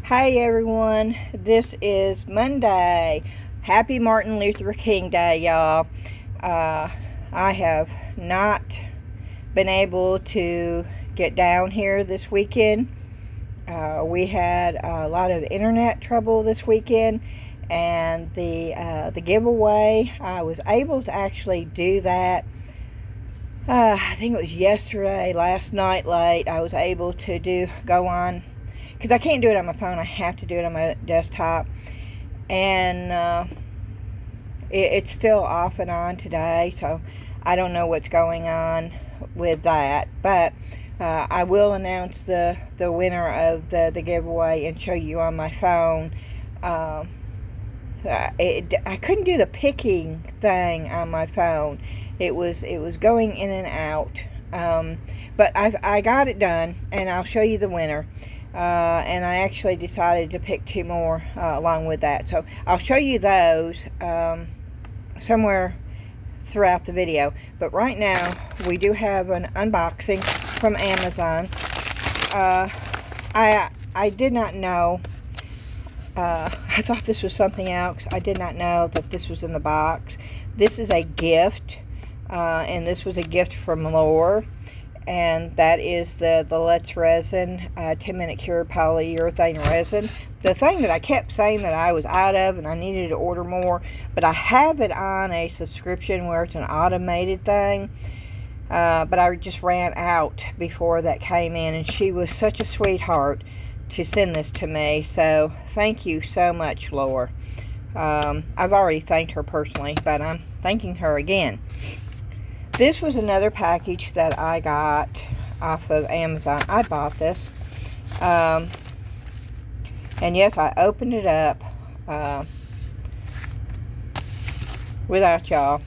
Hey everyone, this is Monday. Happy Martin Luther King Day, y'all. I have not been able to get down here this weekend. We had a lot of internet trouble this weekend, and the giveaway, I was able to actually do that. I think it was last night late. I was able to go on, because I can't do it on my phone. I have to do it on my desktop, and it's still off and on today, so I don't know what's going on with that, but I will announce the winner of the giveaway and show you on my phone. I couldn't do the picking thing on my phone. It was going in and out, but I got it done, and I'll show you the winner. And I actually decided to pick two more along with that, so I'll show you those somewhere throughout the video. But right now we do have an unboxing from Amazon. I did not know. I thought this was something else. I did not know that this was in the box. This is a gift, and this was a gift from Laura, and that is the Let's Resin 10-minute cure polyurethane resin. The thing that I kept saying that I was out of and I needed to order more, but I have it on a subscription where it's an automated thing, but I just ran out before that came in, and she was such a sweetheart to send this to me, so thank you so much, Laura. I've already thanked her personally, but I'm thanking her again. This was another package that I got off of Amazon. I bought this, and yes, I opened it up without y'all,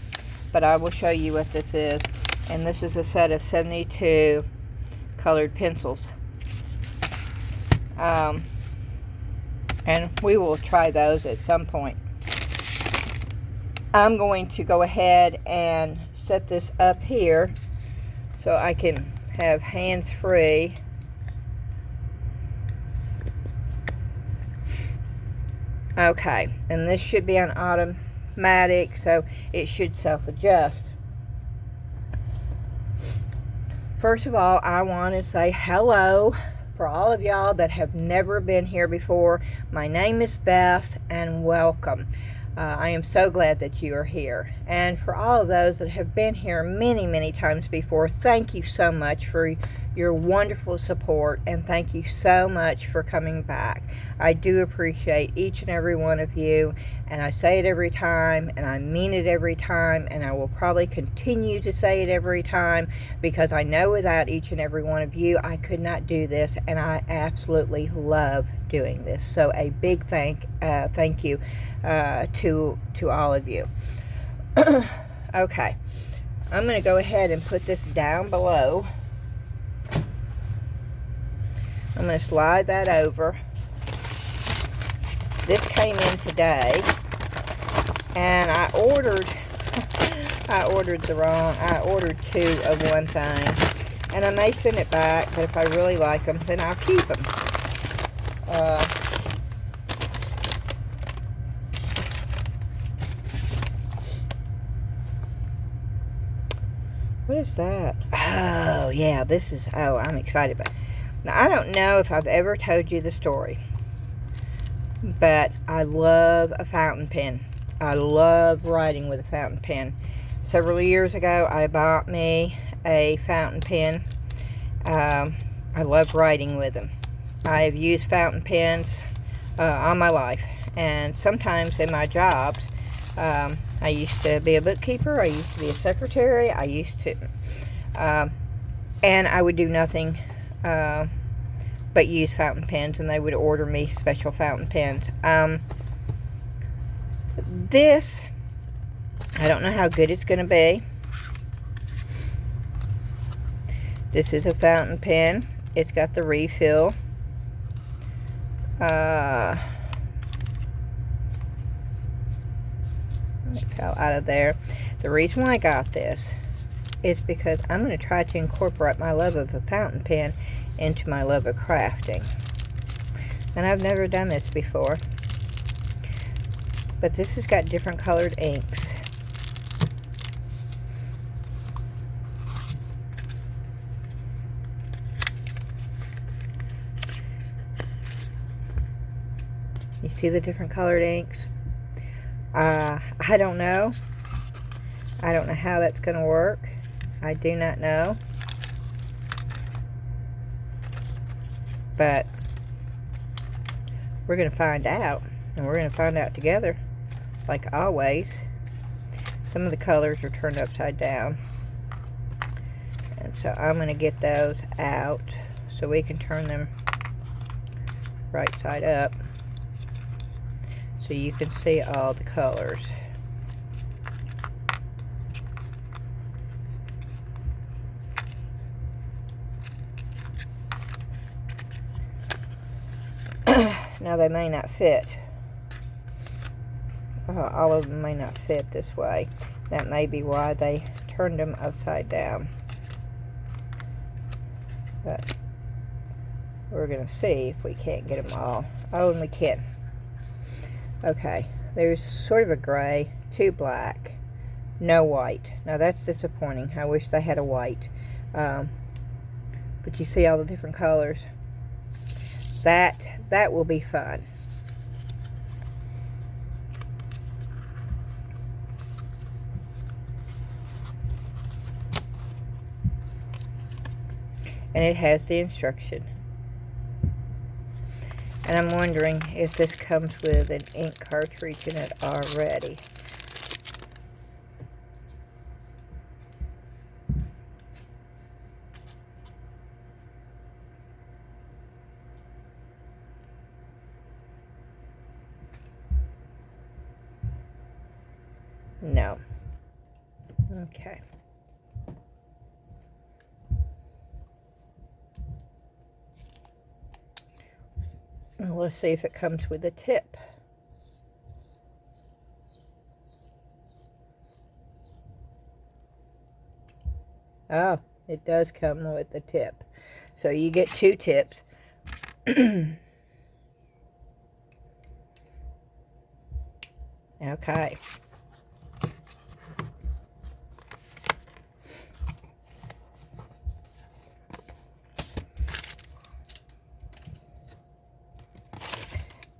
but I will show you what this is. And this is a set of 72 colored pencils. And we will try those at some point. I'm going to go ahead and set this up here so I can have hands free. Okay, and this should be on automatic, so it should self-adjust. First of all, I want to say hello. For all of y'all that have never been here before, my name is Beth, and welcome. I am so glad that you are here. And for all of those that have been here many, many times before, thank you so much for your wonderful support, and thank you so much for coming back. I do appreciate each and every one of you, and I say it every time, and I mean it every time, and I will probably continue to say it every time, because I know without each and every one of you, I could not do this, and I absolutely love doing this. So a big thank you to all of you. Okay, I'm going to go ahead and put this down below. I'm going to slide that over. This came in today, and I ordered two of one thing, and I may send it back, but if I really like them, then I'll keep them. What is that? Oh, yeah, I'm excited about it. Now, I don't know if I've ever told you the story, but I love a fountain pen. I love writing with a fountain pen. Several years ago, I bought me a fountain pen. I love writing with them. I have used fountain pens all my life, and sometimes in my jobs, I used to be a bookkeeper, I used to be a secretary, and I would do nothing but use fountain pens, and they would order me special fountain pens. This, I don't know how good it's going to be. This is a fountain pen. It's got the refill. It fell out of there. The reason why I got this is because I'm going to try to incorporate my love of a fountain pen into my love of crafting. And I've never done this before. But this has got different colored inks. You see the different colored inks? I don't know. I don't know how that's going to work. I do not know. But we're going to find out. And we're going to find out together. Like always. Some of the colors are turned upside down. And so I'm going to get those out so we can turn them right side up. So you can see all the colors. Now they may not fit. All of them may not fit this way. That may be why they turned them upside down. But we're going to see if we can't get them all. Oh, and we can. Okay, there's sort of a gray, 2 black, no white. Now that's disappointing. I wish they had a white. But you see all the different colors. That will be fun. And it has the instruction. And I'm wondering if this comes with an ink cartridge in it already. No. Okay. Let's see if it comes with a tip. Oh, it does come with a tip. So you get 2 tips. Okay.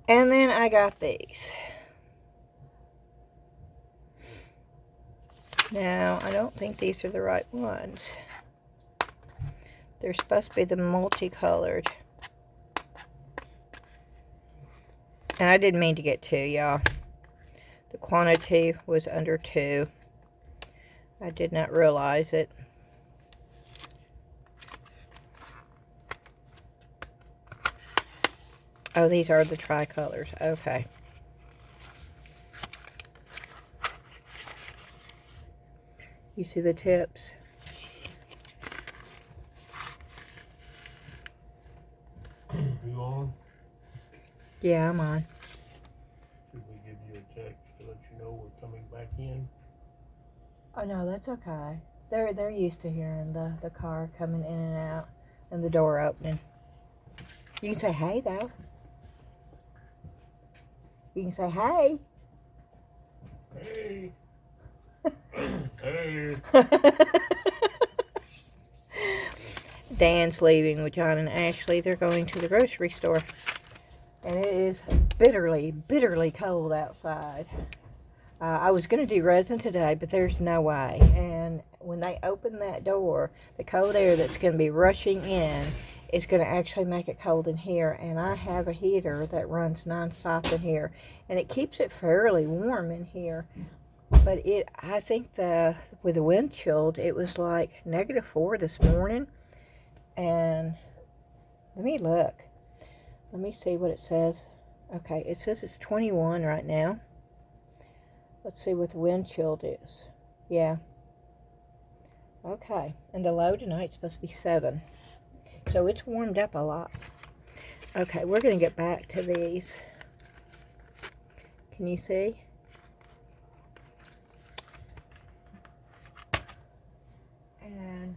And then I got these. Now, I don't think these are the right ones. They're supposed to be the multicolored. And I didn't mean to get 2, y'all. The quantity was under 2. I did not realize it. Oh, these are the tricolors. Okay. You see the tips? You on? Yeah, I'm on. Should we give you a text to let you know we're coming back in? Oh no, that's okay. They're used to hearing the car coming in and out and the door opening. You can say hey though. You can say hey. Hey. Hey. Dan's leaving with John and Ashley. They're going to the grocery store. And it is bitterly, bitterly cold outside. I was going to do resin today, but there's no way. And when they open that door, the cold air that's going to be rushing in is going to actually make it cold in here. And I have a heater that runs nonstop in here. And it keeps it fairly warm in here. But I think with the wind chilled, it was like -4 this morning. And let me look. Let me see what it says. Okay, it says it's 21 right now. Let's see what the wind chilled is. Yeah. Okay, and the low tonight's supposed to be 7. So it's warmed up a lot. Okay, we're going to get back to these. Can you see? And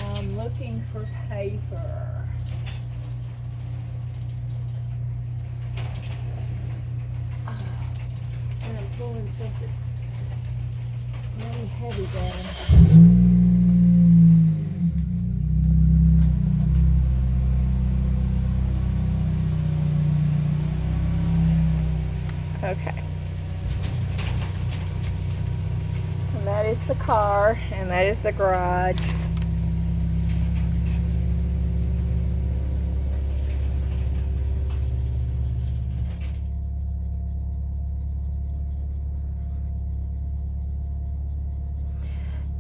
I'm looking for paper. putting something really heavy down. Okay. And that is the car, and that is the garage.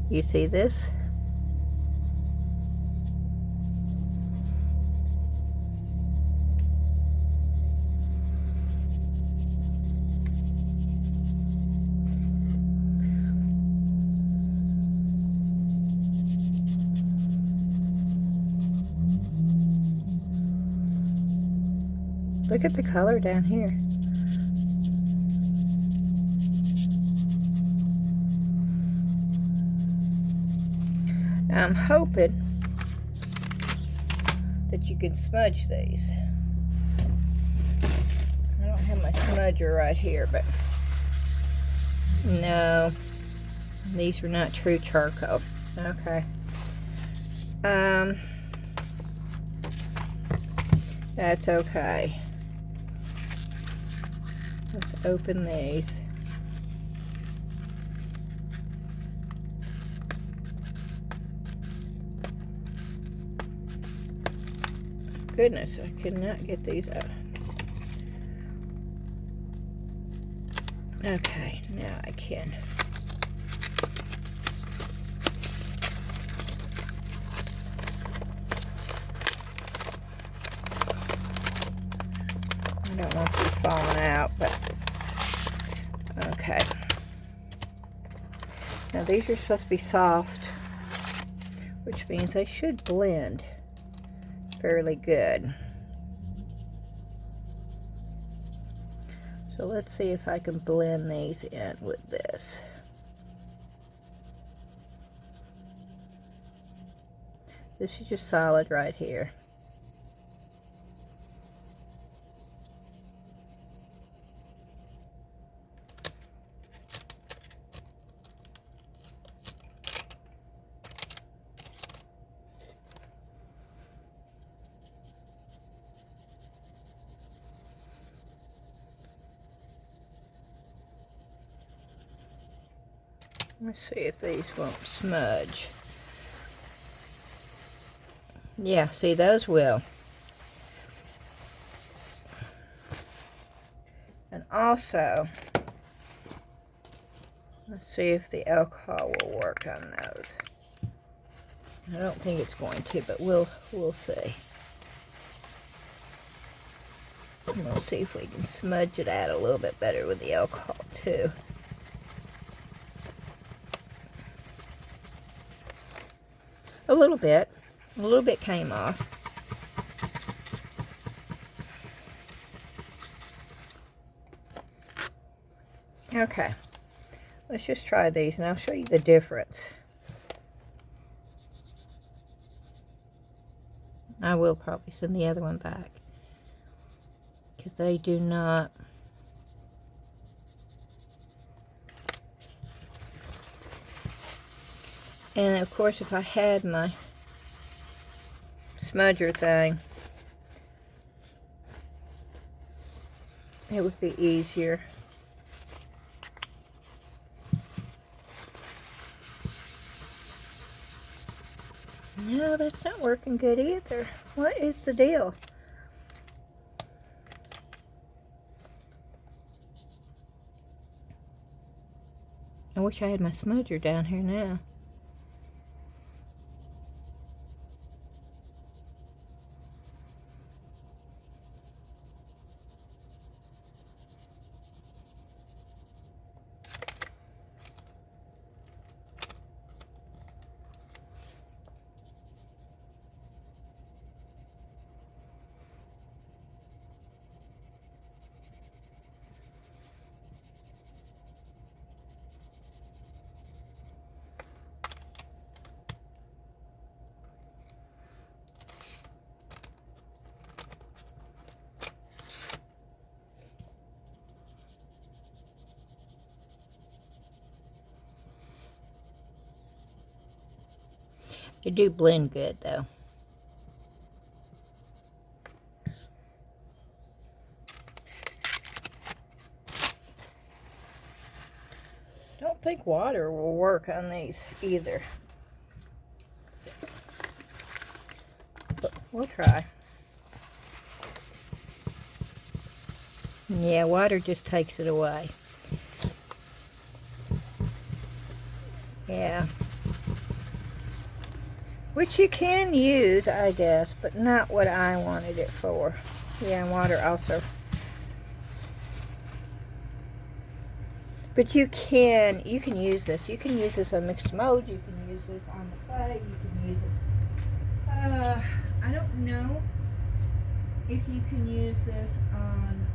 You see this? Look at the color down here. Now I'm hoping that you can smudge these. I don't have my smudger right here, but no, these are not true charcoal. Okay. That's okay. Let's open these. Goodness, I could not get these out. Okay, now I can. I don't want these falling out, but okay. Now these are supposed to be soft, which means they should blend fairly good. So let's see if I can blend these in with this. This is just solid right here. Let's see if these won't smudge. Yeah, see, those will. And also, let's see if the alcohol will work on those. I don't think it's going to, but we'll see. And we'll see if we can smudge it out a little bit better with the alcohol too. A little bit came off. Okay, let's just try these and I'll show you the difference. I will probably send the other one back because they do not. And of course, if I had my smudger thing, it would be easier. No, that's not working good either. What is the deal? I wish I had my smudger down here now. They do blend good though. Don't think water will work on these either. But we'll try. Yeah, water just takes it away. Yeah. Which you can use, I guess, but not what I wanted it for. Yeah, and water also. But you can use this. You can use this on mixed mold. You can use this on the clay. You can use it. I don't know if you can use this on.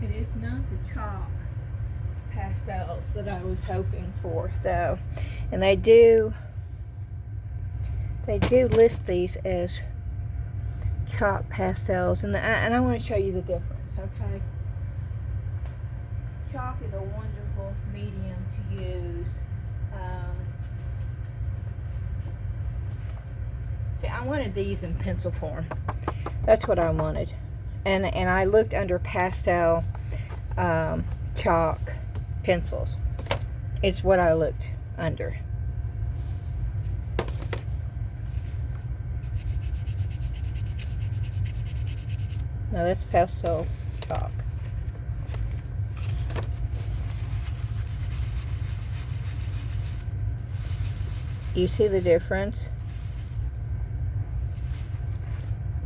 It is not the chalk pastels that I was hoping for, though, and they do list these as chalk pastels, and I want to show you the difference. Okay, chalk is a wonderful medium to use. See, I wanted these in pencil form. That's what I wanted, and I looked under pastel chalk pencils. It's what I looked under. Now that's pastel chalk. You see the difference?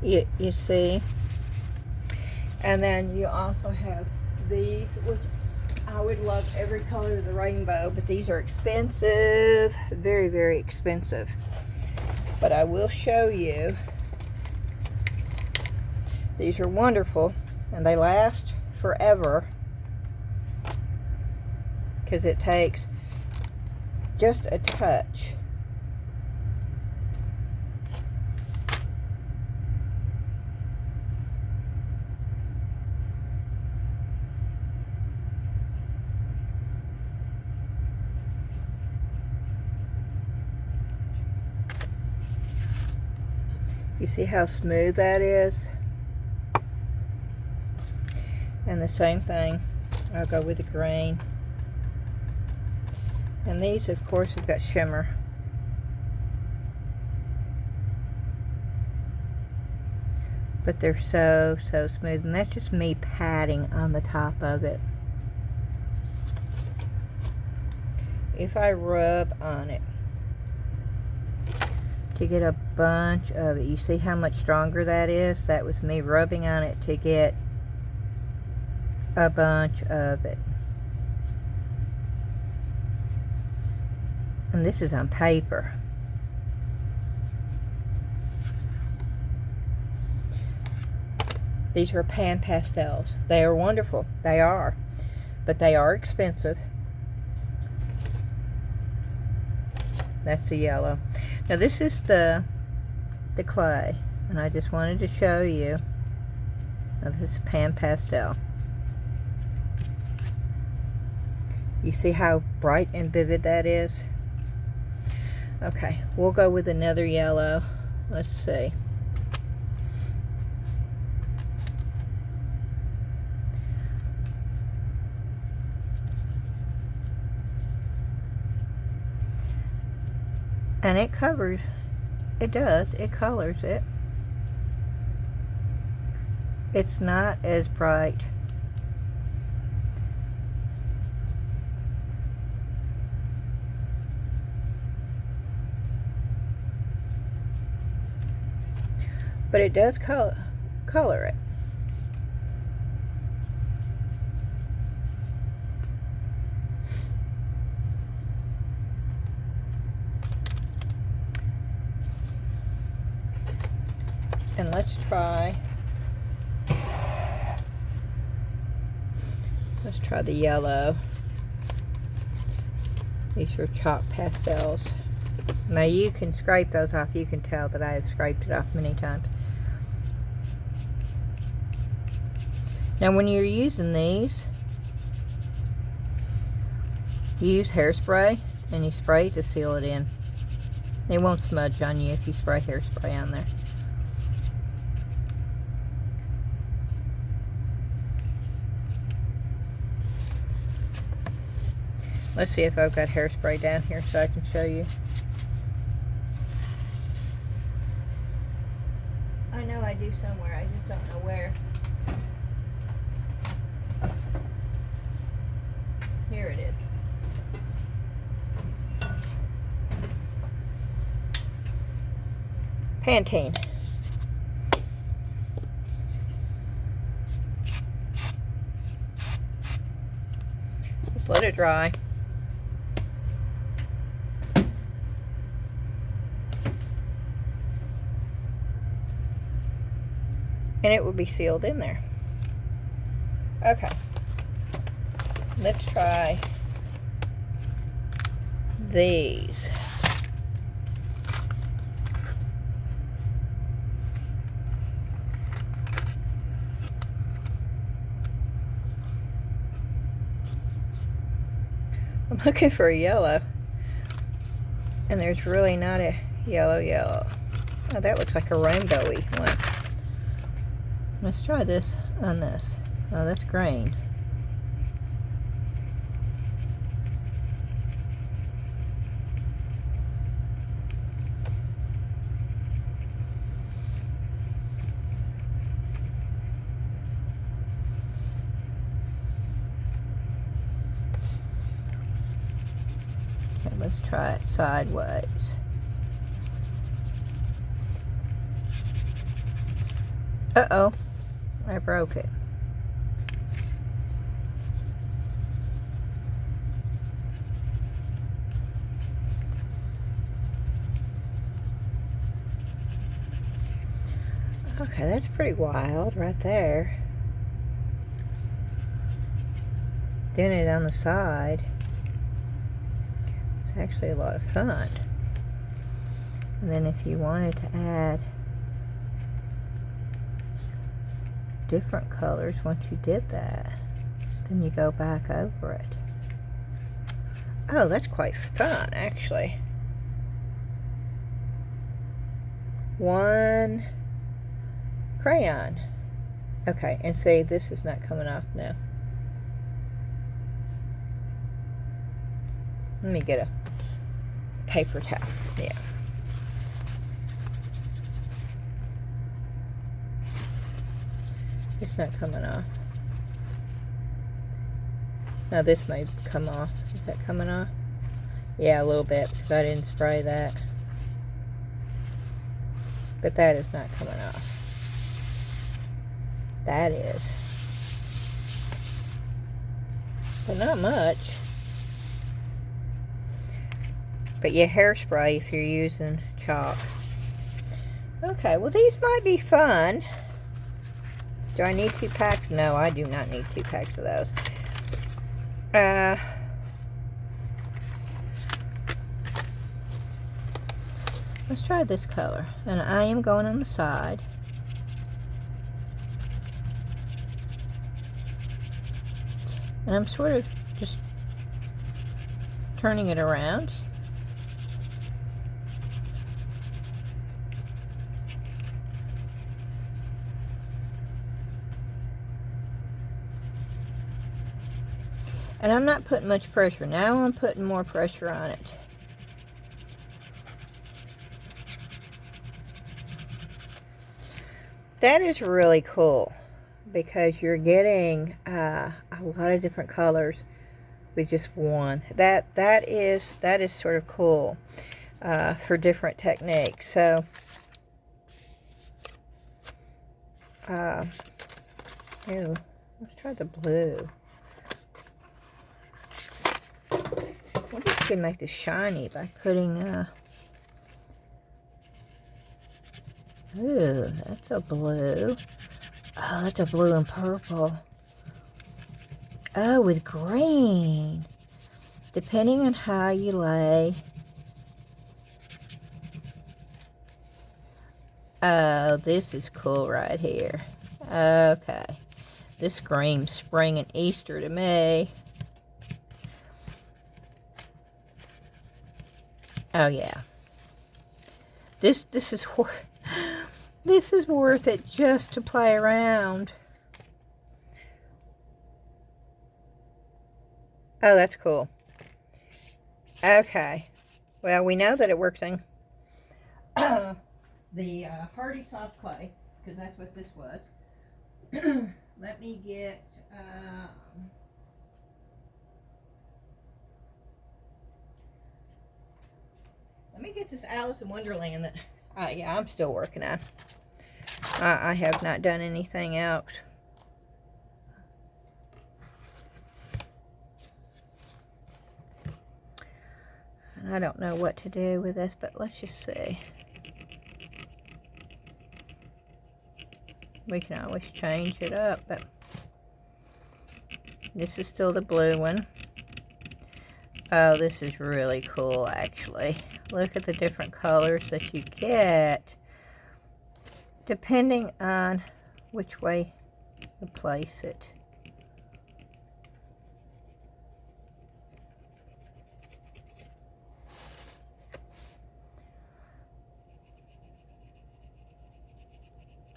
You see? And then you also have these, which I would love every color of the rainbow, but these are expensive, very, very expensive. But I will show you. These are wonderful, and they last forever because it takes just a touch. You see how smooth that is? And the same thing, I'll go with the green. And these, of course, have got shimmer. But they're so, so smooth. And that's just me patting on the top of it. If I rub on it to get a bunch of it, you see how much stronger that is? That was me rubbing on it to get a bunch of it. And this is on paper. These are pan pastels. They are wonderful. They are. But they are expensive. That's the yellow. Now this is the clay. And I just wanted to show you. Now this is pan pastel. You see how bright and vivid that is? Okay, we'll go with another yellow. Let's see. And it covers, it does, it colors it. It's not as bright. But it does color it. And let's try the yellow. These are chalk pastels. Now you can scrape those off. You can tell that I have scraped it off many times. Now when you're using these, you use hairspray and you spray to seal it in. It won't smudge on you if you spray hairspray on there. Let's see if I've got hairspray down here so I can show you. I know I do somewhere, I just don't know where. Here it is. Pantene. Just let it dry. And it will be sealed in there. Okay. Let's try these. I'm looking for a yellow, and there's really not a yellow. Oh, that looks like a rainbowy one. Let's try this on this. Oh, that's green. Okay, let's try it sideways. Uh-oh. I broke it. Okay, that's pretty wild right there. Doing it on the side. It's actually a lot of fun. And then if you wanted to add different colors once you did that, then you go back over it. Oh, that's quite fun, actually. One crayon. Okay, and see, this is not coming off now. Let me get a paper towel. Yeah. It's not coming off. Now this may come off. Is that coming off? Yeah, a little bit because I didn't spray that. But that is not coming off. That is. But not much. But yeah, hairspray if you're using chalk. Okay, well these might be fun. Do I need 2 packs? No, I do not need 2 packs of those. Let's try this color. And I am going on the side. And I'm sort of just turning it around. And I'm not putting much pressure. Now I'm putting more pressure on it. That is really cool because you're getting a lot of different colors with just one. That is sort of cool for different techniques. So ew, let's try the blue. I wonder if you can make this shiny by putting ooh, that's a blue. Oh, that's a blue and purple. Oh, with green. Depending on how you lay. Oh, this is cool right here. Okay. This screams spring and Easter to me. Oh yeah. This is this is worth it just to play around. Oh, that's cool. Okay. Well, we know that it works in the Hardy Soft Clay, because that's what this was. Let me get this Alice in Wonderland that yeah, I'm still working on. I have not done anything else. And I don't know what to do with this, but let's just see. We can always change it up, but this is still the blue one. Oh, this is really cool, actually. Look at the different colors that you get, depending on which way you place it.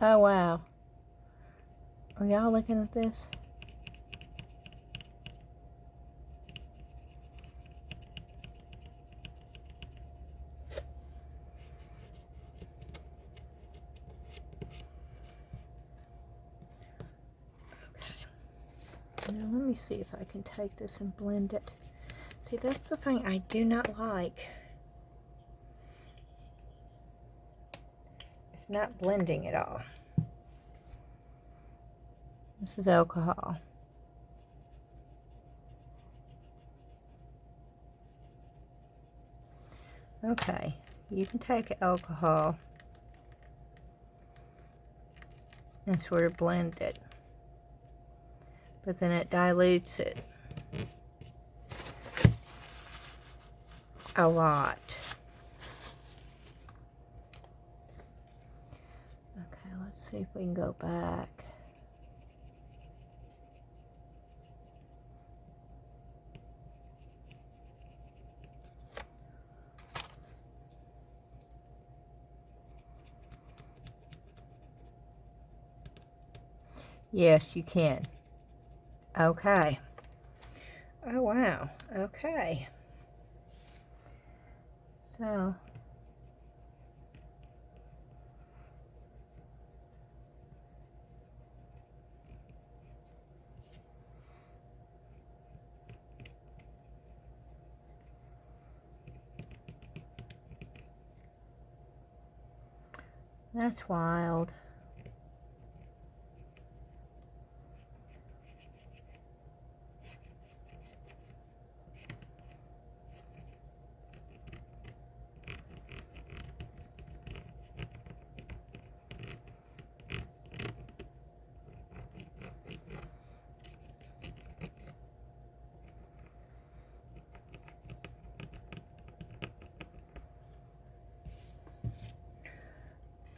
Oh, wow. Are y'all looking at this? Okay. Now let me see if I can take this and blend it. See, that's the thing I do not like. It's not blending at all. This is alcohol. Okay, you can take alcohol and sort of blend it, but then it dilutes it a lot. Okay, let's see if we can go back. Yes, you can. Okay. Oh, wow. Okay. So, that's wild.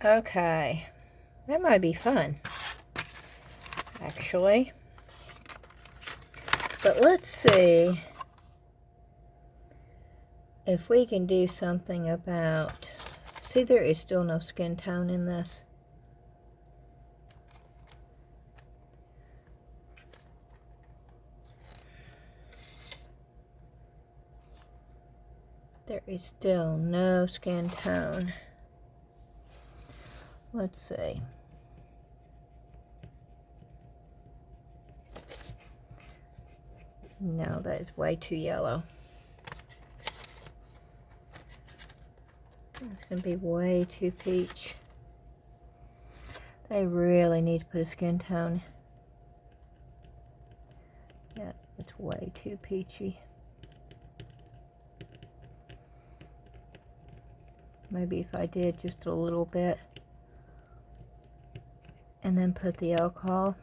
Okay, that might be fun, actually. But let's see if we can do something about... See, there is still no skin tone in this. There is still no skin tone. Let's see. No, that is way too yellow. It's going to be way too peach. They really need to put a skin tone. Yeah, it's way too peachy. Maybe if I did just a little bit and then put the alcohol.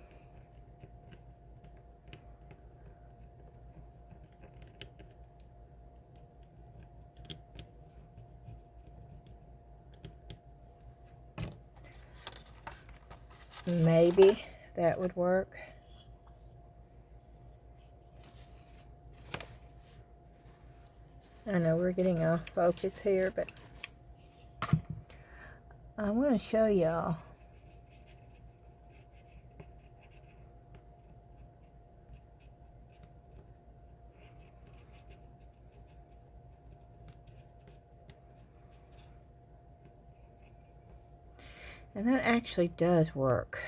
Maybe that would work. I know we're getting off focus here, but I want to show y'all. And that actually does work.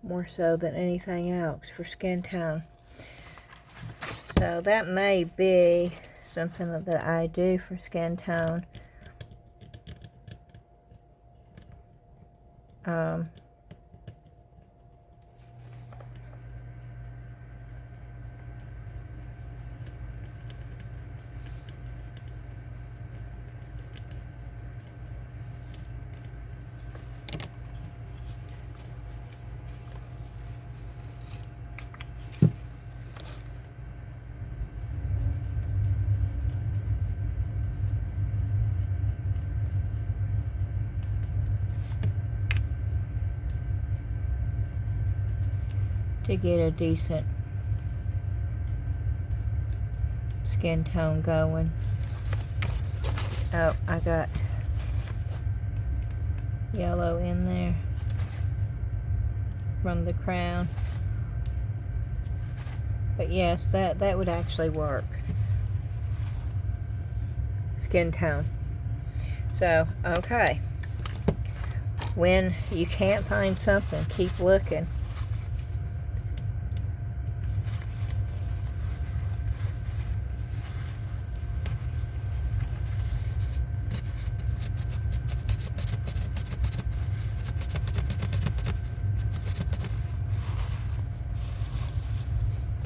More so than anything else for skin tone. So that may be something that I do for skin tone. To get a decent skin tone going. Oh, I got yellow in there from the crown. But yes, that would actually work. Skin tone. So, okay. When you can't find something, keep looking.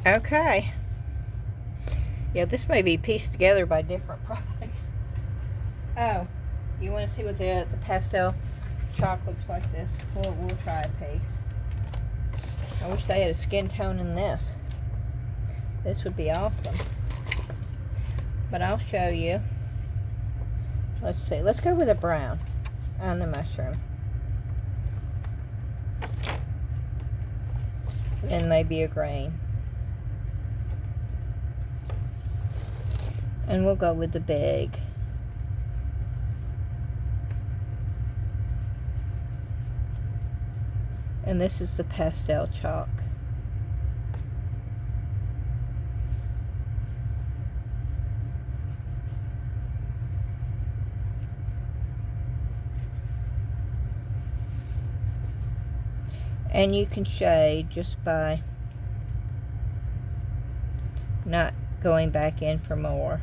Okay. Yeah, this may be pieced together by different products. Oh, you want to see what the pastel chalk looks like this? We'll try a piece. I wish they had a skin tone in this. This would be awesome. But I'll show you. Let's see. Let's go with a brown on the mushroom. Then maybe a green. And we'll go with the big. And this is the pastel chalk. And you can shade just by not going back in for more.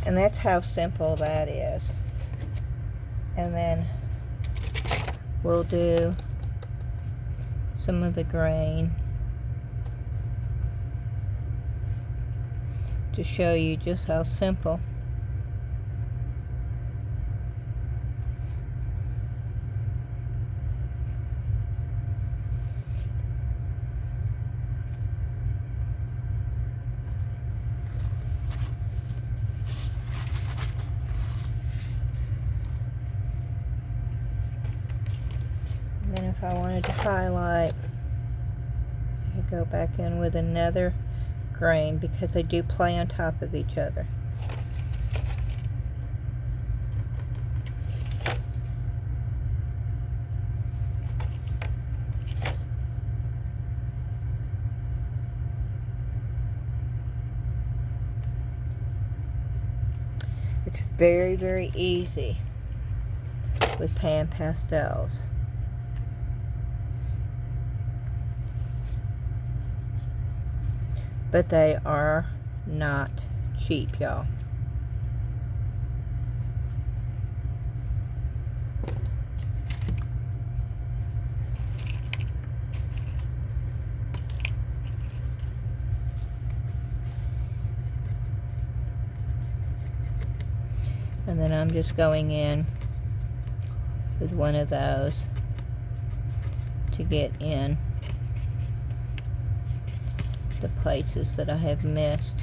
And that's how simple that is. And then we'll do some of the grain to show you just how simple. And then if I wanted to highlight, I could go back in with another grain because they do play on top of each other. It's very, very easy with pan pastels. But they are not cheap, y'all. And then I'm just going in with one of those to get in the places that I have missed.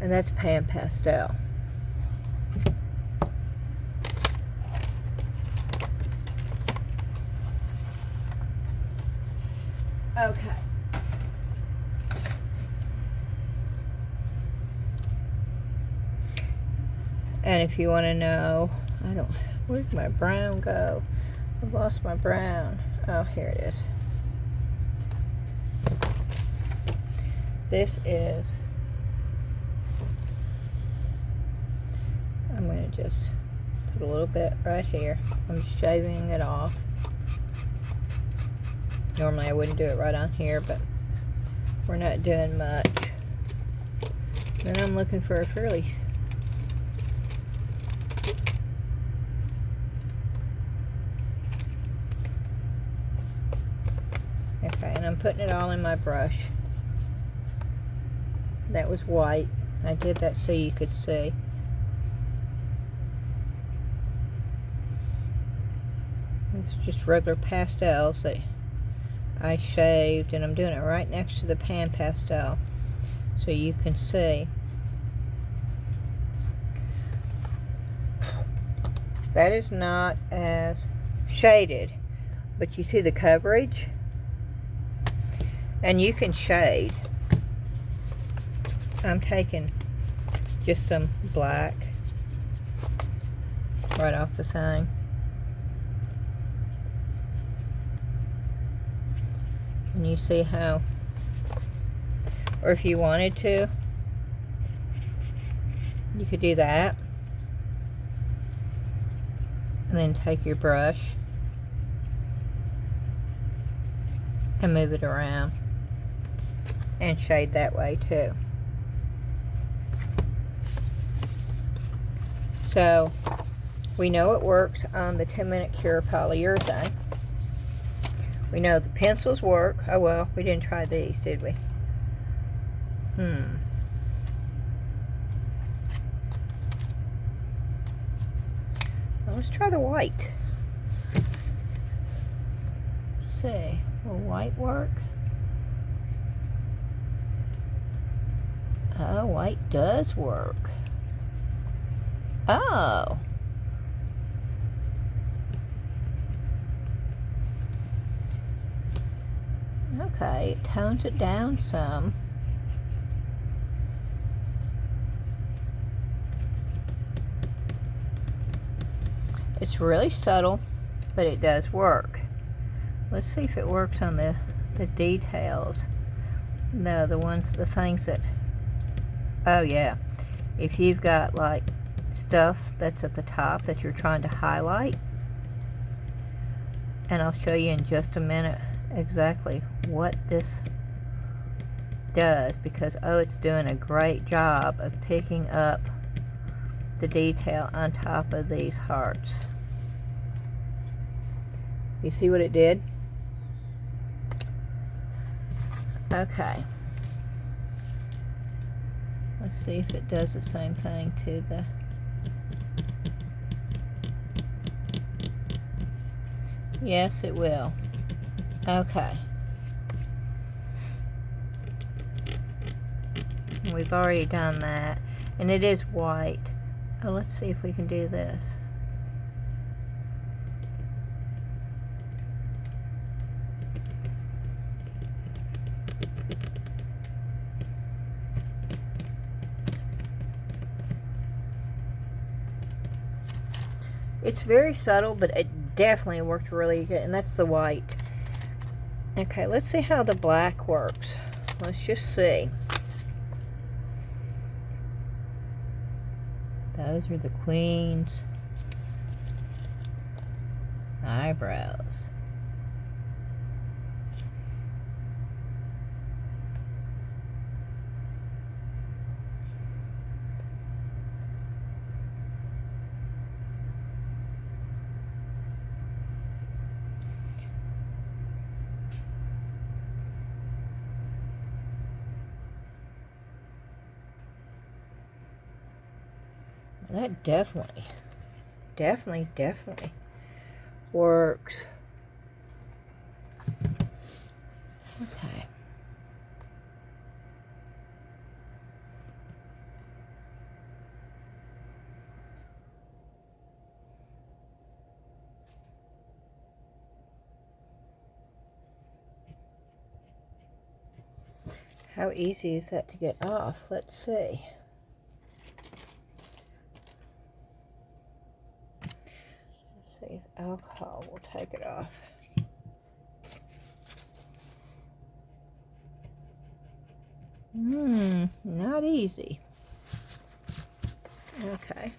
And that's pan pastel. Okay. And if you want to know, where'd my brown go? I've lost my brown. Oh, here it is. This is, I'm going to just put a little bit right here. I'm shaving it off. Normally I wouldn't do it right on here, but we're not doing much. Then I'm looking for a fairly okay, and I'm putting it all in my brush. That was white. I did that so you could see. It's just regular pastels that I shaved, and I'm doing it right next to the pan pastel so you can see. That is not as shaded, but you see the coverage, and you can shade. I'm taking just some black right off the thing. And you see how, or if you wanted to, you could do that. And then take your brush and move it around and shade that way too. So we know it works on the 10-minute cure polyurethane. We know the pencils work. Oh well, we didn't try these, did we? Well, let's try the white. Let's see, will white work? Oh, white does work. Oh. Okay, it tones it down some. It's really subtle, but it does work. Let's see if it works on the details. No, the things that, oh yeah. If you've got like stuff that's at the top that you're trying to highlight, and I'll show you in just a minute exactly what this does, because oh, it's doing a great job of picking up the detail on top of these hearts. You see what it did? Okay. Let's see if it does the same thing to the yes, it will. Okay. We've already done that, and it is white. Oh, let's see if we can do this. It's very subtle, but it definitely worked really good, and that's the white. Okay, let's see how the black works. Let's just see. Those are the queen's eyebrows. That definitely works. Okay. How easy is that to get off? Let's see. Let's see if alcohol will take it off. Not easy. Okay.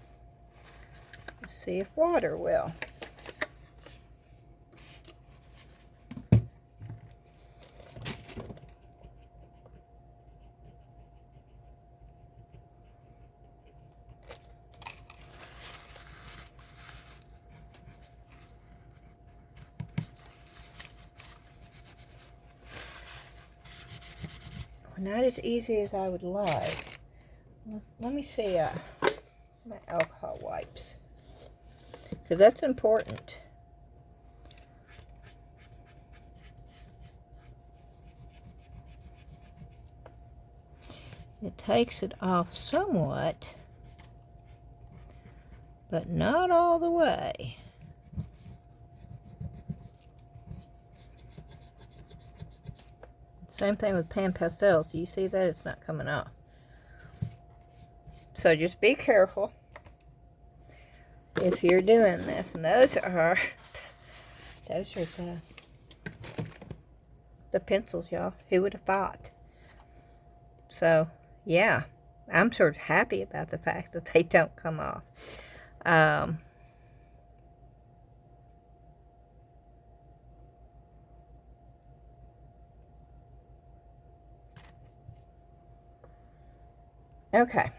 Let's see if water will. Not as easy as I would like. Let me see my alcohol wipes, because that's important. It takes it off somewhat, but not all the way. Same thing with pan pastels. You see that? It's not coming off. So just be careful if you're doing this. And those are the pencils, y'all. Who would have thought? So, yeah. I'm sort of happy about the fact that they don't come off. Okay,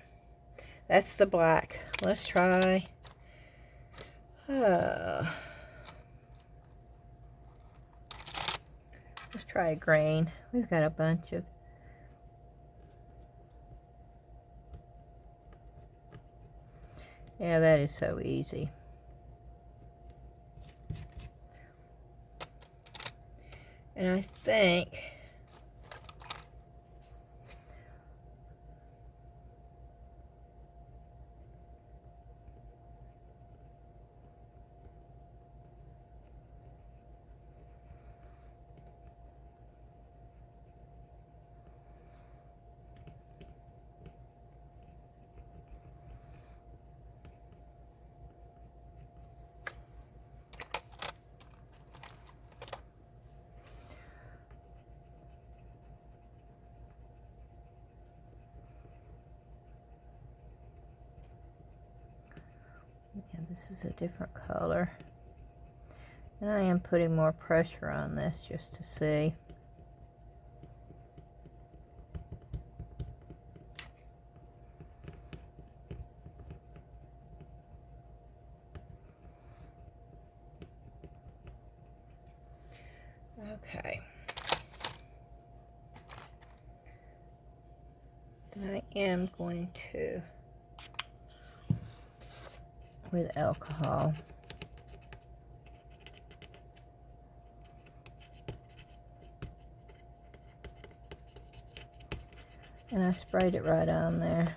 that's the black. Let's try. Let's try a green. We've got a bunch of. Yeah, that is so easy. And I think this is a different color. And I am putting more pressure on this just to see. Okay. I am going to, with alcohol, and I sprayed it right on there.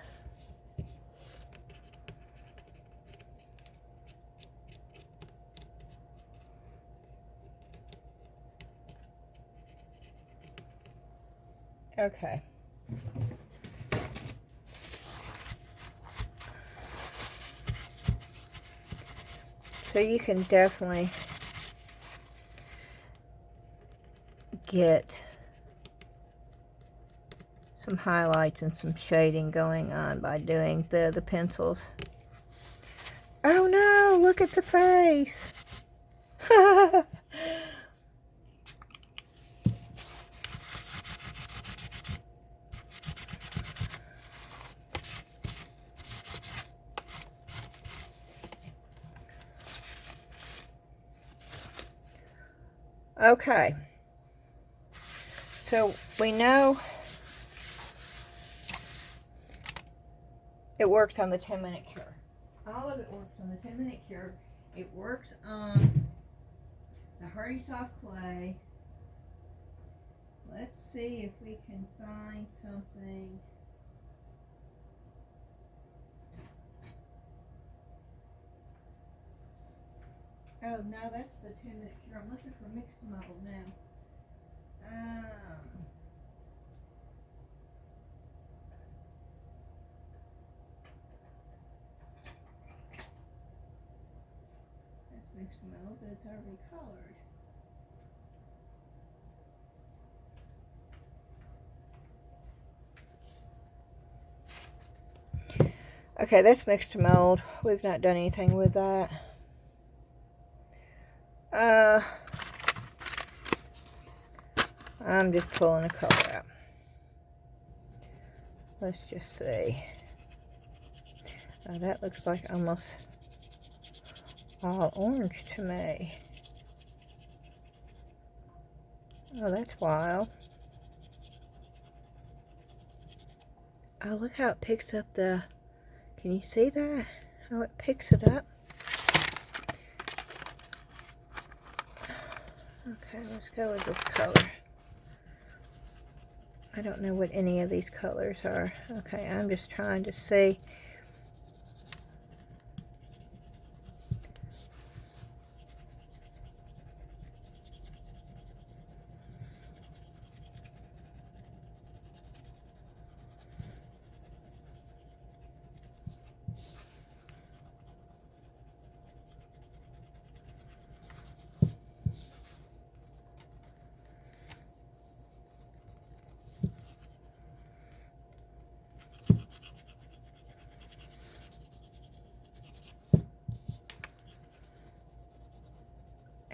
Okay. So you can definitely get some highlights and some shading going on by doing the pencils. Oh no, look at the face. Okay, so we know it works on the 10-minute cure. All of it works on the 10-minute cure. It works on the hardy soft clay. Let's see if we can find something. Oh, no, that's the 10-minute cure. I'm looking for mixed model now. melt, but it's already colored. Okay, that's mixed to mold. We've not done anything with that. I'm just pulling a color out. Let's just see. That looks like almost all orange to me. Oh, that's wild. Oh, look how it picks up the... Can you see that? How it picks it up? Okay, let's go with this color. I don't know what any of these colors are. Okay, I'm just trying to see.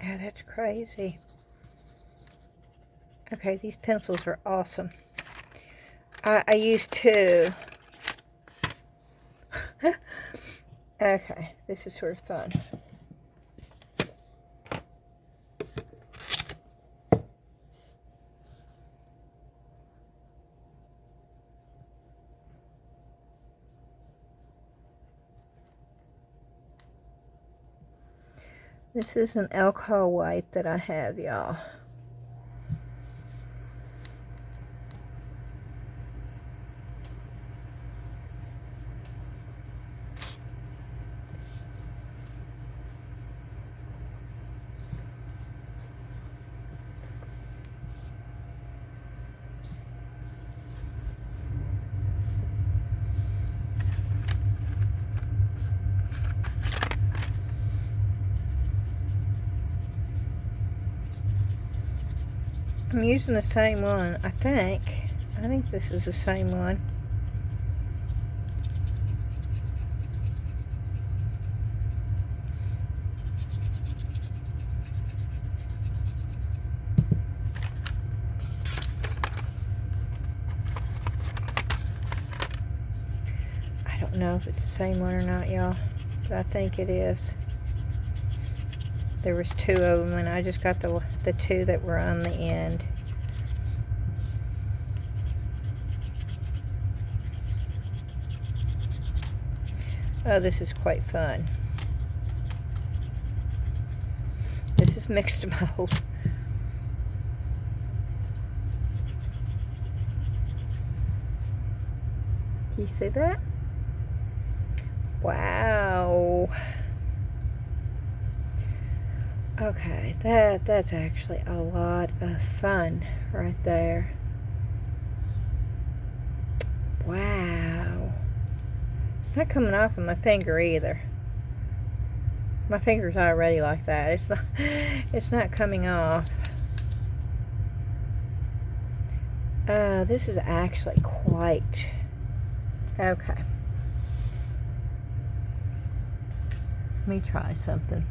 Yeah, that's crazy. Okay, these pencils are awesome. I used to... Okay, this is sort of fun. This is an alcohol wipe that I have, y'all. I'm using the same one, I think. I think this is the same one. I don't know if it's the same one or not, y'all, but I think it is. There was two of them, and I just got the two that were on the end. Oh, this is quite fun. This is mixed mold. Can you see that? Wow. Okay, that's actually a lot of fun right there. Wow. It's not coming off of my finger either. My finger's already like that. It's not coming off. This is actually quite okay. Let me try something.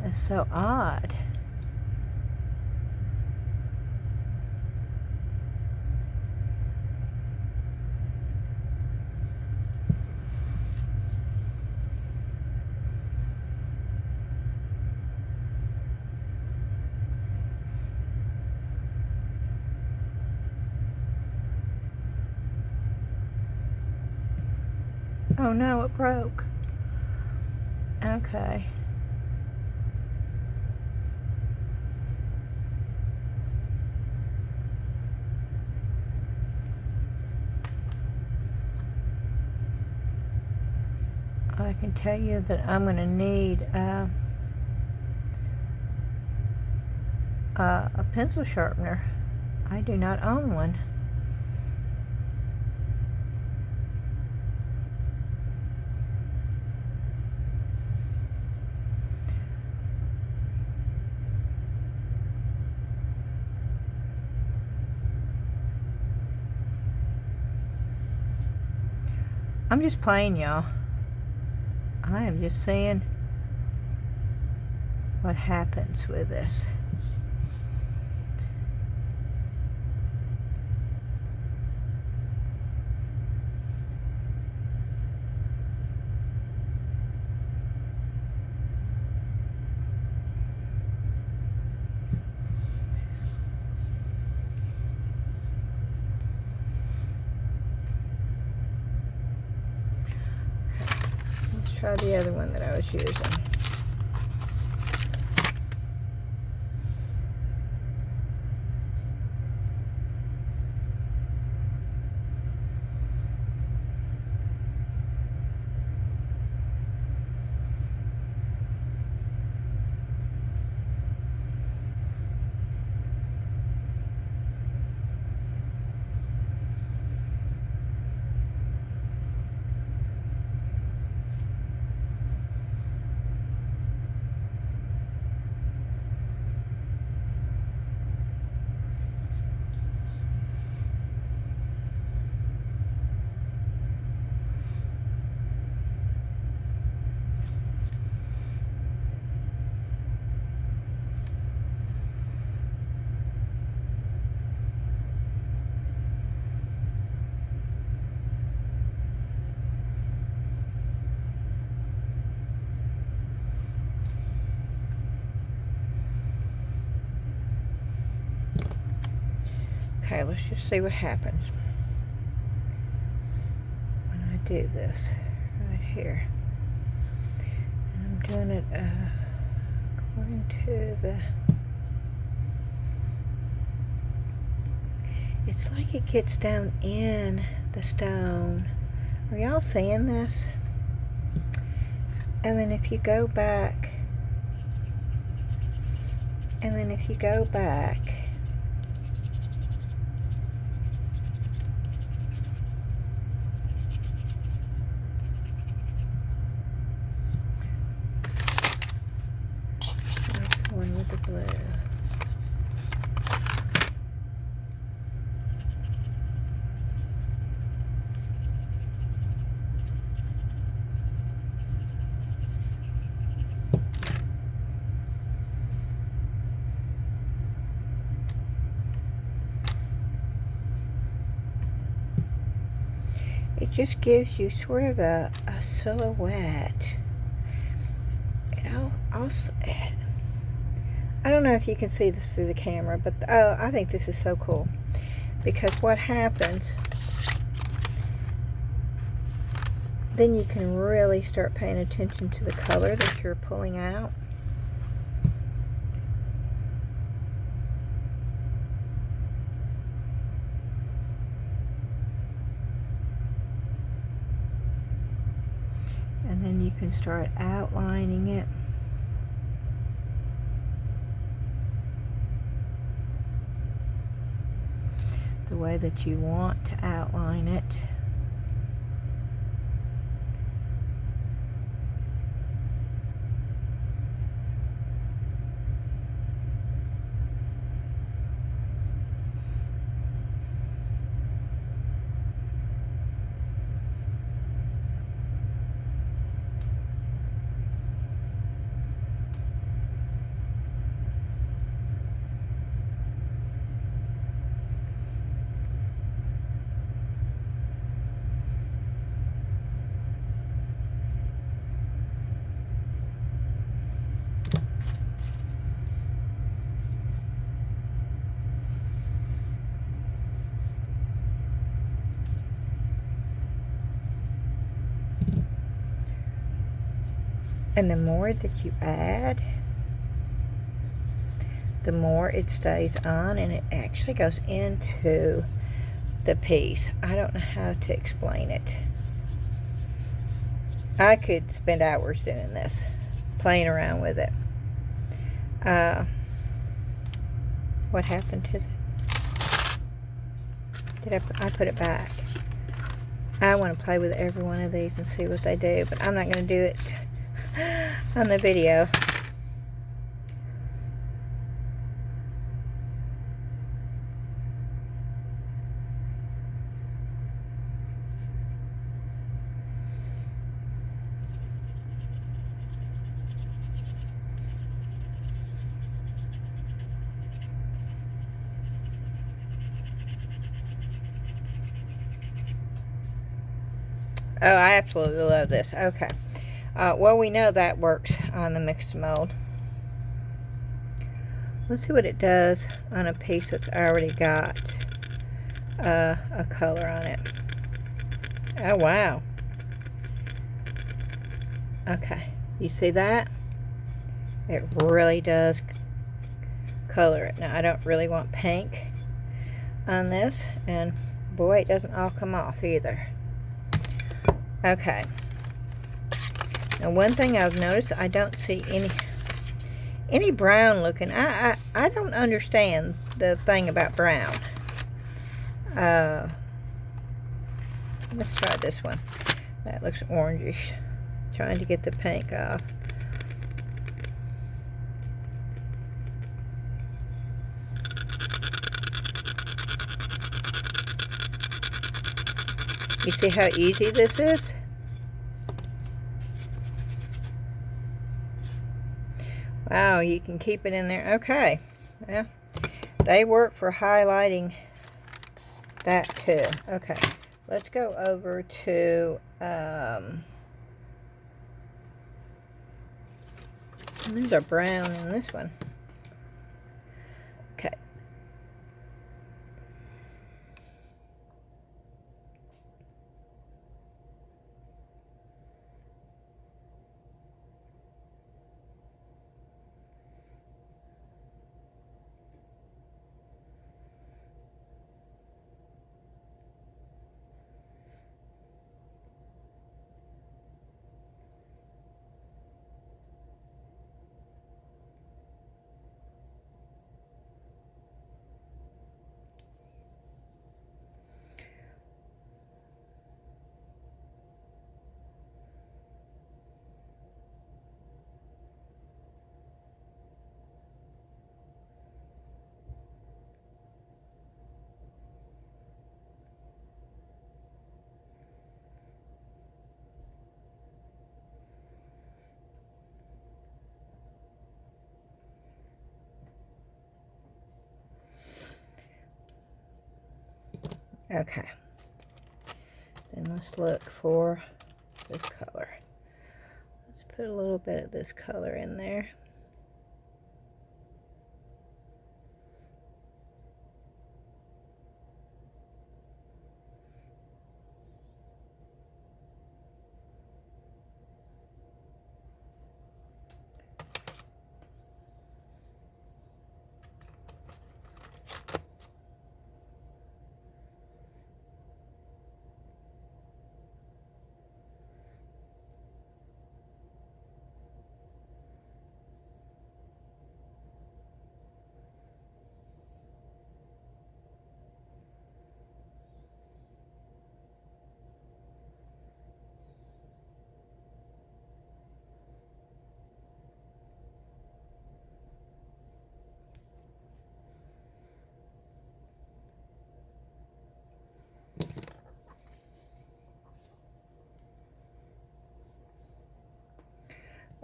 That's so odd. Oh no, it broke. Okay. I can tell you that I'm going to need a pencil sharpener. I do not own one. I'm just playing, y'all. I am just seeing what happens with this. Let's try the other one that I was using. Okay, let's just see what happens when I do this right here. And I'm doing it according to the... It's like it gets down in the stone. Are y'all seeing this? And then if you go back, that's the one with the blue. It just gives you sort of a silhouette. I don't know if you can see this through the camera, but I think this is so cool. Because what happens, then you can really start paying attention to the color that you're pulling out. And then you can start outlining it. The way that you want to outline it. And the more that you add, the more it stays on, and it actually goes into the piece. I don't know how to explain it. I could spend hours doing this, playing around with it. What happened to it? Did I put it back? I want to play with every one of these and see what they do, but I'm not going to do it on the video. Oh, I absolutely love this. Okay. Well, we know that works on the mixed mold. Let's see what it does on a piece that's already got a color on it. Oh, wow. Okay. You see that? It really does color it. Now, I don't really want pink on this, and boy, it doesn't all come off either. Okay. Now, one thing I've noticed, I don't see any brown looking. I don't understand the thing about brown. Let's try this one. That looks orangish. Trying to get the pink off. You see how easy this is? Wow, you can keep it in there. Okay. Yeah, they work for highlighting that too. Okay. Let's go over to there's a brown in this one. Okay. Okay. Then let's look for this color. Let's put a little bit of this color in there.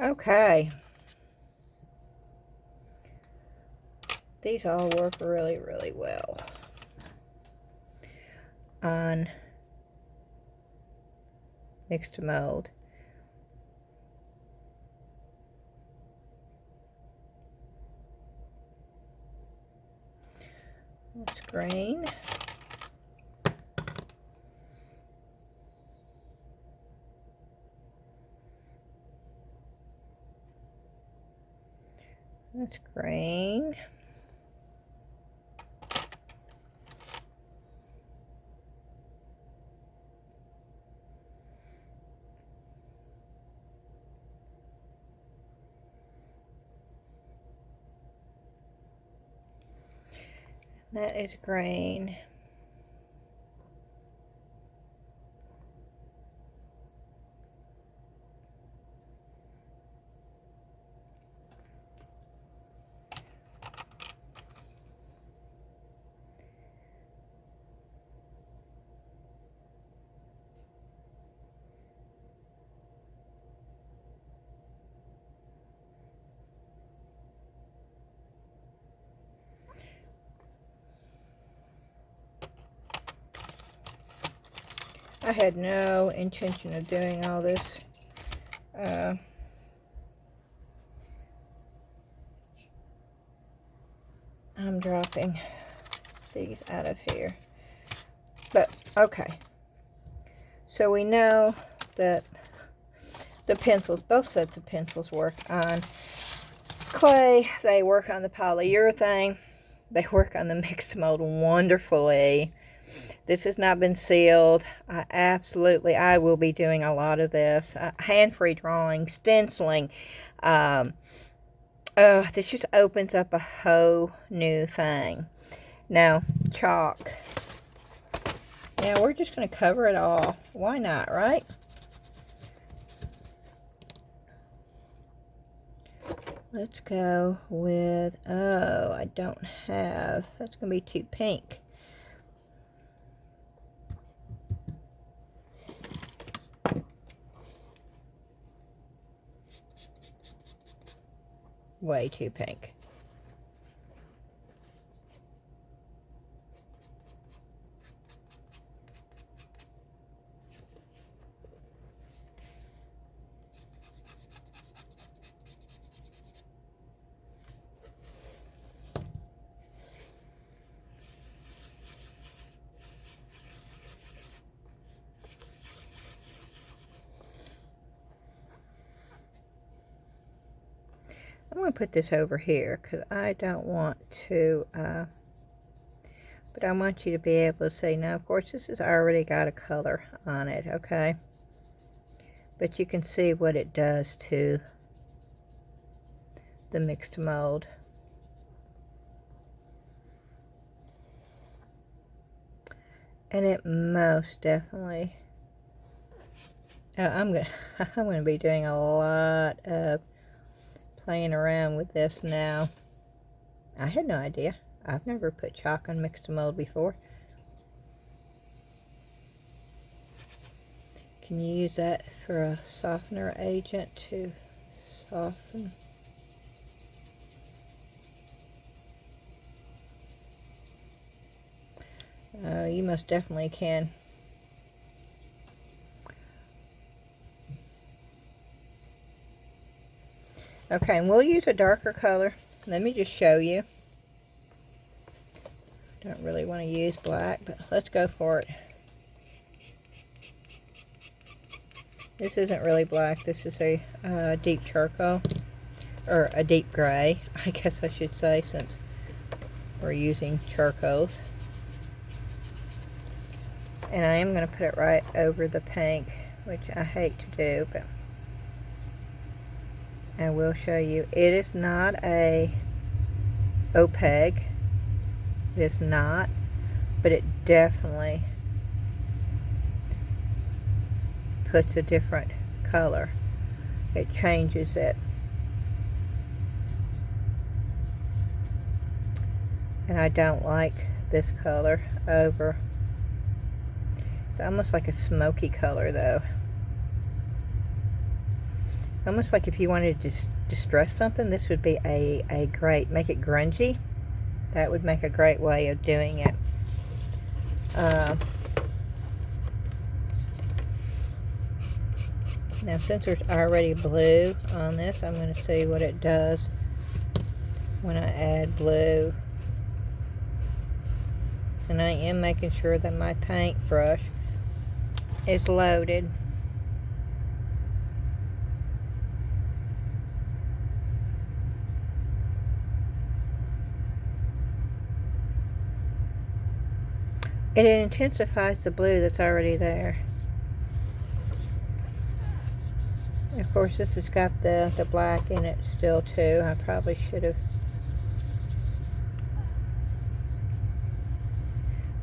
Okay. These all work really, really well on mixed mold. That's green. That's green. That is green. I had no intention of doing all this. I'm dropping these out of here. But, okay. So we know that the pencils, both sets of pencils work on clay. They work on the polyurethane. They work on the mixed mold wonderfully. This has not been sealed. I will be doing a lot of this. Hand-free drawing, stenciling. This just opens up a whole new thing. Now, chalk. Yeah, we're just going to cover it all. Why not, right? Let's go with, I don't have, that's going to be too pink. Way too pink. I'm going to put this over here because I don't want to, but I want you to be able to see. Now, of course, this has already got a color on it, okay? But you can see what it does to the mixed mold. And it most definitely, I'm going to be doing a lot of playing around with this now. I had no idea. I've never put chalk on mixed mold before. Can you use that for a softener agent to soften? You most definitely can. Okay, and we'll use a darker color. Let me just show you. Don't really want to use black, but let's go for it. This isn't really black. This is a deep charcoal, or a deep gray, I guess I should say, since we're using charcoals. And I am going to put it right over the pink, which I hate to do, but I will show you. It is not a opaque. It is not, but it definitely puts a different color. It changes it. And I don't like this color over. It's almost like a smoky color though. Almost like if you wanted to distress something, this would be a great, make it grungy. That would make a great way of doing it. Now since there's already blue on this, I'm going to see what it does when I add blue. And I am making sure that my paintbrush is loaded. It intensifies the blue that's already there. Of course, this has got the black in it still too. I probably should have.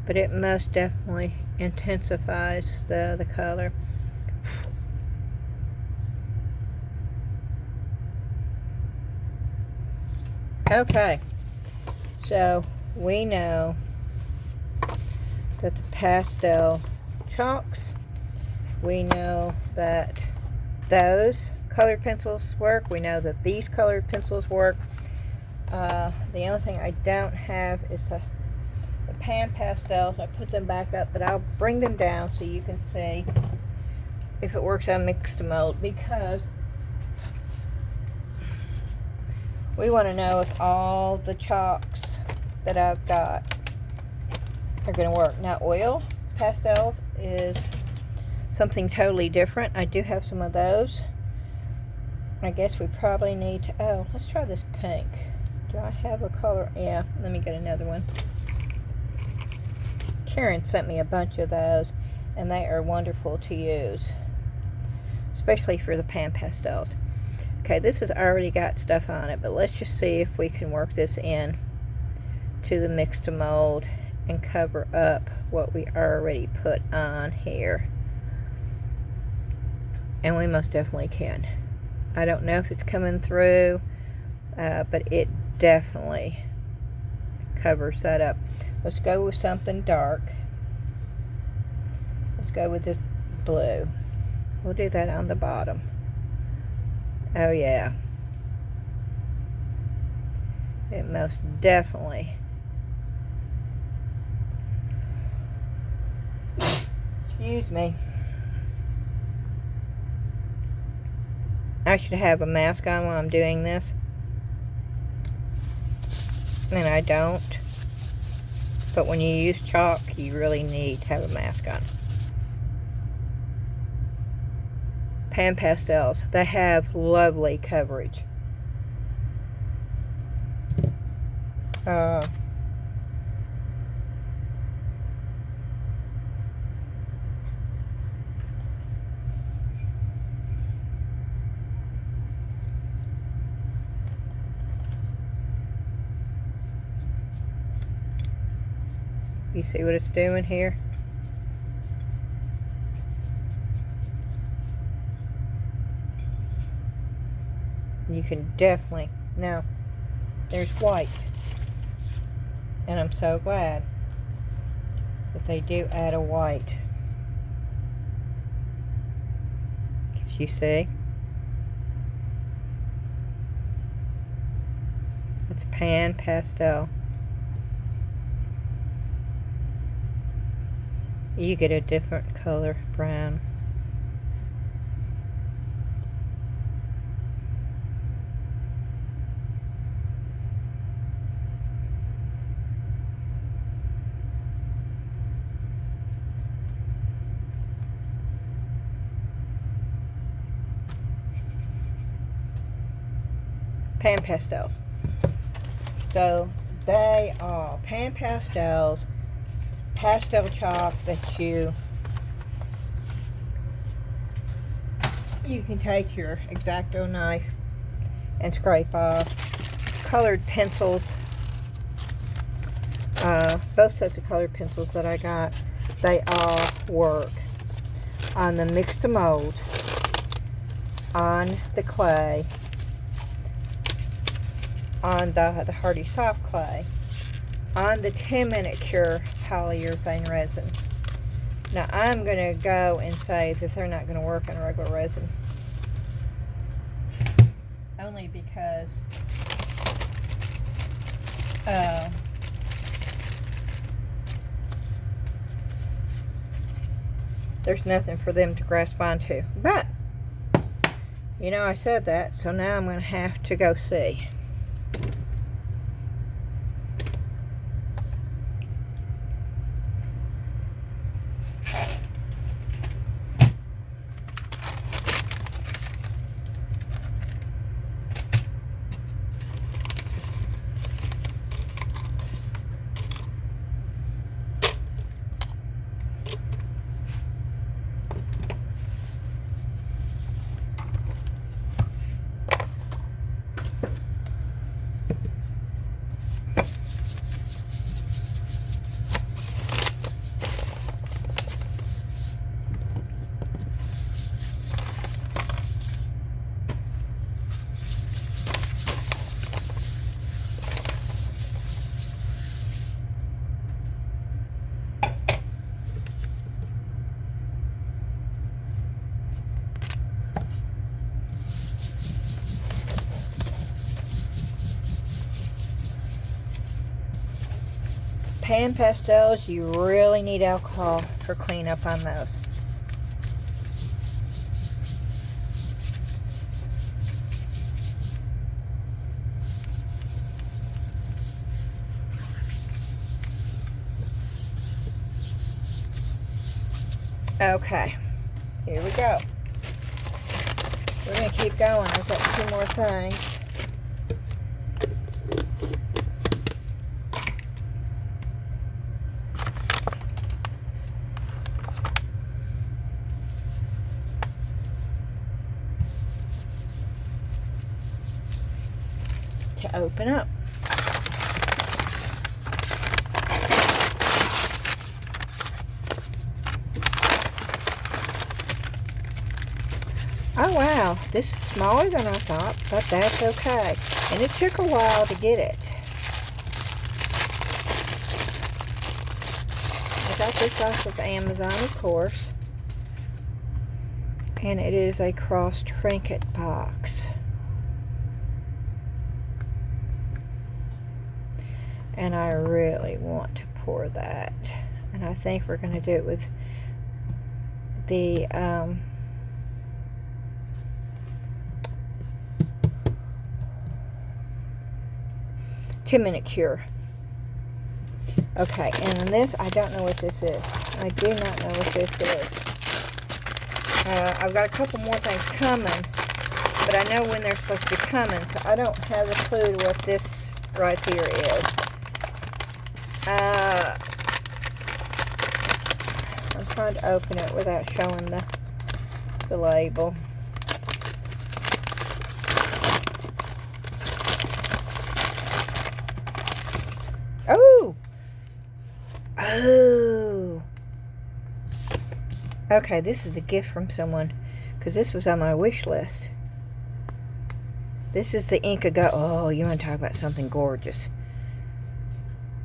But it most definitely intensifies the color. Okay, so we know that the pastel chalks, we know that those colored pencils work. We know that these colored pencils work. The only thing I don't have is the pan pastels. I put them back up, but I'll bring them down so you can see if it works on mixed mold, because we want to know if all the chalks that I've got are going to work. Now, oil pastels is something totally different. I do have some of those. I guess we probably need to, oh, let's try this pink. Do I have a color? Yeah, let me get another one. Karen sent me a bunch of those, and they are wonderful to use, especially for the pan pastels. Okay, this has already got stuff on it, but let's just see if we can work this in to the mixed mold and cover up what we already put on here. And we most definitely can. I don't know if it's coming through, but it definitely covers that up. Let's go with something dark. Let's go with this blue. We'll do that on the bottom. Oh yeah. It most definitely. Excuse me. I should have a mask on while I'm doing this. And I don't. But when you use chalk, you really need to have a mask on. Pan pastels, they have lovely coverage. You see what it's doing here? You can definitely, now there's white, and I'm so glad that they do add a white. Can you see? It's pan pastel. You get a different color brown. Pan pastels. So they are pan pastels, pastel chalk that you can take your X-Acto knife and scrape off. Colored pencils, both sets of colored pencils that I got, they all work on the mixed mold, on the clay, on the hardy soft clay, on the 10-minute cure polyurethane resin. Now I'm going to go and say that they're not going to work on regular resin, only because there's nothing for them to grasp onto. But you know, I said that, so now I'm going to have to go see. pan pastels, you really need alcohol for cleanup on those. Okay, here we go. We're going to keep going. I've got 2 more things. To open up. Oh wow, this is smaller than I thought, but that's okay. And it took a while to get it. I got this off of Amazon, of course. And it is a cross trinket box. And I really want to pour that. And I think we're going to do it with the 10-minute cure. Okay, and this, I don't know what this is. I do not know what this is. I've got a couple more things coming, but I know when they're supposed to be coming, so I don't have a clue what this right here is. I'm trying to open it without showing the label. Oh! Oh! Okay, this is a gift from someone, because this was on my wish list. This is the Inca Gold. Oh, you want to talk about something gorgeous.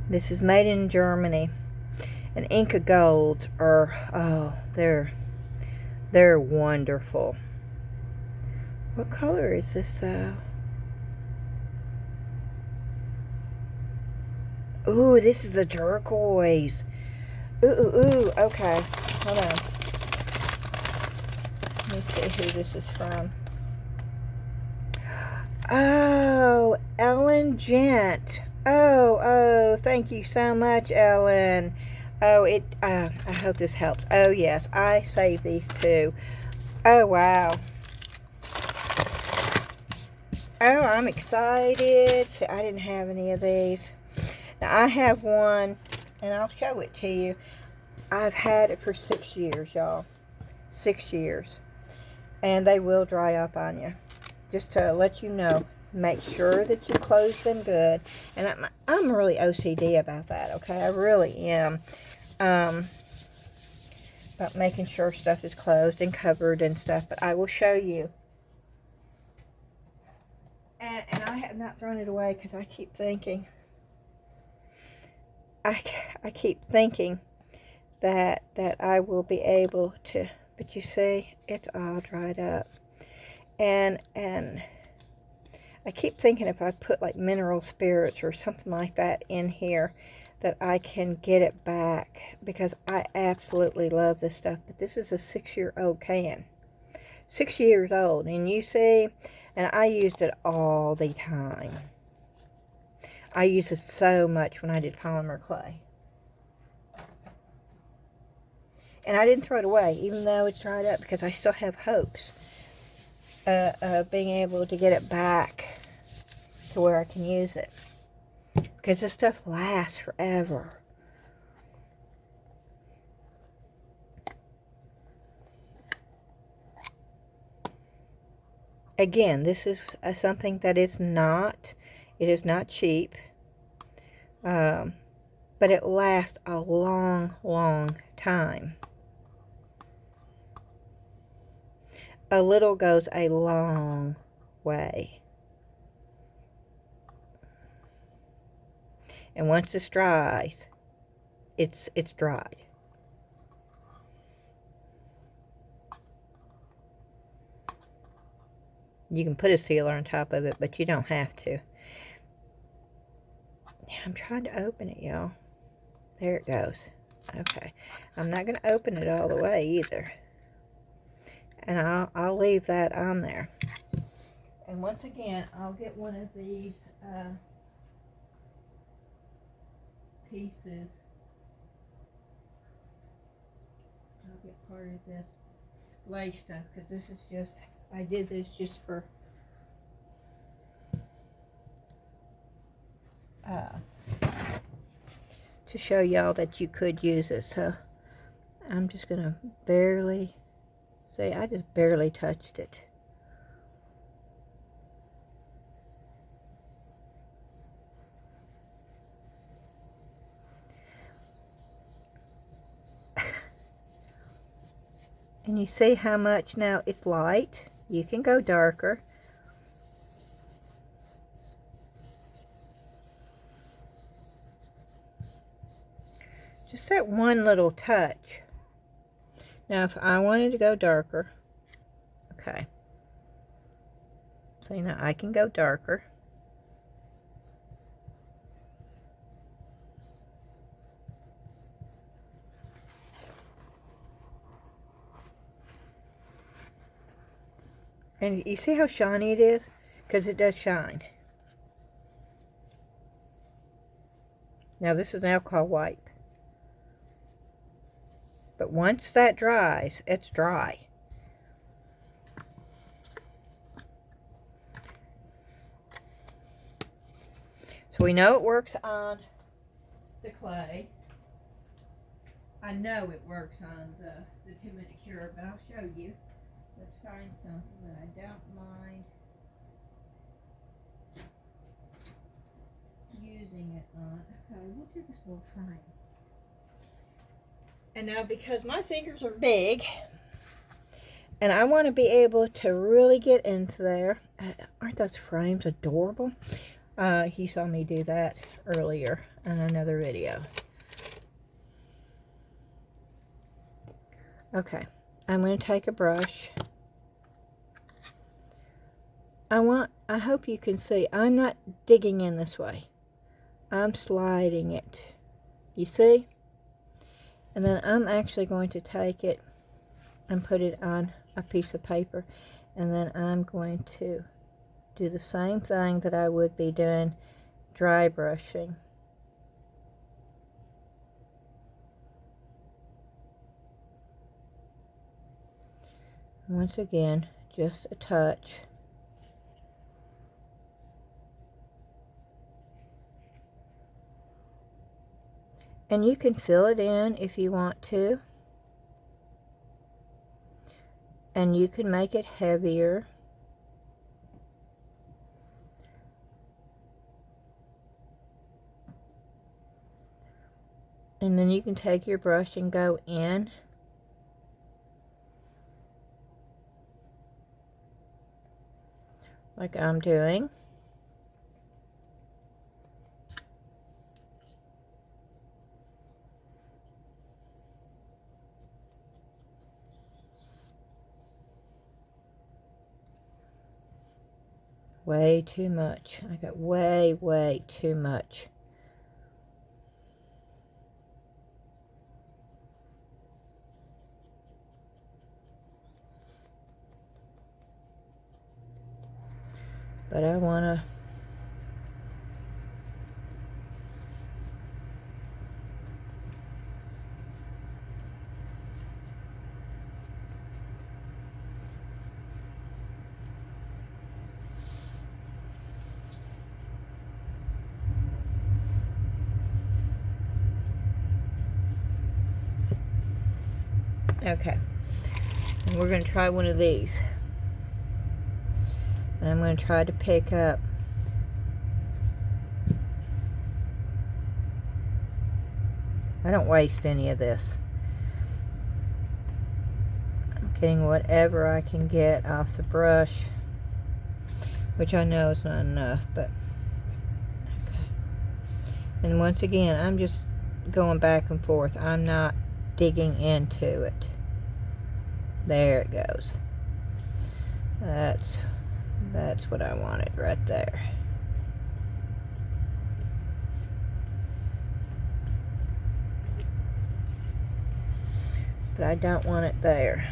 This is made in Germany. And Inca Gold are, oh, they're wonderful. What color is this though? Ooh, this is the turquoise. Ooh, ooh, ooh. Okay, hold on. Let me see who this is from. Oh, Ellen Gent. Oh, thank you so much, Ellen. Oh, I hope this helps. Oh, yes, I saved these too. Oh, wow. Oh, I'm excited. See, I didn't have any of these. Now, I have one, and I'll show it to you. I've had it for 6 years, y'all. 6 years. And they will dry up on you. Just to let you know. Make sure that you close them good. And I'm really OCD about that, okay? I really am. About making sure stuff is closed and covered and stuff. But I will show you. And I have not thrown it away because I keep thinking. I keep thinking that I will be able to. But you see, it's all dried up. And I keep thinking if I put like mineral spirits or something like that in here, that I can get it back, because I absolutely love this stuff. But this is a 6-year-old can. 6 years old. And you see, and I used it all the time. I used it so much when I did polymer clay. And I didn't throw it away, even though it's dried up, because I still have hopes of being able to get it back to where I can use it. Because this stuff lasts forever. Again, this is something that is not, it is not cheap. But it lasts a long, long time. A little goes a long way. And once this dries, it's dried. You can put a sealer on top of it, but you don't have to. I'm trying to open it, y'all. There it goes. Okay. I'm not going to open it all the way either. And I'll leave that on there. And once again, I'll get one of these pieces. I'll get part of this lace stuff, because this is just, I did this just for to show y'all that you could use it. So I'm just gonna barely, see, I just barely touched it. And you see how much now it's light. You can go darker. Just that one little touch. Now if I wanted to go darker, okay. So now I can go darker. And you see how shiny it is? Because it does shine. Now this is an alcohol wipe. But once that dries, it's dry. So we know it works on the clay. I know it works on the 2-minute cure, but I'll show you. Let's find something that I don't mind using it on. Okay, we'll do this little frame. And now because my fingers are big, and I want to be able to really get into there. Aren't those frames adorable? He saw me do that earlier in another video. Okay, I'm going to take a brush. I hope you can see, I'm not digging in this way. I'm sliding it. You see? And then I'm actually going to take it and put it on a piece of paper. And then I'm going to do the same thing that I would be doing dry brushing. Once again, just a touch. And you can fill it in if you want to. And you can make it heavier. And then you can take your brush and go in. Like I'm doing. Way too much. I got way too much. But I want to... Okay. And we're going to try one of these. And I'm going to try to pick up I don't waste any of this. I'm getting whatever I can get off the brush, which I know is not enough, but okay. And once again, I'm just going back and forth. I'm not digging into it. There it goes. That's what I wanted right there. but I don't want it there.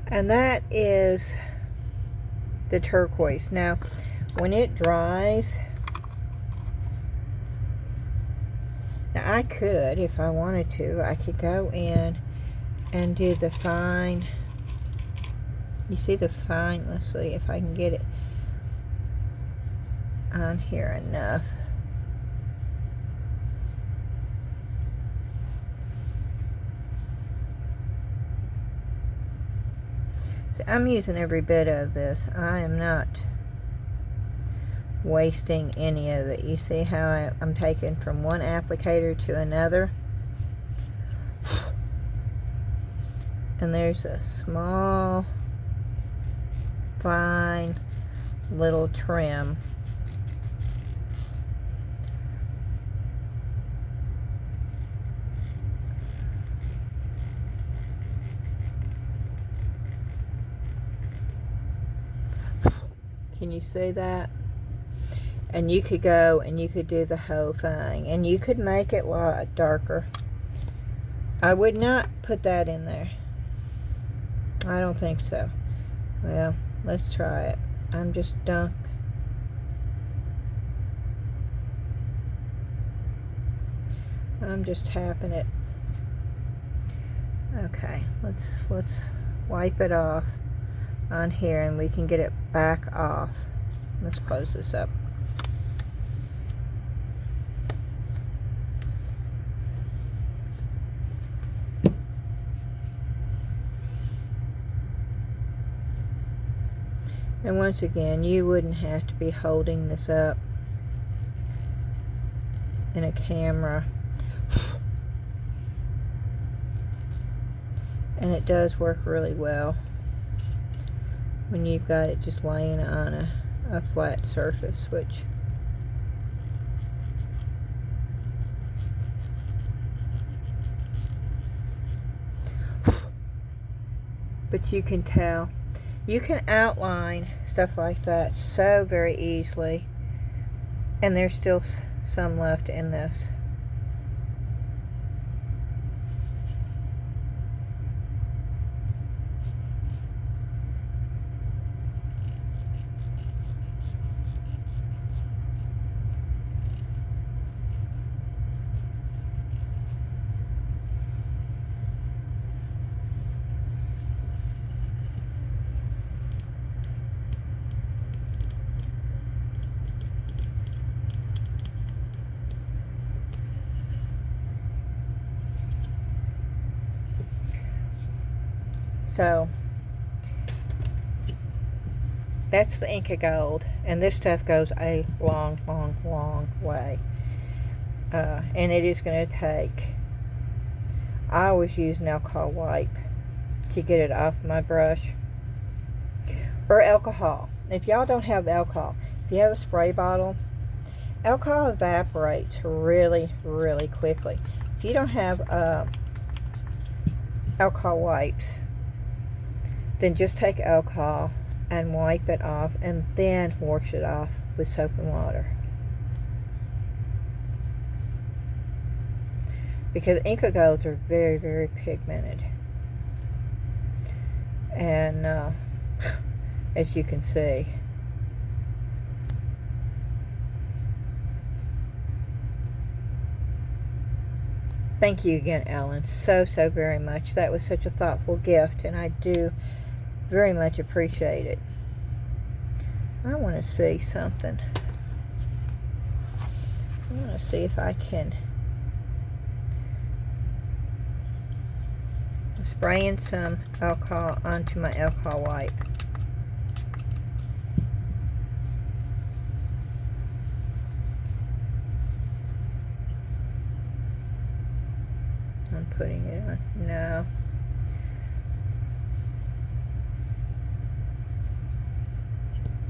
And that is the turquoise. Now, when it dries, now I could, if I wanted to, I could go in and do the fine. You see the fine? Let's see if I can get it on here enough. So I'm using every bit of this. I am not wasting any of it. You see how I'm taking from one applicator to another? And there's a small, fine little trim. Can you see that? And you could go and you could do the whole thing, and you could make it a lot darker. I would not put that in there. I don't think so. Well, let's try it. I'm just I'm just tapping it. Okay, let's wipe it off on here, and we can get it back off. Let's close this up. And once again, you wouldn't have to be holding this up in a camera. And it does work really well when you've got it just laying on a flat surface, which but you can tell, you can outline stuff like that so very easily, and there's still some left in this. So that's the Inca Gold, and this stuff goes a long, long, long way. And it is going to take, I always use an alcohol wipe to get it off my brush, or alcohol. If y'all don't have alcohol, if you have a spray bottle, alcohol evaporates really, really quickly. If you don't have alcohol wipes, then just take alcohol and wipe it off, and then wash it off with soap and water. Because Inca Golds are very, very pigmented. And as you can see, thank you again, Ellen, so very much. That was such a thoughtful gift, and I do very much appreciate it. I want to see something. I want to see if I can. I'm spraying some alcohol onto my alcohol wipe. I'm putting it on. No.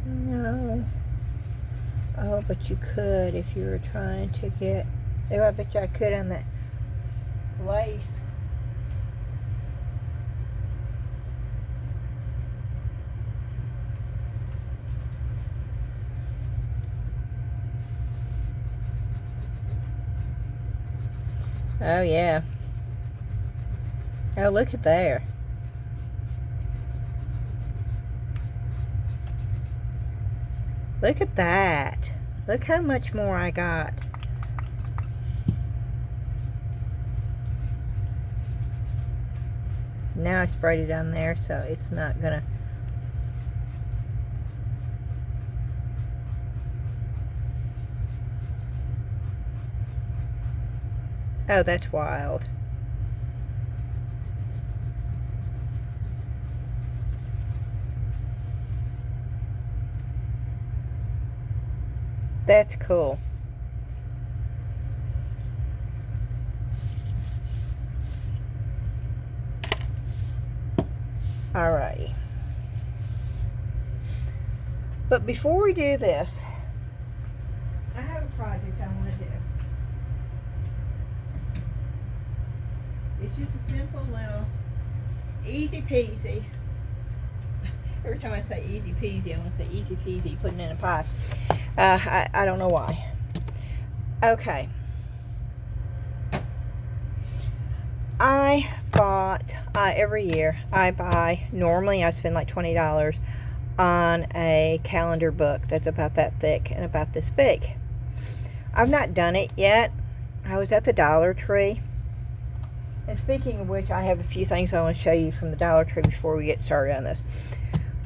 No. Oh, but you could if you were trying to get... Oh, I bet you I could on that lace. Oh, yeah. Oh, look at there. Look at that. Look how much more I got. Now I sprayed it on there, so it's not gonna... Oh, that's wild. That's cool. Alrighty. But before we do this, I have a project I want to do. It's just a simple little easy peasy. Every time I say easy peasy, I want to say easy peasy, putting in a pie. I don't know why. Okay. I bought, every year, normally I spend like $20 on a calendar book that's about that thick and about this big. I've not done it yet. I was at the Dollar Tree. And speaking of which, I have a few things I want to show you from the Dollar Tree before we get started on this.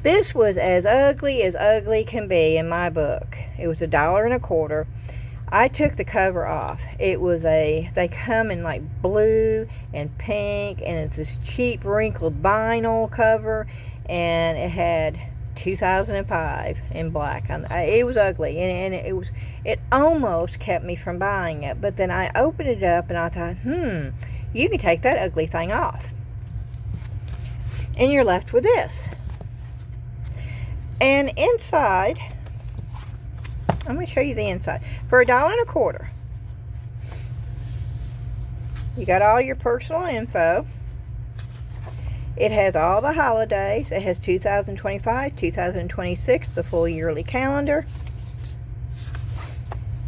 This was as ugly can be in my book. It was $1.25. I took the cover off. It was they come in like blue and pink, and it's this cheap wrinkled vinyl cover, and it had 2005 in black. It was ugly, and it almost kept me from buying it. But then I opened it up, and I thought, you can take that ugly thing off, and you're left with this. And inside, I'm going to show you the inside. For $1.25, you got all your personal info. It has all the holidays. It has 2025, 2026, the full yearly calendar.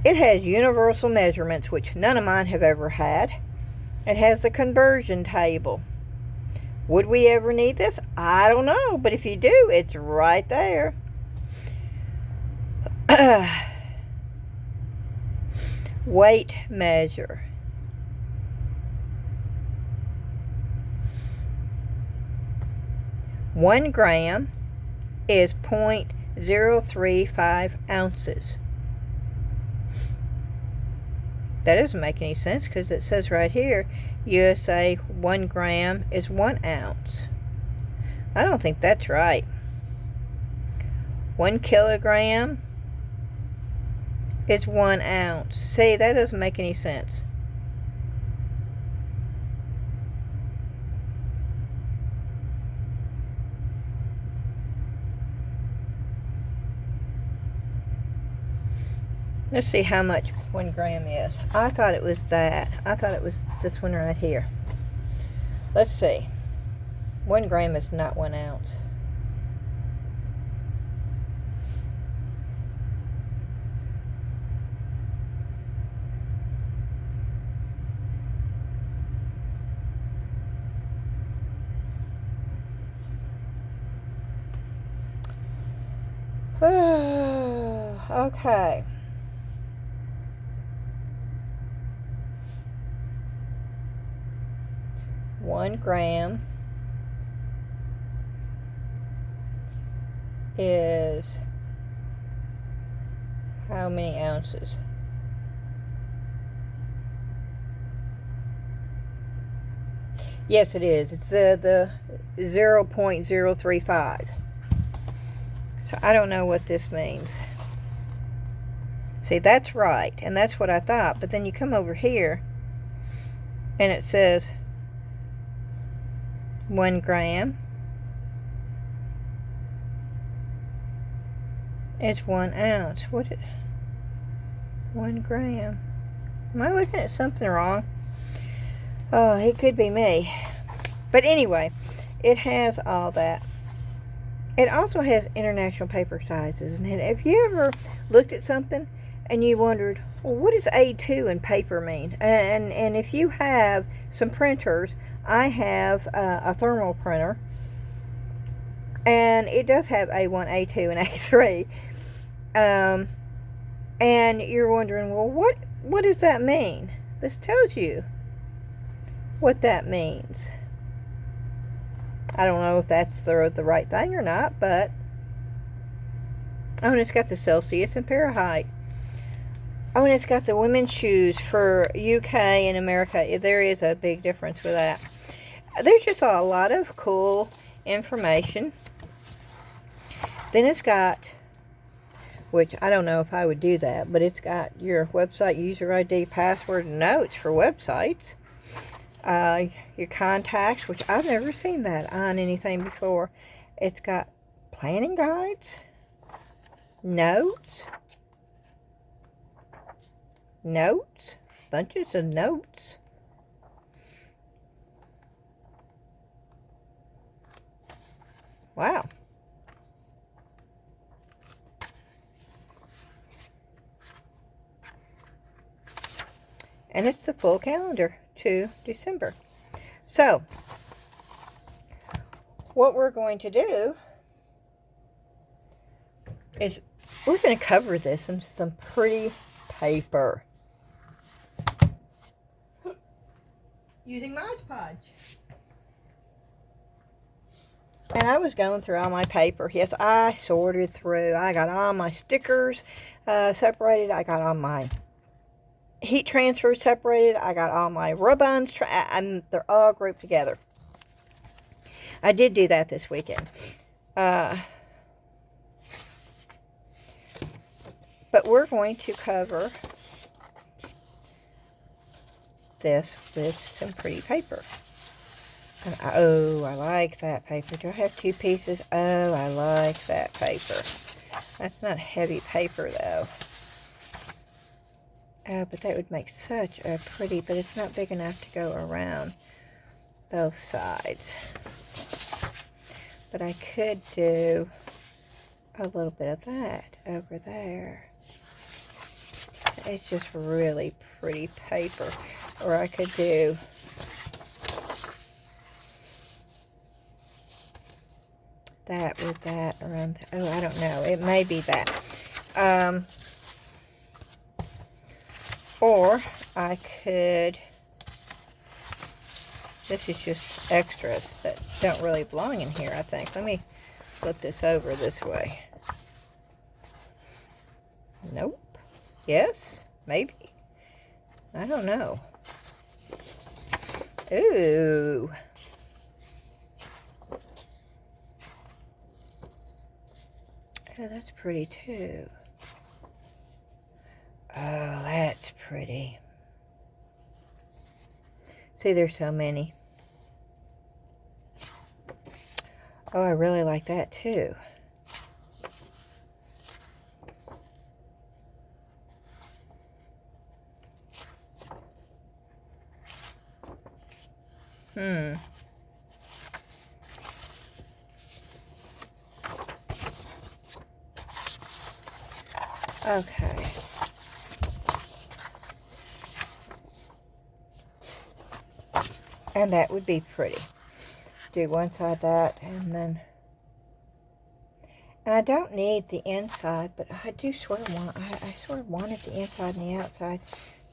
It has universal measurements, which none of mine have ever had. It has the conversion table. Would we ever need this? I don't know, but if you do, it's right there. Weight measure. One gram is 0.035 ounces. That doesn't make any sense because it says right here, USA 1 gram is 1 ounce. I don't think that's right. 1 kilogram is 1 ounce. See, that doesn't make any sense. Let's see how much 1 gram is. I thought it was that. I thought it was this one right here. Let's see. 1 gram is not 1 ounce. Okay. One gram is how many ounces? Yes, it is. It's the 0.035. So I don't know what this means. See, that's right, and that's what I thought. But then you come over here, and it says 1 gram is 1 ounce. 1 gram. Am I looking at something wrong? Oh, it could be me. But anyway, it has all that. It also has international paper sizes. And have you ever looked at something and you wondered, well, what does A2 in paper mean? And if you have some printers, I have a thermal printer, and it does have A1, A2, and A3. And you're wondering, well, what does that mean? This tells you what that means. I don't know if that's the right thing or not, but oh, and it's got the Celsius and Fahrenheit. Oh, and it's got the women's shoes for UK and America. There is a big difference with that. There's just a lot of cool information. Then it's got, which I don't know if I would do that, but it's got your website user ID, password, and notes for websites. Your contacts, which I've never seen that on anything before. It's got planning guides, notes, bunches of notes. Wow. And it's the full calendar to December. So, what we're going to do is we're going to cover this in some pretty paper using Mod Podge. And I was going through all my paper. Yes, I sorted through. I got all my stickers separated. I got all my heat transfer separated. I got all my rub-ons, and they're all grouped together. I did do that this weekend. But we're going to cover this with some pretty paper. And oh, I like that paper. Do I have 2 pieces? Oh, I like that paper. That's not heavy paper, though. Oh, but that would make such a pretty, but it's not big enough to go around both sides. But I could do a little bit of that over there. It's just really pretty paper. Or I could do that with that around. Oh, I don't know. It may be that. Or I could, this is just extras that don't really belong in here, I think. Let me flip this over this way. Nope. Yes? Maybe? I don't know. Ooh. Oh, that's pretty too. Oh, that's pretty. See, there's so many. Oh, I really like that too. Okay. And that would be pretty. Do one side that, and then, and I don't need the inside, but I do sort of want, I sort of wanted the inside and the outside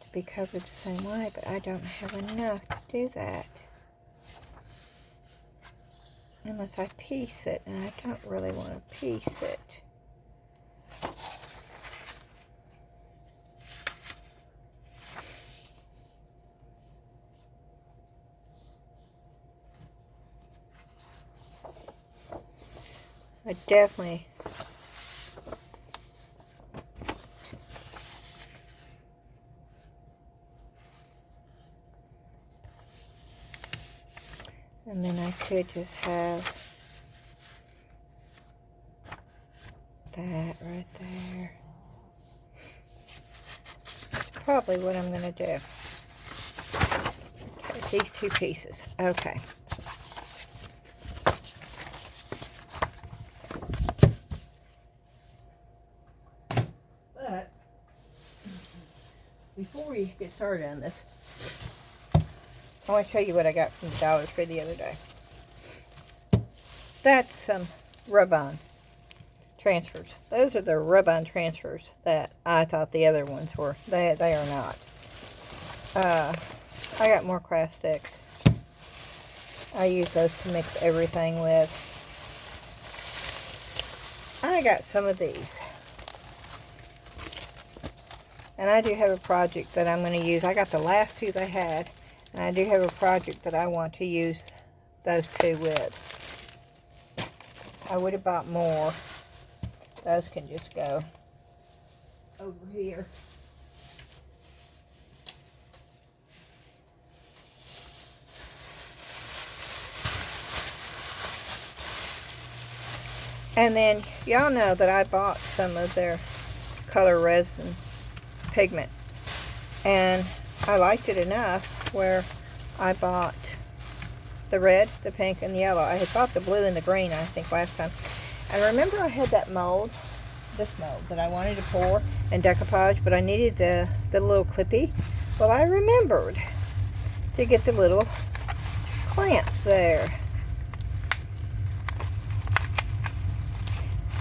to be covered the same way, but I don't have enough to do that. Unless I piece it, and I don't really want to piece it. I definitely and then I could just have that right there. probably what I'm going to do. Okay, these two pieces. Okay. But before we get started on this, I want to show you what I got from the Dollar Tree the other day. That's some rub-on transfers. Those are the rub-on transfers that I thought the other ones were. They are not. I got more craft sticks. I use those to mix everything with. I got some of these. And I do have a project that I'm going to use. I got the last two they had. And I do have a project that I want to use those two with. I would have bought more. Those can just go over here. And then y'all know that I bought some of their color resin pigment. And I liked it enough where I bought the red, the pink, and the yellow. I had bought the blue and the green, I think, last time. And remember I had that mold, this mold, that I wanted to pour and decoupage, but I needed the little clippy. Well, I remembered to get the little clamps there.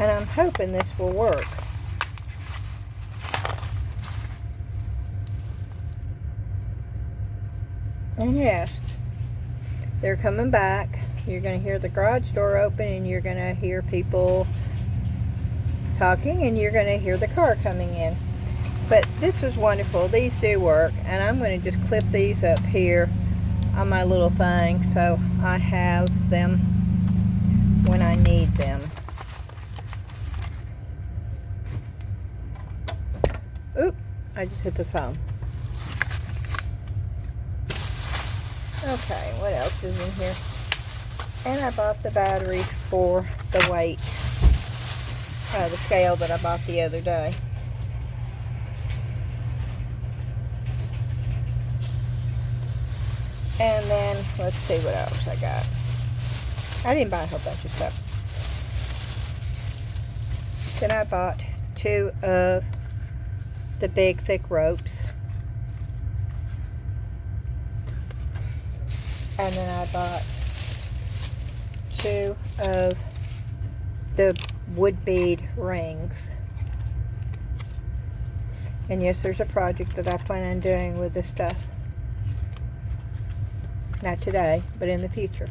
And I'm hoping this will work. And yes, they're coming back. You're going to hear the garage door open, and you're going to hear people talking, and you're going to hear the car coming in. But this was wonderful. These do work, and I'm going to just clip these up here on my little thing so I have them when I need them. Oop, I just hit the phone. Okay, what else is in here? And I bought the batteries for the weight, the scale that I bought the other day. And then, let's see what else I got. I didn't buy a whole bunch of stuff. Then I bought 2 of the big thick ropes. And then I bought 2 of the wood bead rings. And yes, there's a project that I plan on doing with this stuff. Not today, but in the future.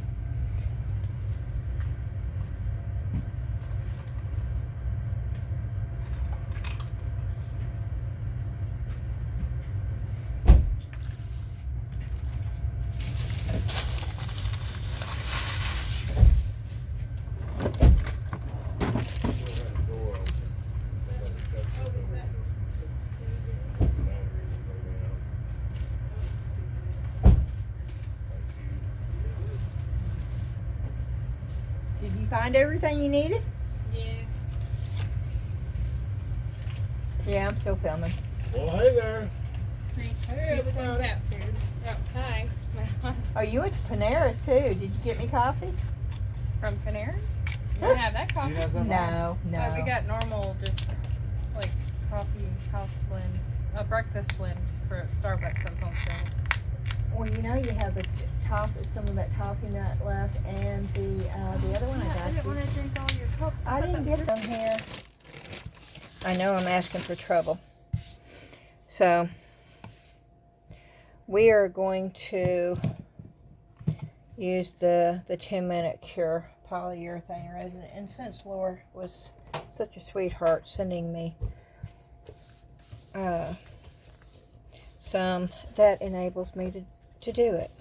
Did you find everything you needed? Yeah. Yeah, I'm still filming. Well, hey there. Hey, everybody. Cat food. Oh, hi. Oh, you went to Panera's too. Did you get me coffee? From Panera's? You don't have that coffee? No. Oh, we got normal, just like coffee house blend, a breakfast blend for Starbucks that was on sale. Well, you know you have the some of that toffee nut left, and the other one I got I didn't you. want to drink all your coffee. I didn't get them here. I know I'm asking for trouble. So, we are going to use the 10-minute cure polyurethane resin. And since Laura was such a sweetheart sending me some, that enables me to do it.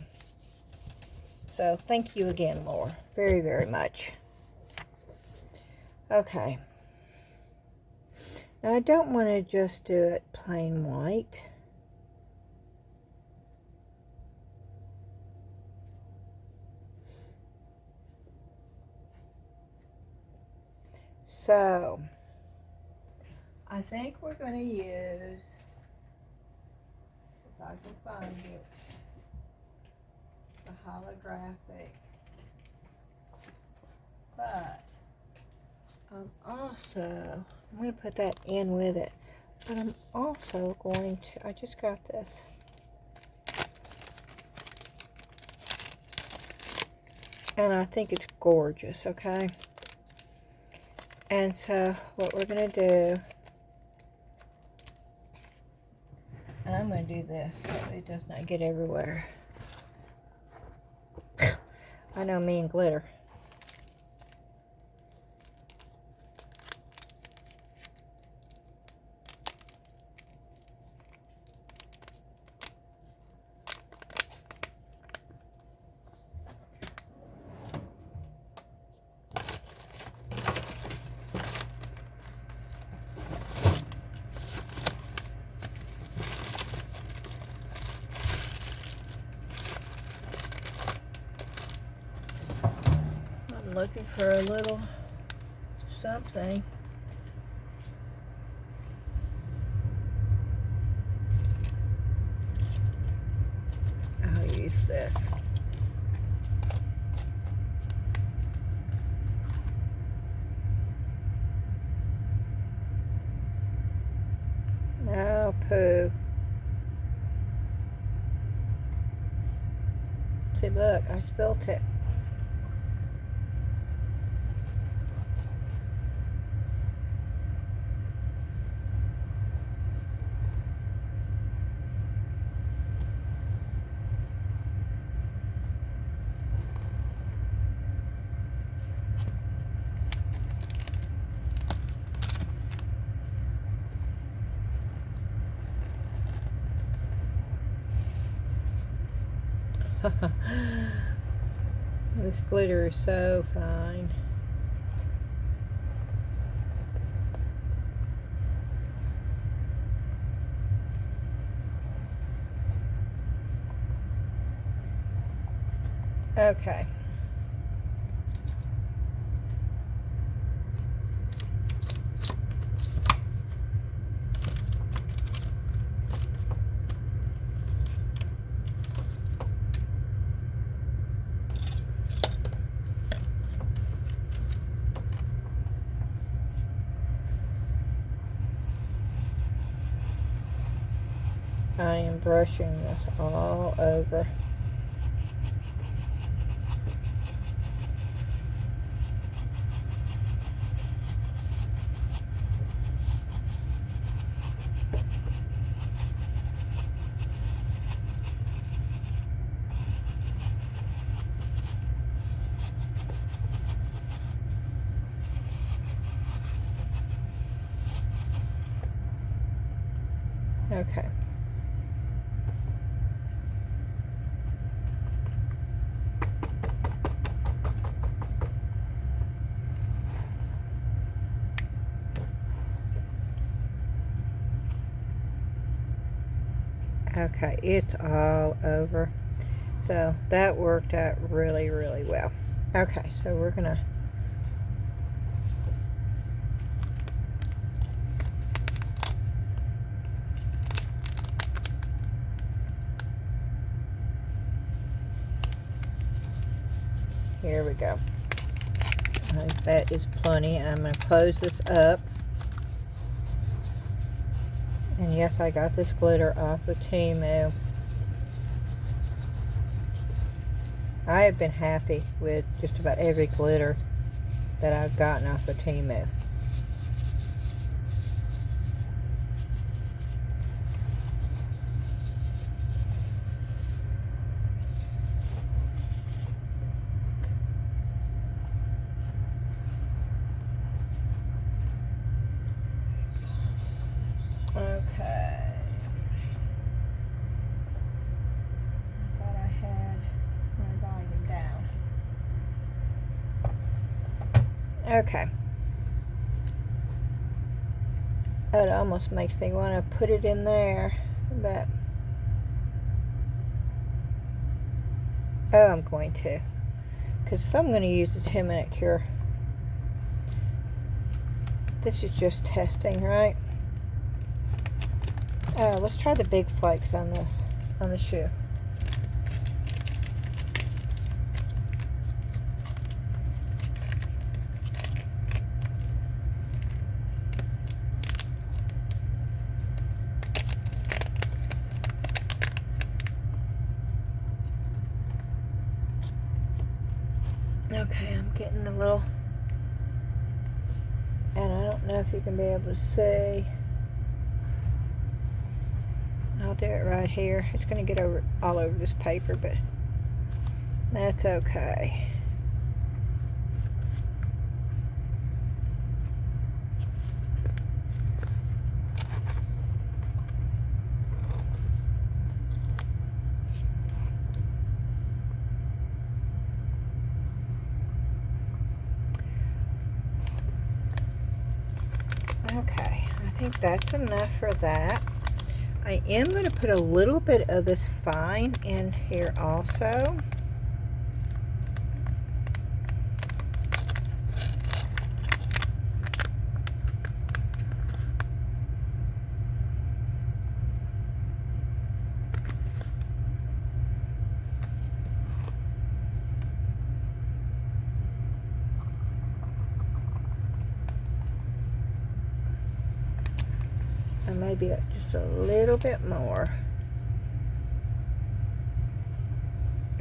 So thank you again, Laura, very, very much. Okay. Now I don't want to just do it plain white. So I think we're going to use I can find it. The holographic. But I'm going to put that in with it. But I'm also going to, I just got this. And I think it's gorgeous, okay? And so what we're going to do, and I'm going to do this so it does not get everywhere. I know me and glitter. Looking for a little something. I'll use this. Oh, poo. See, look, I spilt it. This glitter is so fine. Okay. I am brushing this all over. Okay. Okay, it's all over. So that worked out really, really well. Okay, so we're gonna here we go. I think that is plenty. I'm gonna close this up. And yes, I got this glitter off of Temu. I have been happy with just about every glitter that I've gotten off of Temu. Okay. I thought I had my volume down. Okay. It almost makes me want to put it in there, but I'm going to. Because if I'm going to use the 10-minute cure, this is just testing, right? Let's try the big flakes on this. on the shoe. Okay, I'm getting a little, and I don't know if you can be able to see. I'll do it right here. It's going to get over all over this paper, but that's okay. Okay, I think that's enough for that. I am going to put a little bit of this fine in here also. And maybe just a little bit more.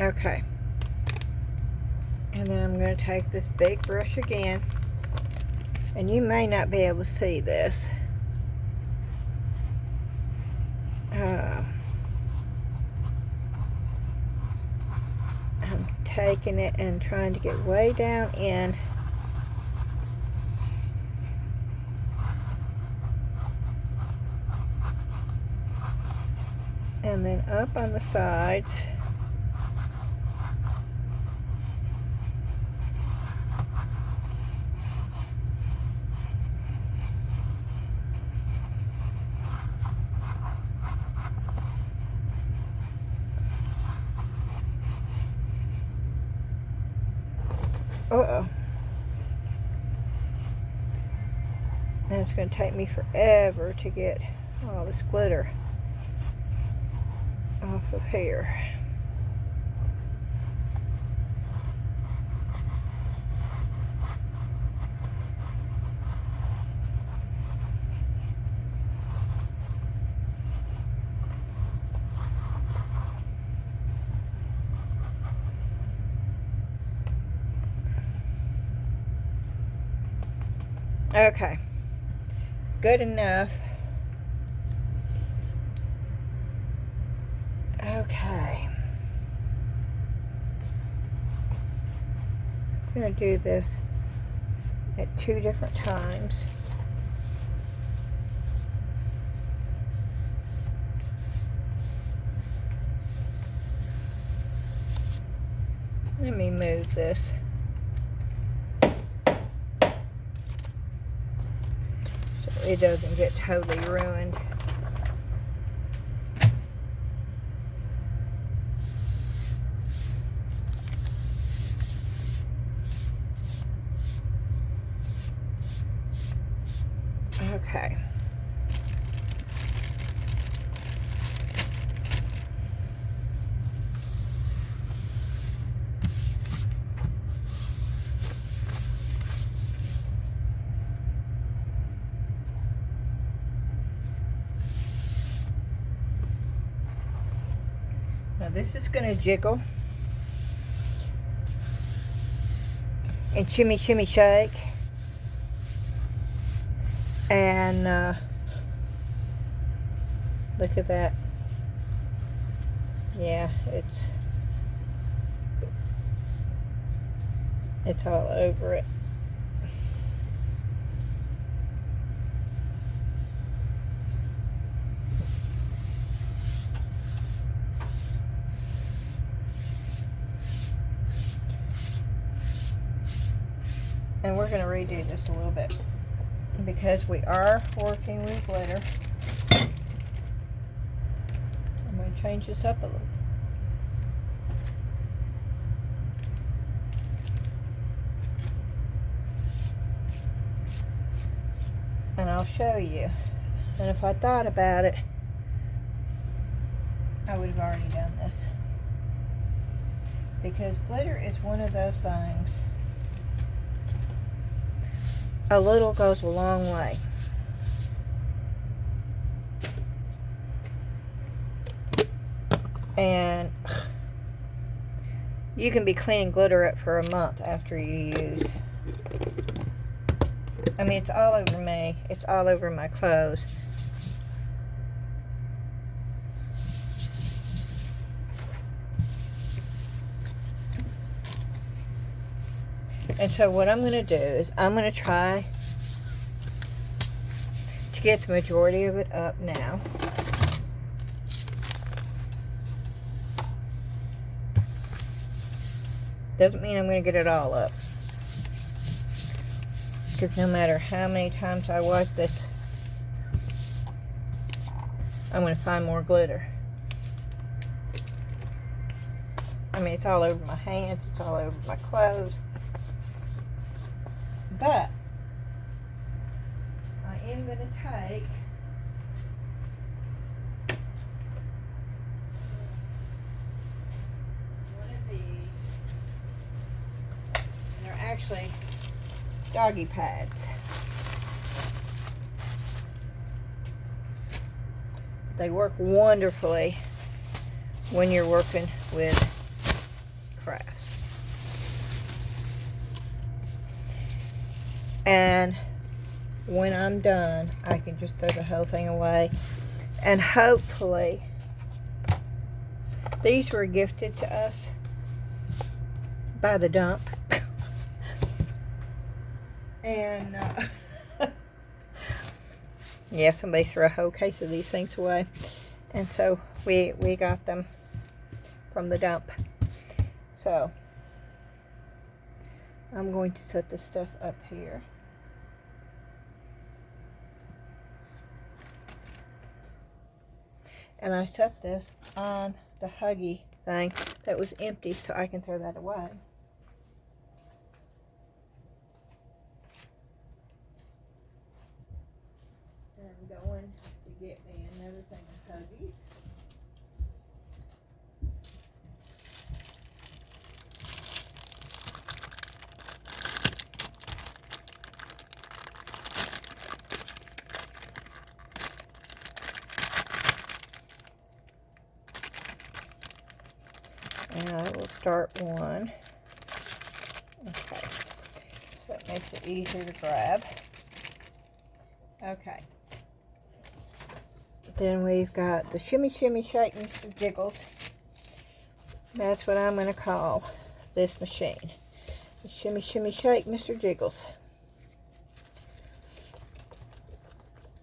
Okay. And then I'm going to take this big brush again. And you may not be able to see this. I'm taking it and trying to get way down in. And then up on the sides. Uh-oh. And it's going to take me forever to get all this glitter off of here. Okay, good enough. Okay, I'm going to do this at 2 different times. Let me move this. So it doesn't get totally ruined. Okay. Now this is going to jiggle and shimmy, shimmy, shake. And look at that. Yeah, it's all over it. And we're going to redo this a little bit, because we are working with glitter. I'm going to change this up a little. And I'll show you. And if I thought about it, I would have already done this. Because glitter is one of those things. A little goes a long way. And you can be cleaning glitter up for a month after you use. I mean, it's all over me. It's all over my clothes. And so what I'm going to do is I'm going to try to get the majority of it up now. Doesn't mean I'm going to get it all up. Because no matter how many times I wipe this, I'm going to find more glitter. I mean, it's all over my hands, it's all over my clothes. But I am going to take one of these. And they're actually doggy pads. They work wonderfully when you're working with crafts. And when I'm done, I can just throw the whole thing away. And hopefully, these were gifted to us by the dump. And yeah, somebody threw a whole case of these things away. And so we got them from the dump. So I'm going to set this stuff up here. And I set this on the Huggy thing that was empty so I can throw that away. And I'm going to get me another thing of Huggies. And I will start one. Okay. So it makes it easier to grab. Okay. Then we've got the Shimmy Shimmy Shake Mr. Jiggles. That's what I'm going to call this machine. The Shimmy Shimmy Shake Mr. Jiggles.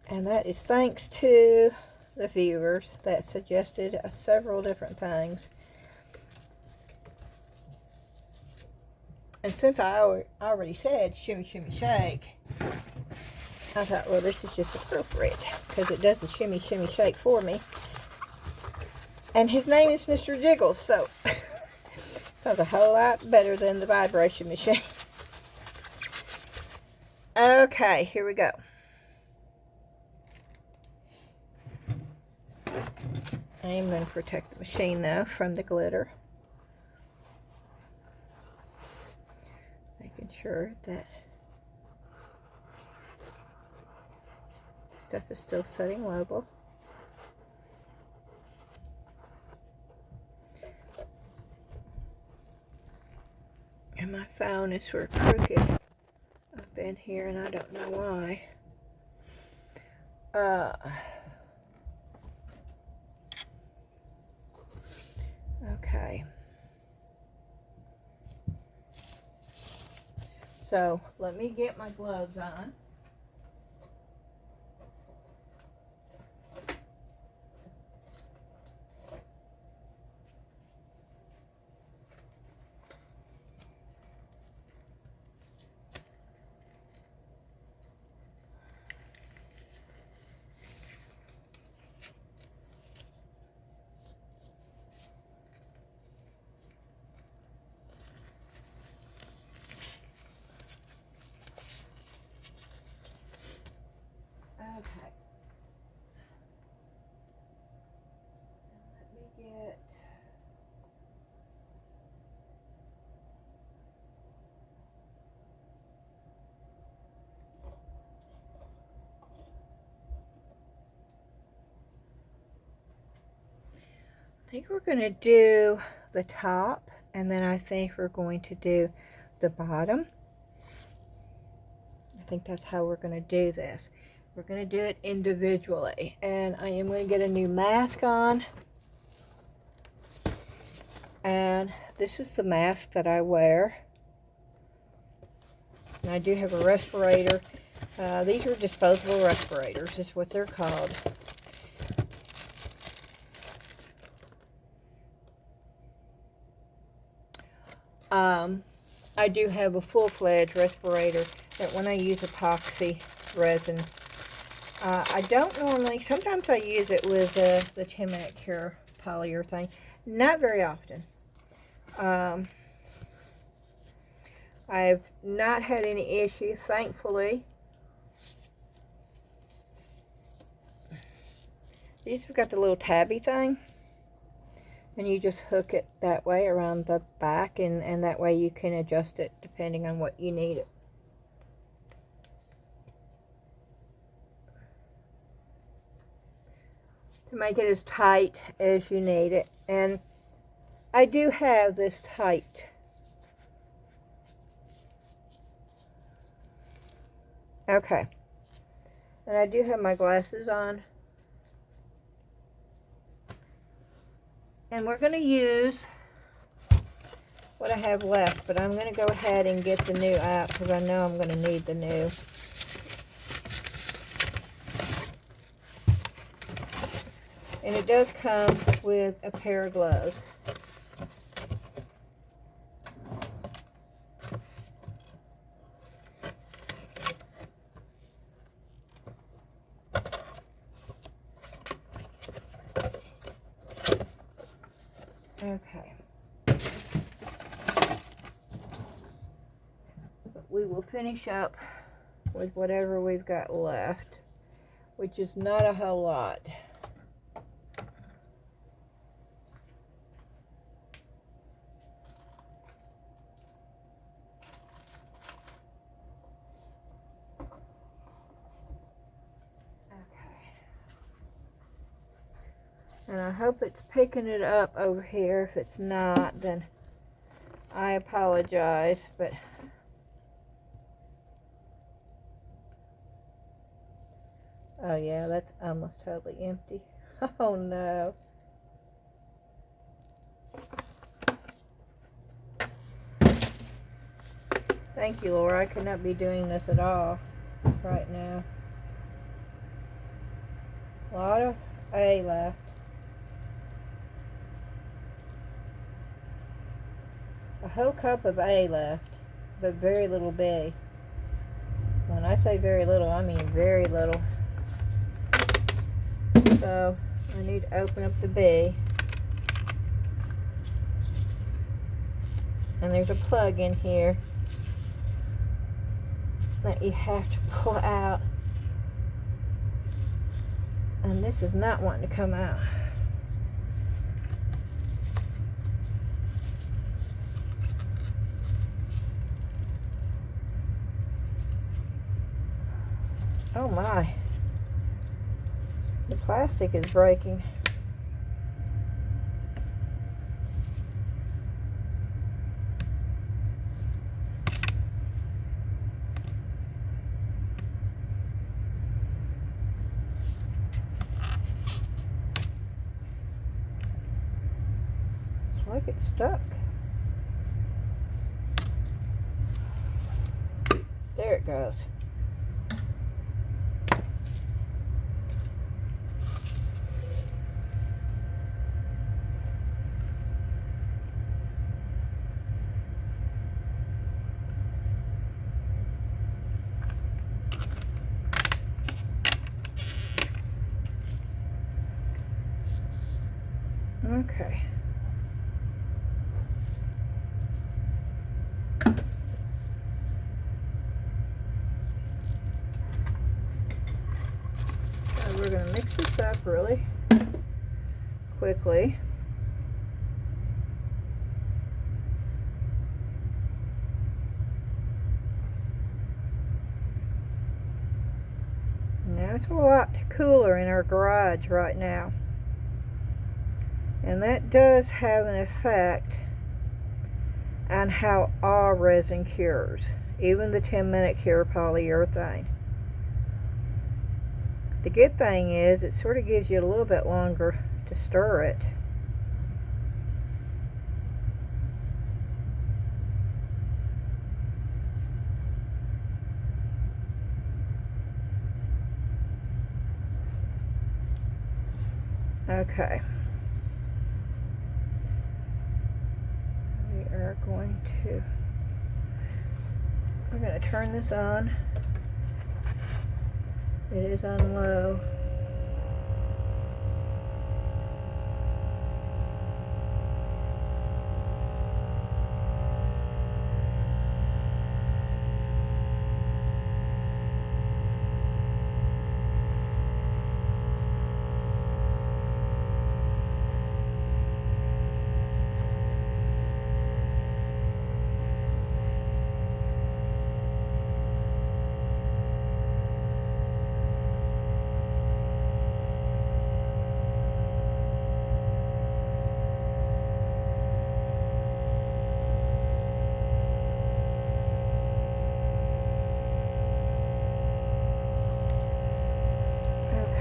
And that is thanks to the viewers that suggested several different things. And since I already said shimmy, shimmy, shake, I thought, well, this is just appropriate because it does the shimmy, shimmy, shake for me. And his name is Mr. Jiggles, so sounds a whole lot better than the vibration machine. Okay, here we go. I am going to protect the machine, though, from the glitter. Making sure that stuff is still setting level. And my phone is sort of crooked up in here, and I don't know why. Okay. So let me get my gloves on. think we're going to do the top, and then I think we're going to do the bottom. I think that's how we're going to do this. We're going to do it individually, and I am going to get a new mask on. And this is the mask that I wear. And I do have a respirator. These are disposable respirators, is what they're called. I do have a full-fledged respirator that when I use epoxy resin, I don't normally, sometimes I use it with the 10-minute cure polyurethane. Not very often. I've not had any issues, thankfully. These have got the little tabby thing, and you just hook it that way around the back, and that way you can adjust it depending on what you need it. To make it as tight as you need it. And I do have this tight. Okay. And I do have my glasses on. And we're going to use what I have left, but I'm going to go ahead and get the new out because I know I'm going to need the new. And it does come with a pair of gloves. Okay. We will finish up with whatever we've got left, which is not a whole lot. And I hope it's picking it up over here. If it's not, then I apologize, but oh yeah, that's almost totally empty. Oh no. Thank you, Laura. I could not be doing this at all right now. A lot of A left. A whole cup of A left, but very little B. When I say very little, I mean very little. So I need to open up the B. And there's a plug in here that you have to pull out. And this is not wanting to come out. Oh my. The plastic is breaking. It's like it's stuck. There it goes. Okay. So we're going to mix this up really quickly. Now it's a lot cooler in our garage right now. And that does have an effect on how all resin cures, even the 10-minute cure polyurethane. The good thing is it sort of gives you a little bit longer to stir it. Okay. We're going to turn this on. It is on low.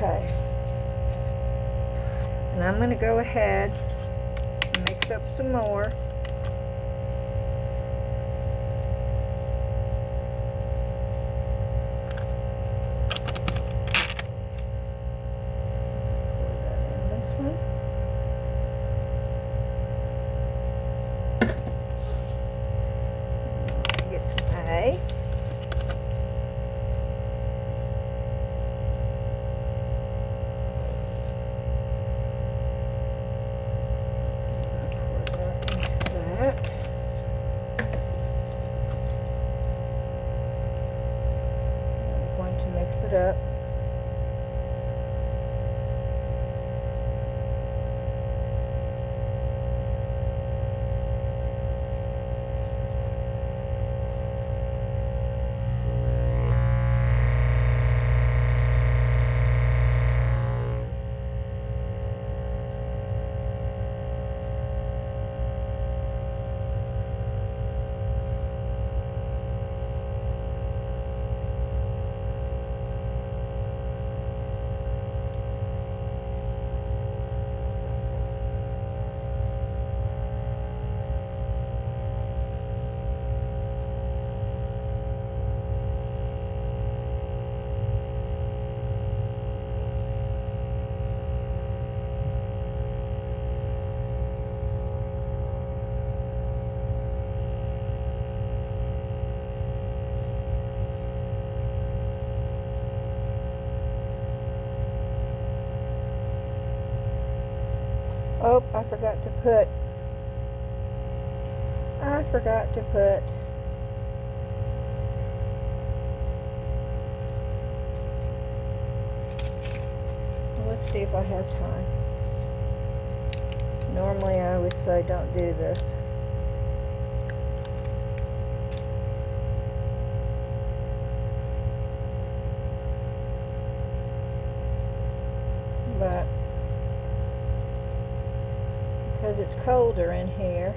Okay. And I'm going to go ahead and mix up some more. Pour that in this one. Get some A. It up. Oh, I forgot to put let's see if I have time. Normally I would say don't do this. But because it's colder in here,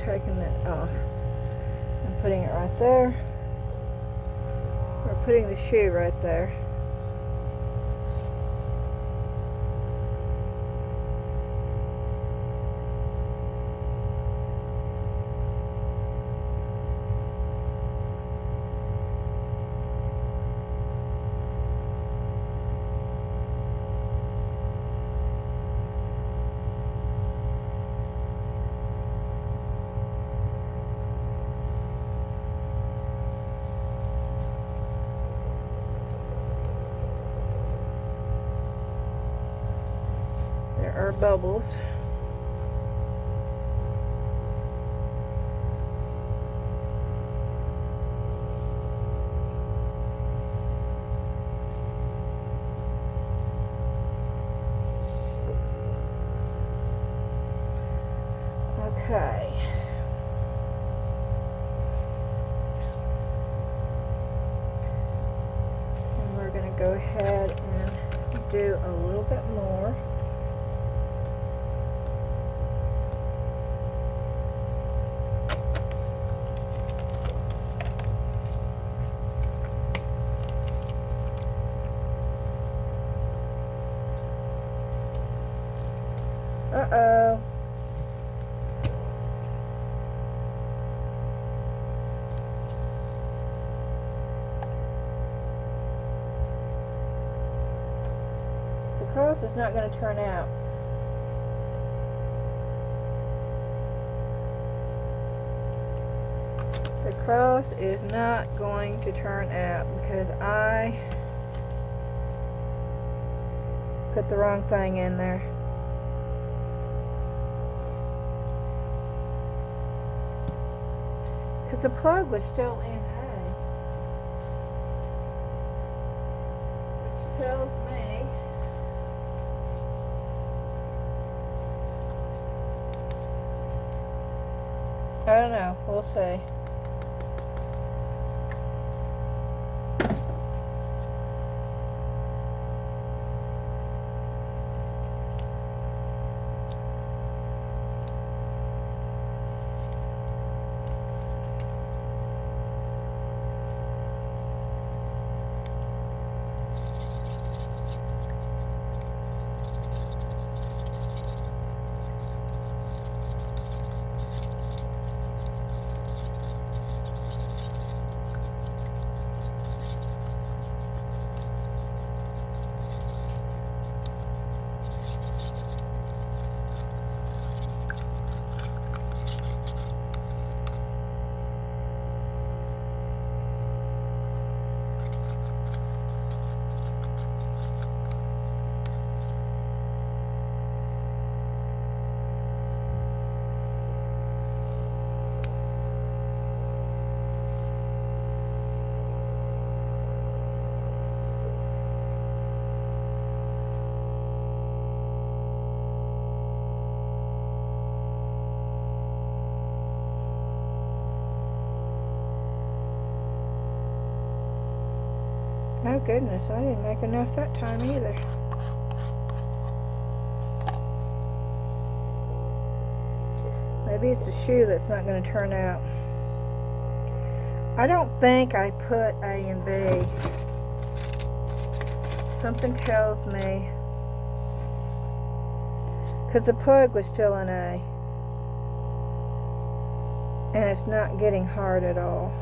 taking that off and putting it right there. We're putting the shoe right there. There are bubbles. Okay. And we're going to go ahead and do a little bit more. Uh-oh. The cross is not going to turn out. The cross is not going to turn out because I put the wrong thing in there. Because the plug was still in A. Which tells me I don't know. We'll see. Oh goodness, I didn't make enough that time either. Maybe it's a shoe that's not going to turn out. I don't think I put A and B. Something tells me, because the plug was still in A, and it's not getting hard at all.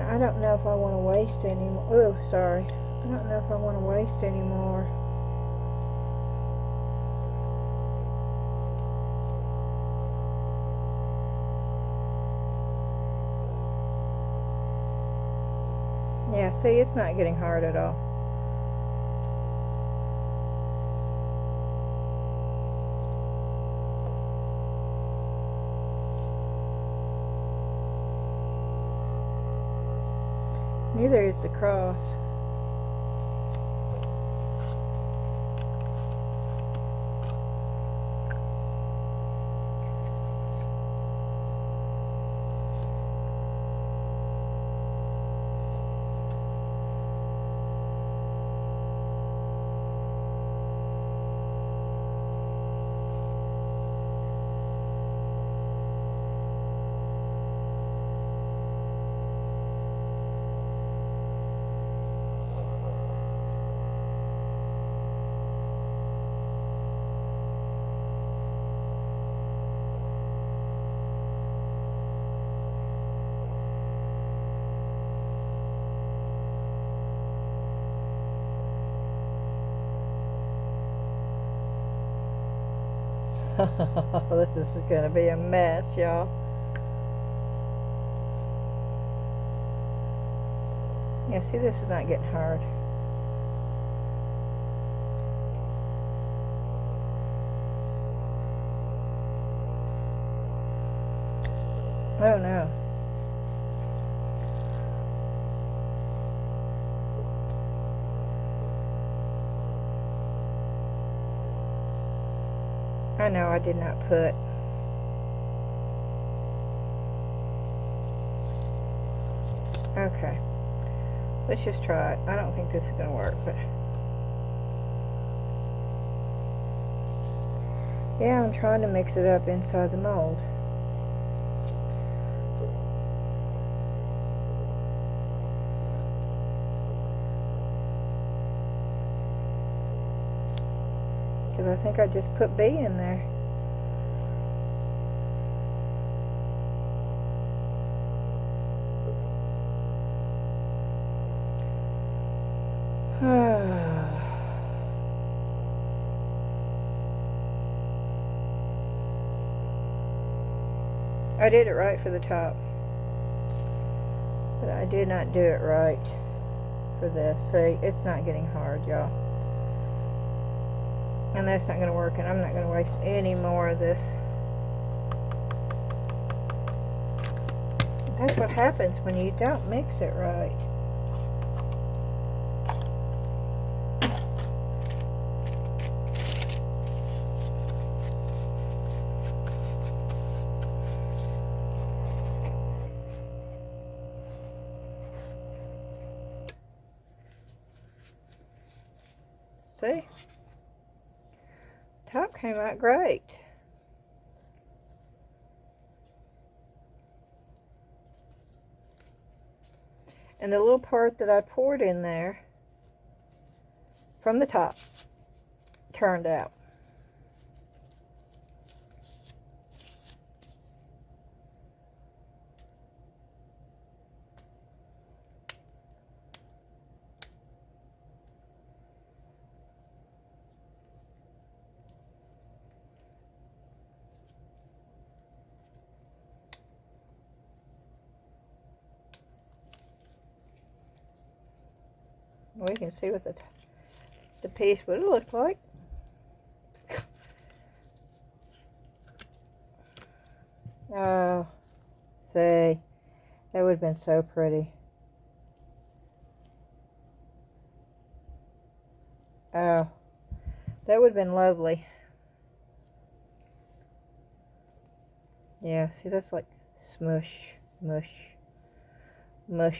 I don't know if I want to waste any more. Oh, sorry. I don't know if I want to waste any more. Yeah, see, it's not getting hard at all. Neither is the cross. This is going to be a mess, y'all. Yeah, see, this is not getting hard. Oh no. I know I did not put. Okay. Let's just try it. I don't think this is going to work, but yeah, I'm trying to mix it up inside the mold. Because I think I just put B in there. I did it right for the top, but I did not do it right for this. See, it's not getting hard, y'all. And that's not going to work, and I'm not going to waste any more of this. That's what happens when you don't mix it right. See? Top came out great. And the little part that I poured in there from the top turned out. We can see what the piece would look like. Oh, see, that would have been so pretty. Oh, that would have been lovely. Yeah, see, that's like smush, mush, mush.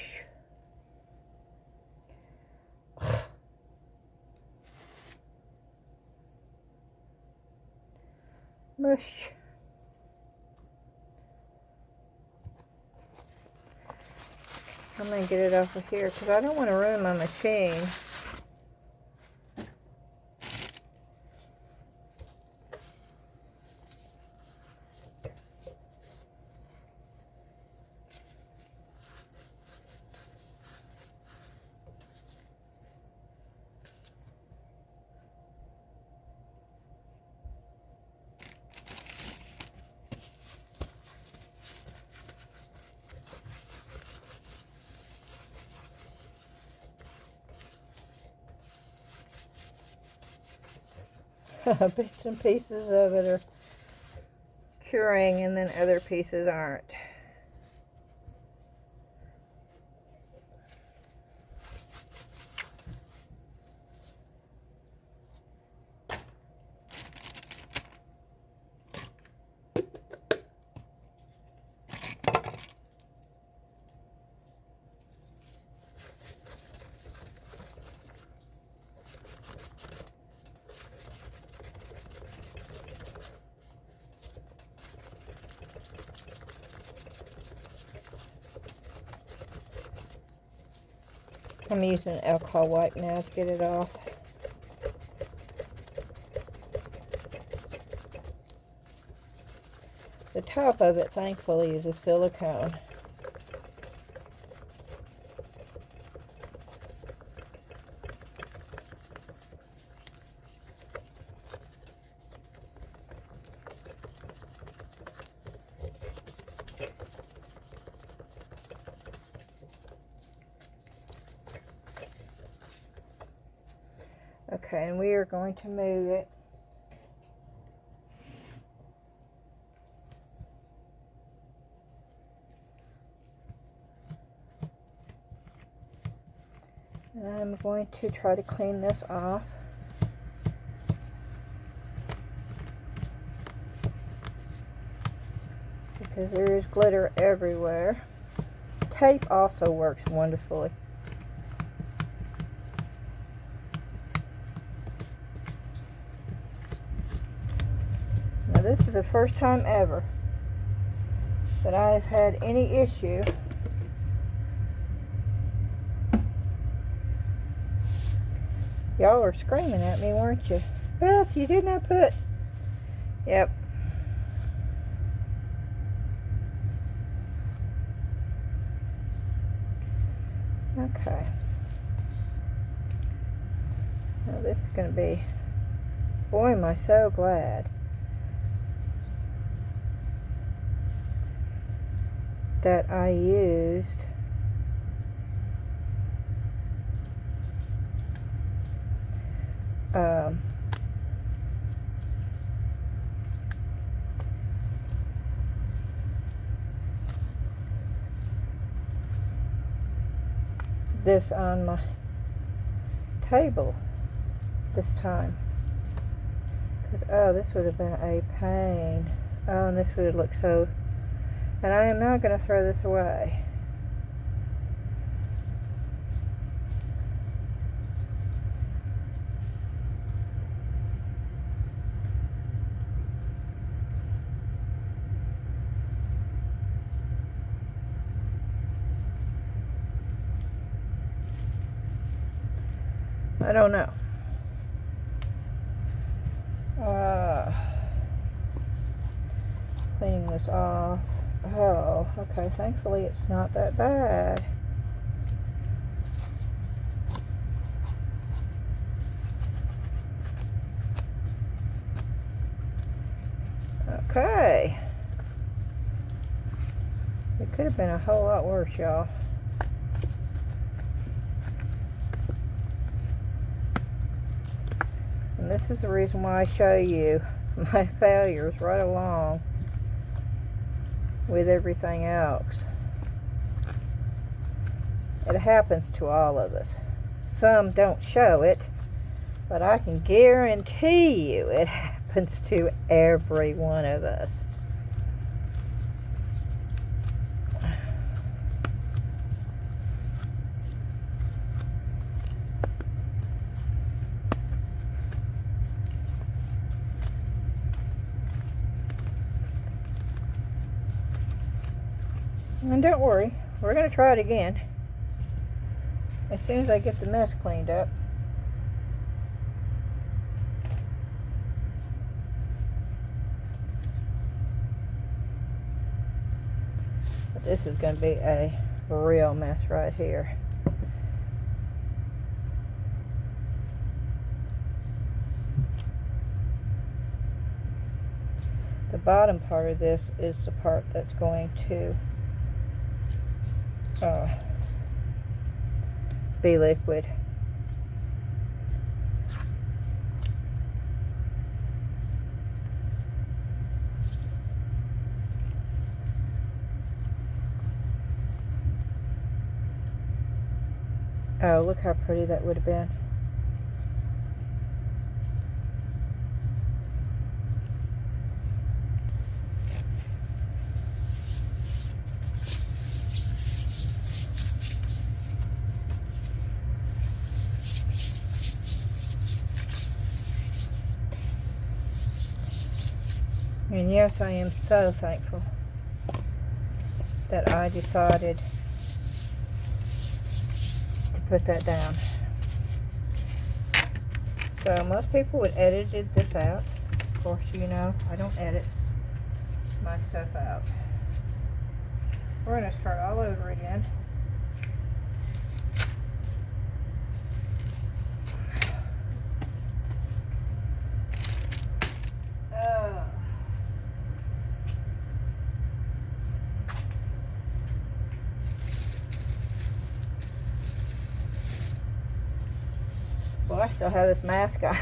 Mush. I'm going to get it off of here because I don't want to ruin my machine. Bits and pieces of it are curing and then other pieces aren't. I'm using alcohol wipe now to get it off. The top of it, thankfully, is a silicone. Okay, and we are going to move it. And I'm going to try to clean this off. because there is glitter everywhere. Tape also works wonderfully. Now this is the first time ever that I've had any issue Y'all were screaming at me, weren't you? Beth, you did not put... Yep. Okay. Now this is going to be... Boy, am I so glad that I used this on my table this time. Because, oh, this would have been a pain. Oh, and this would have looked so... And I am not going to throw this away. I don't know. Cleaning this off. Oh, okay. Thankfully, it's not that bad. Okay. It could have been a whole lot worse, y'all. And this is the reason why I show you my failures right along with everything else. It happens to all of us. Some don't show it, but I can guarantee you it happens to every one of us. And don't worry, we're going to try it again as soon as I get the mess cleaned up. But this is going to be a real mess right here. The bottom part of this is the part that's going to be liquid. Oh, look how pretty that would have been. And yes, I am so thankful that I decided to put that down. So most people would edit this out. Of course, you know, I don't edit my stuff out. We're going to start all over again. Well, I still have this mask on.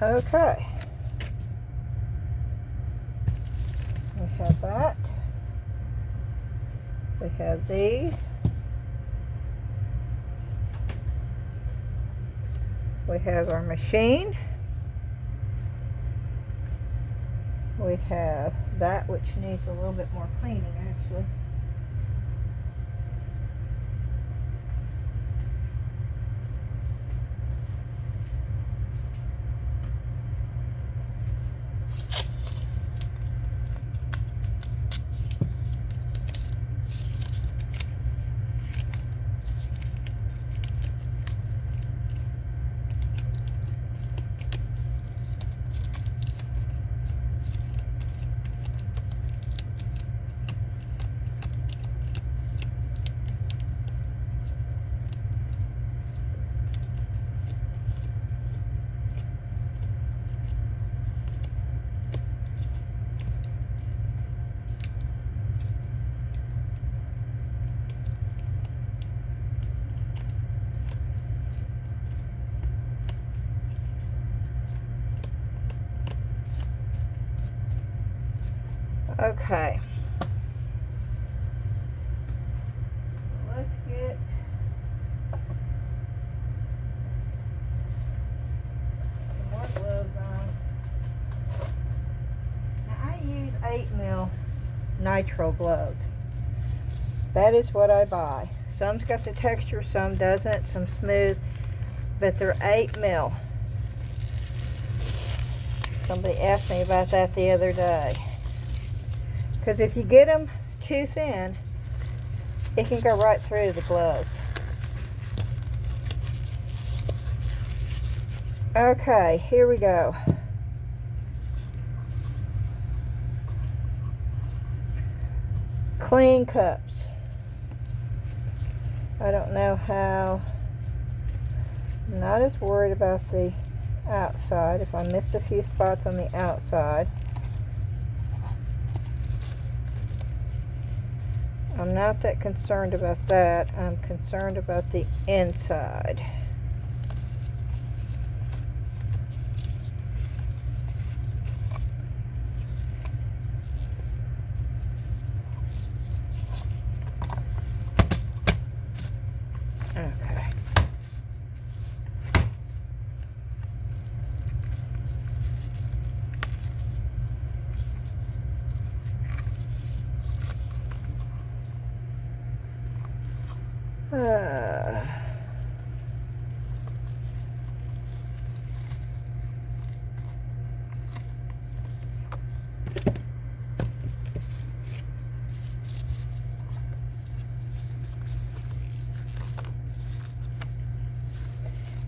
Okay. We have that. We have these. We have our machine. we have that which needs a little bit more cleaning actually. Okay. Let's get some more gloves on. Now I use 8mm nitrile gloves. That is what I buy. Some's got the texture, some doesn't, some smooth, but they're 8mm. Somebody asked me about that the other day. Because if you get them too thin, it can go right through the glove. Okay, here we go. Clean cups. I don't know how. I'm not as worried about the outside. If I missed a few spots on the outside, I'm not that concerned about that. I'm concerned about the inside. Okay.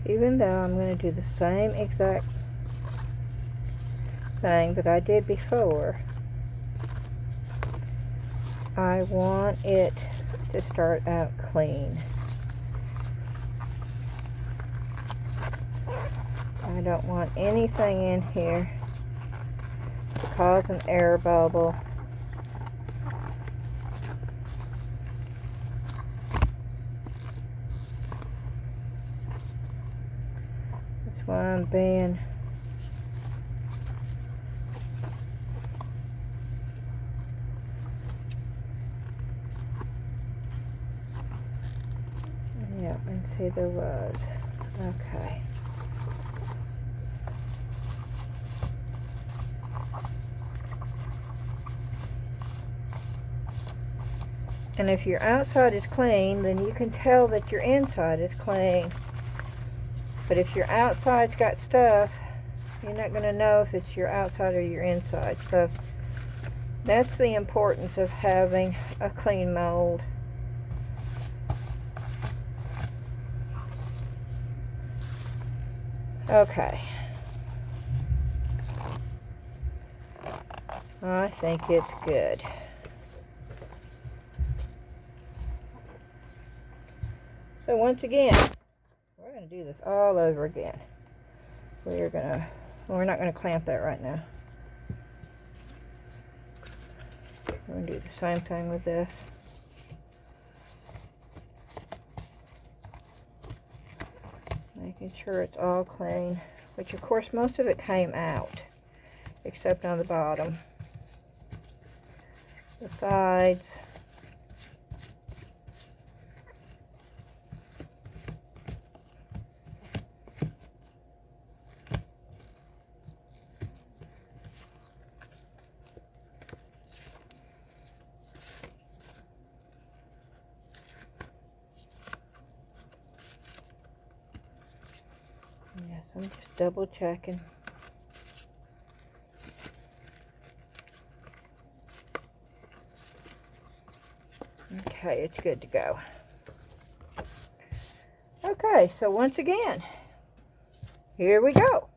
Even though I'm going to do the same exact thing that I did before, I want it to start out clean. I don't want anything in here to cause an air bubble. That's why I'm being and see there was. Okay. And if your outside is clean, then you can tell that your inside is clean. But if your outside's got stuff, you're not going to know if it's your outside or your inside. So that's the importance of having a clean mold. Okay. I think it's good. So once again, we're going to do this all over again. We're not going to clamp that right now. We're going to do the same thing with this. Making sure it's all clean, which of course most of it came out, except on the bottom. The sides. Yes, I'm just double checking. Okay, it's good to go. Okay, so once again, here we go.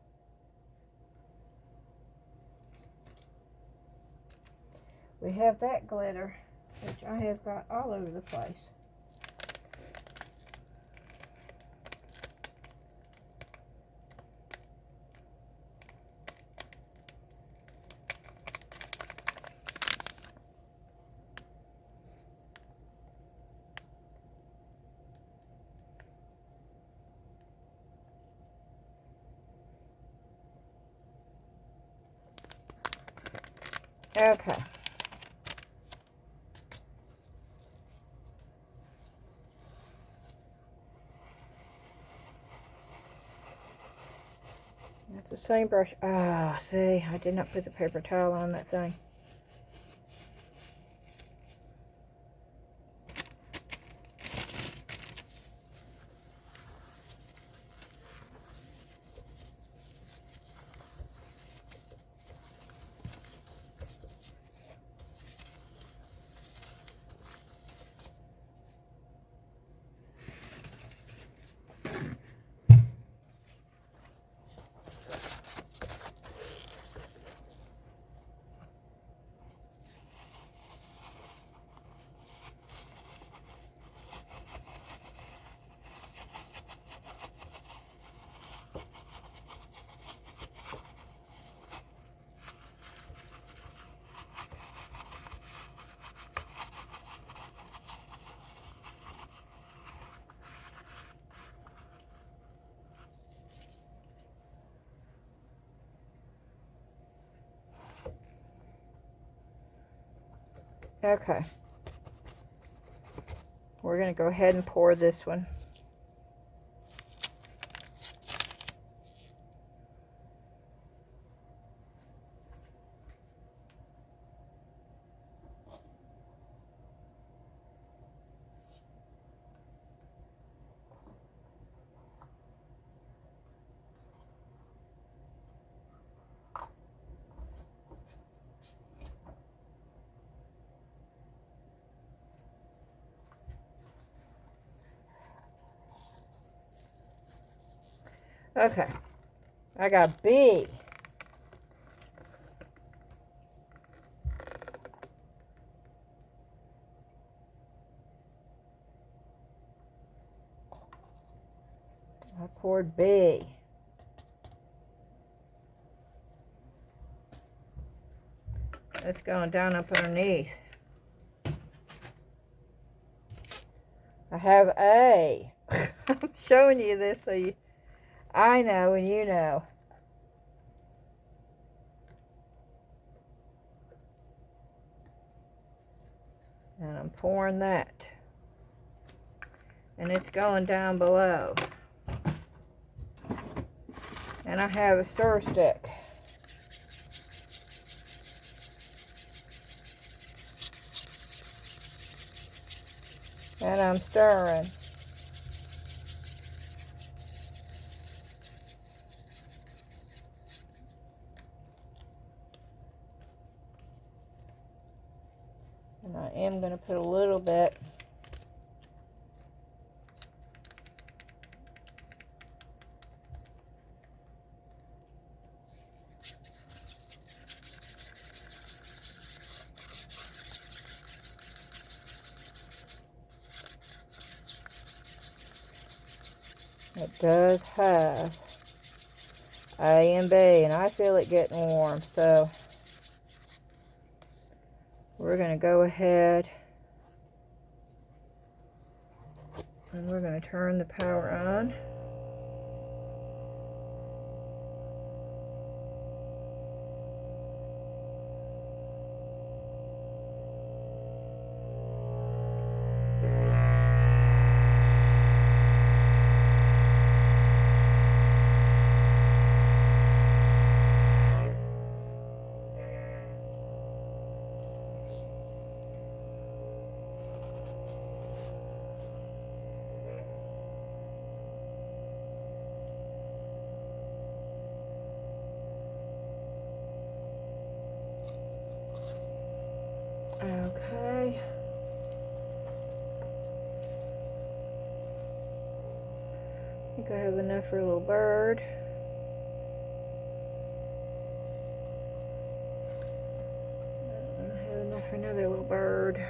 We have that glitter, which I have got all over the place. Okay. That's the same brush. Ah, see, I did not put the paper towel on that thing. Okay. We're going to go ahead and pour this one. Okay. I got B. I poured B. It's going down up underneath. I have A. I'm showing you this so I know and you know. And I'm pouring that. And it's going down below. And I have a stir stick. And I'm stirring. And I am going to put a little bit it does have A and B, and I feel it getting warm, so we're going to go ahead and we're going to turn the power on. think I have enough for a little bird. I have enough for another little bird.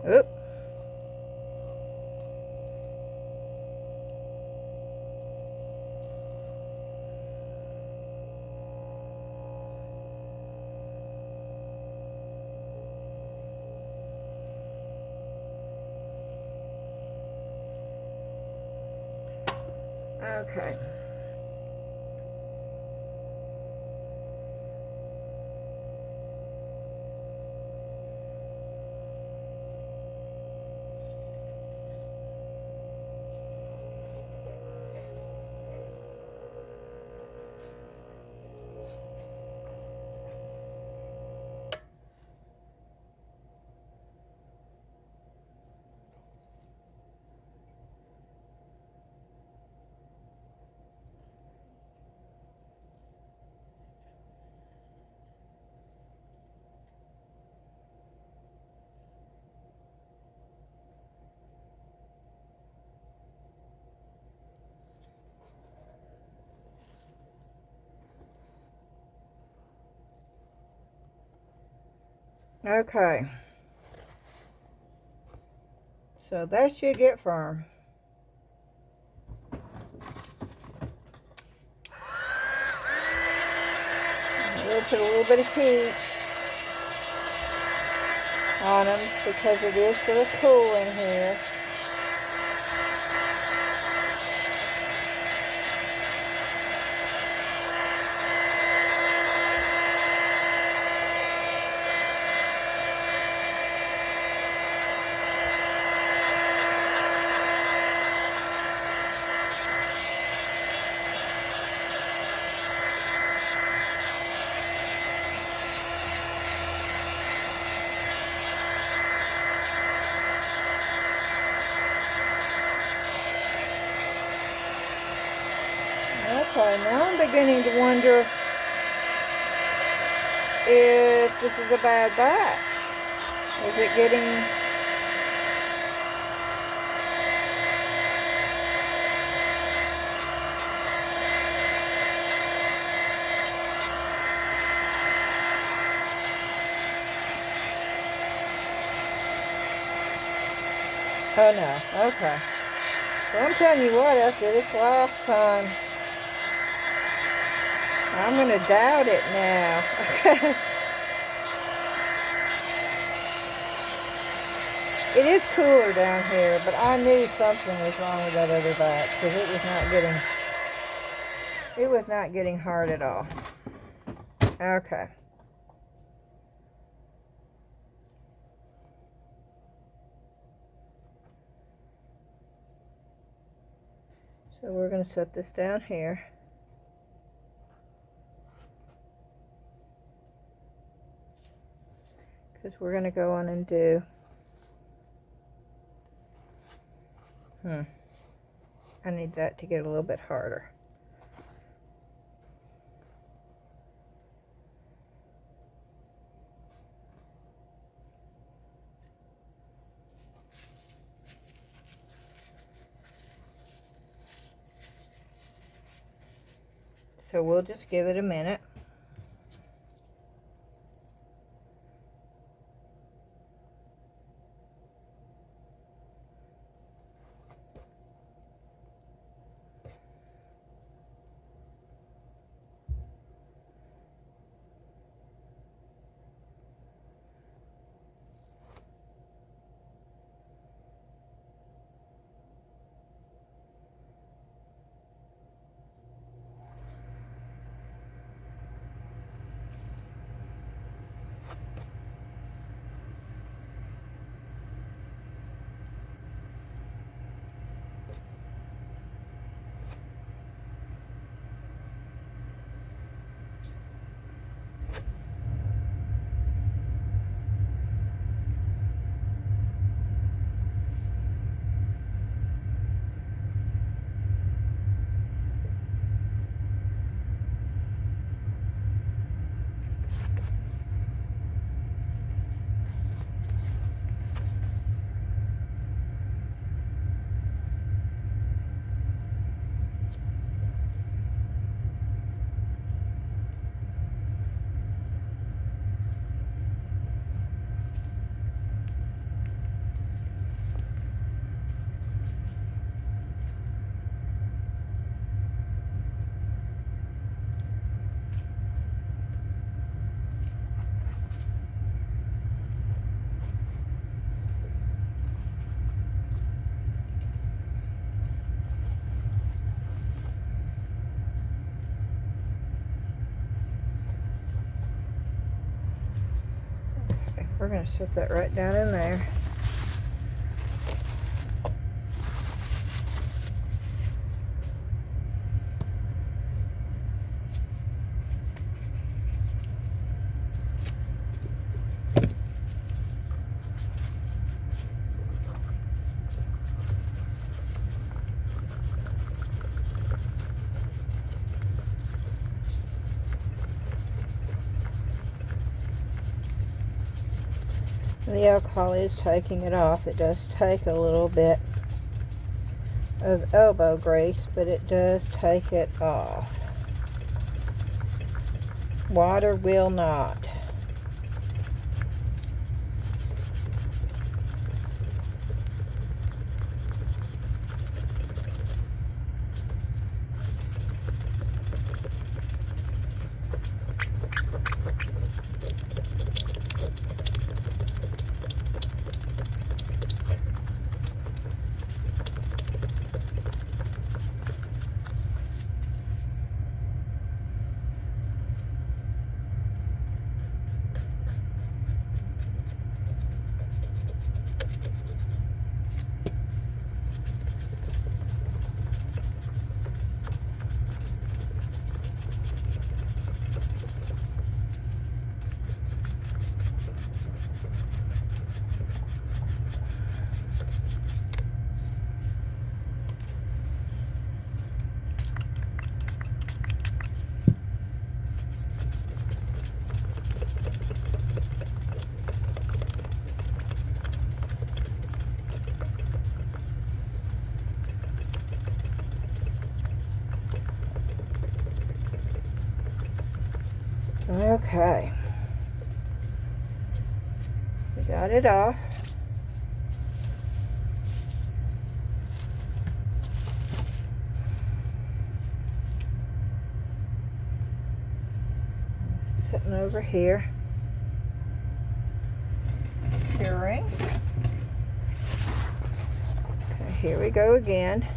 Oop. Okay. Okay. So that should get firm. We'll put a little bit of heat on them because it is going to cool in here. Okay, now I'm beginning to wonder if this is a bad batch. Is it getting... Oh no, okay. Well, I'm telling you what, after this last time, I'm going to doubt it now. It is cooler down here, but I knew something was wrong with that other batch because it was not getting hard at all. Okay. So we're going to set this down here. Because we're going to go on and do... I need that to get a little bit harder. So we'll just give it a minute. we're going to set that right down in there. The alcohol is taking it off. It does take a little bit of elbow grease, but it does take it off. Water will not. Okay. We got it off. Sitting over here. Curing. Okay, here we go again.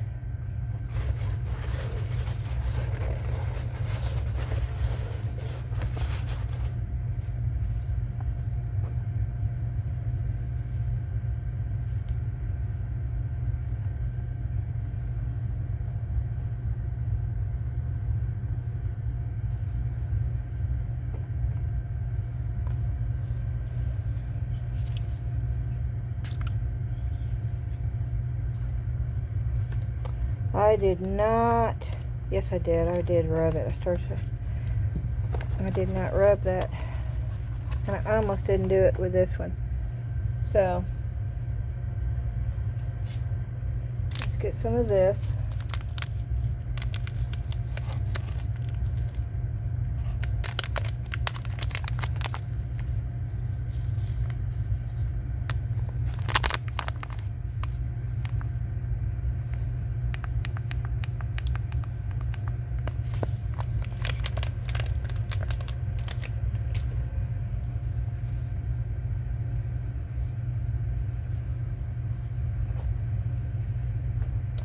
I did not, yes I did rub it. I did not rub that. And I almost didn't do it with this one. So, let's get some of this.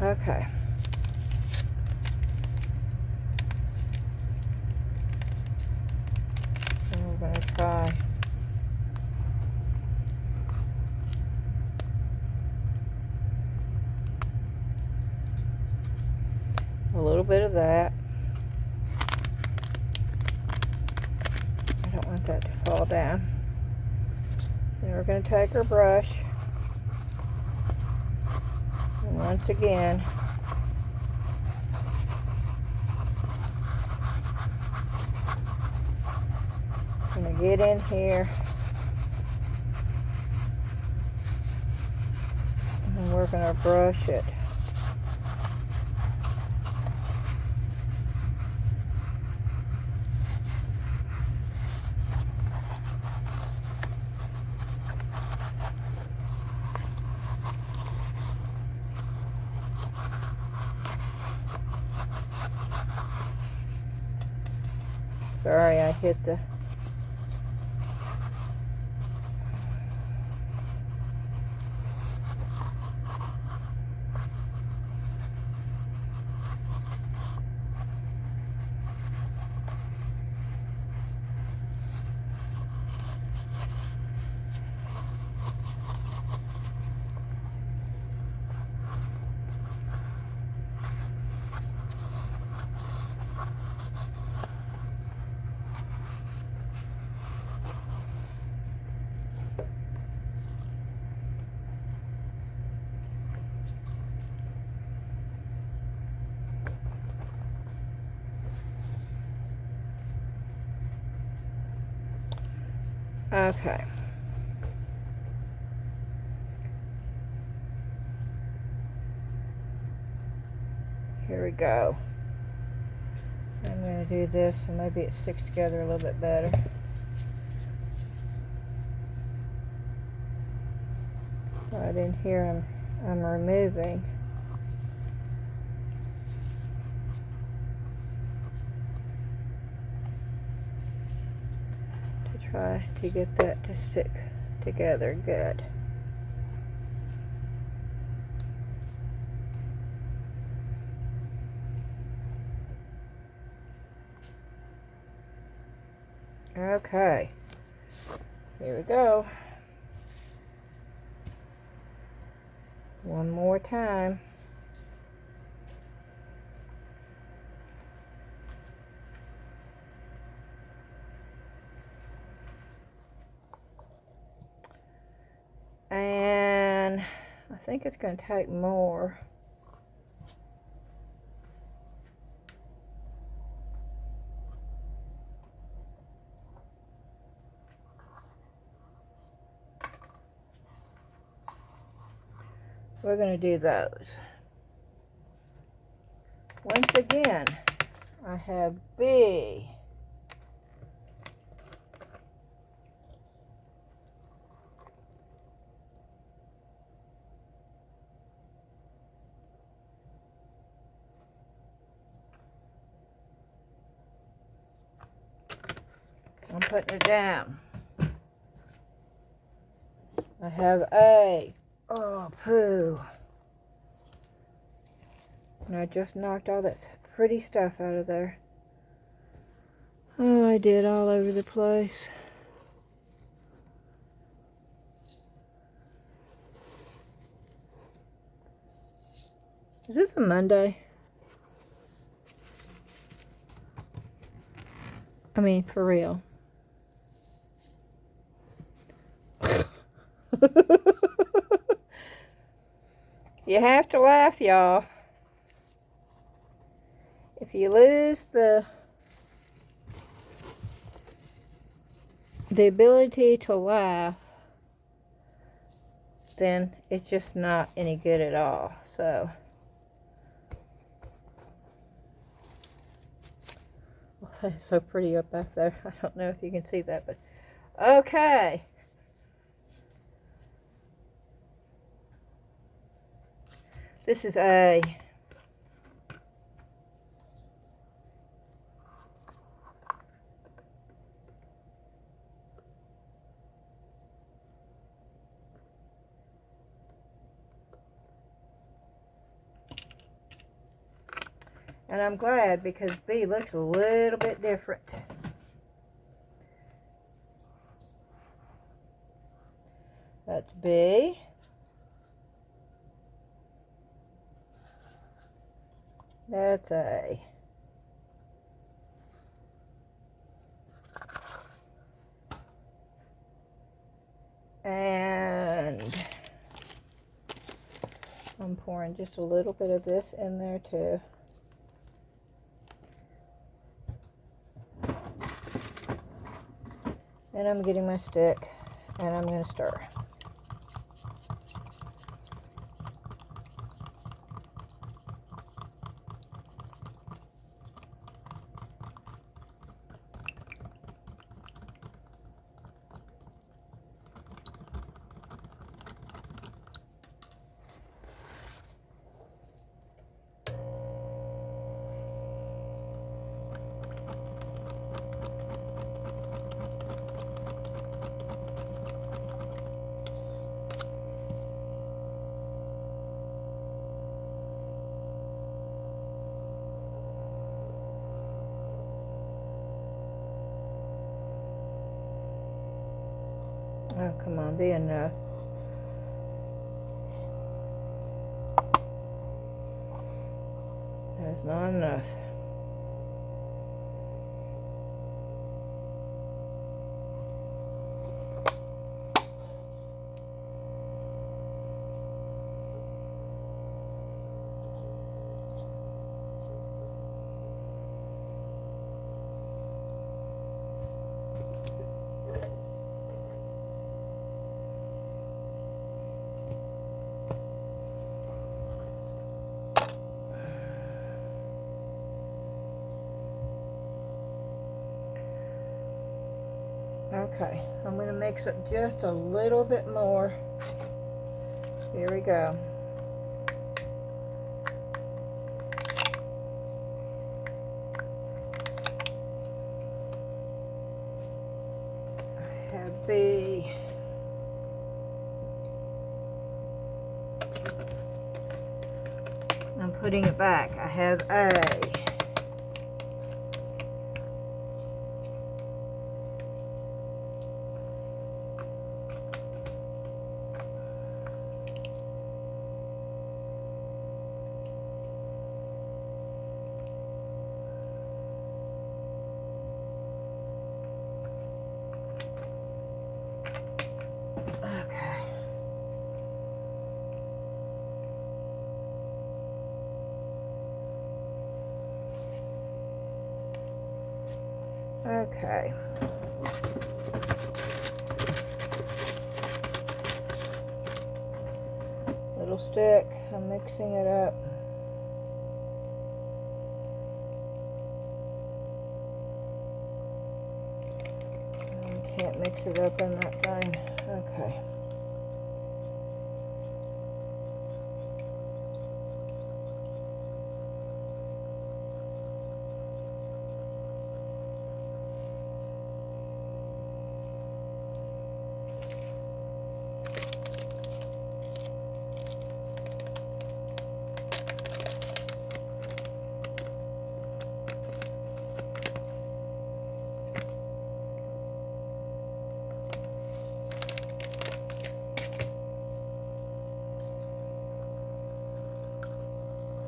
Okay. And we're going to try a little bit of that. I don't want that to fall down. Then we're going to take our brush. And once again, I'm going to get in here and we're going to brush it. Sorry, I hit the... Okay. Here we go. I'm going to do this so maybe it sticks together a little bit better. Right in here I'm removing. To try to get that to stick together good. Okay, here we go. One more time. And I think it's going to take more. We're going to do those. Once again, I have B. I'm putting it down. I have A. Oh, poo. And I just knocked all that pretty stuff out of there. Oh, I did all over the place. Is this a Monday? I mean, for real. You have to laugh, y'all. If you lose the ability to laugh, then it's just not any good at all. So, well, that is so pretty up back there. I don't know if you can see that, but okay. This is A. And I'm glad because B looks a little bit different. That's B. That's A. And I'm pouring just a little bit of this in there too. And I'm getting my stick and I'm going to stir. Oh, come on, be enough. That's not enough. Okay, I'm going to mix it just a little bit more. Here we go. I have B. I'm putting it back. I have A. Okay. Little stick. I'm mixing it up. I can't mix it up in that thing. Okay.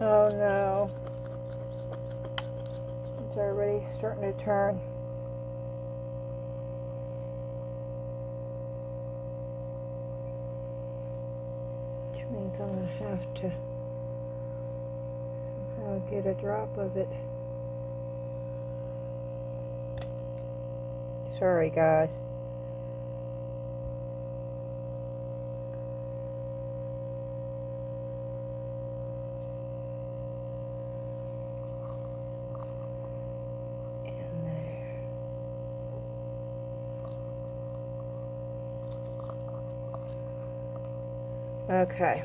Oh no. It's already starting to turn. Which means I'm going to have to somehow get a drop of it. Sorry guys. Okay.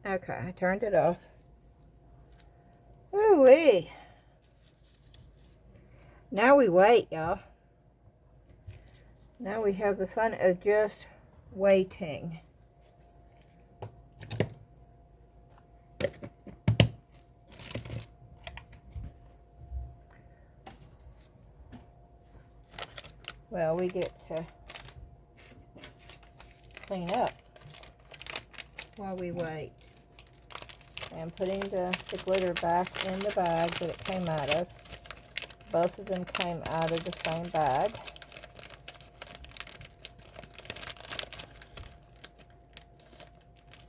Okay, I turned it off. Ooh-wee. Now we wait, y'all. Now we have the fun of just waiting. Well, we get to clean up while we wait. And putting the glitter back in the bag that it came out of. Both of them came out of the same bag.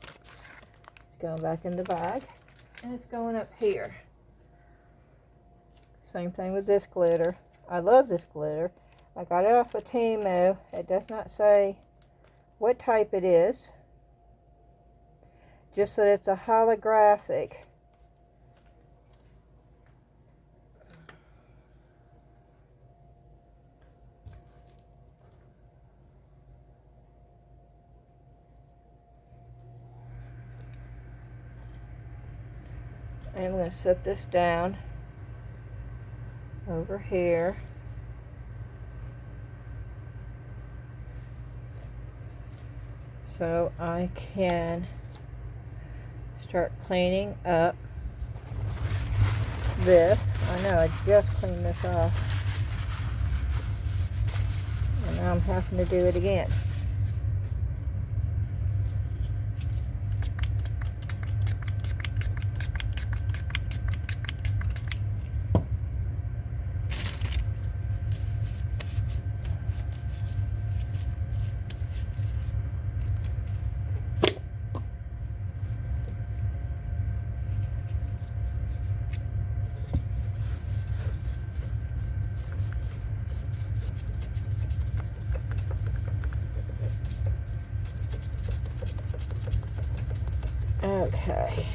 It's going back in the bag. And it's going up here. Same thing with this glitter. I love this glitter. I got it off of Temu. It does not say what type it is. Just that it's a holographic. I'm going to set this down over here. So I can start cleaning up this. I know I just cleaned this off. And now I'm having to do it again. Okay.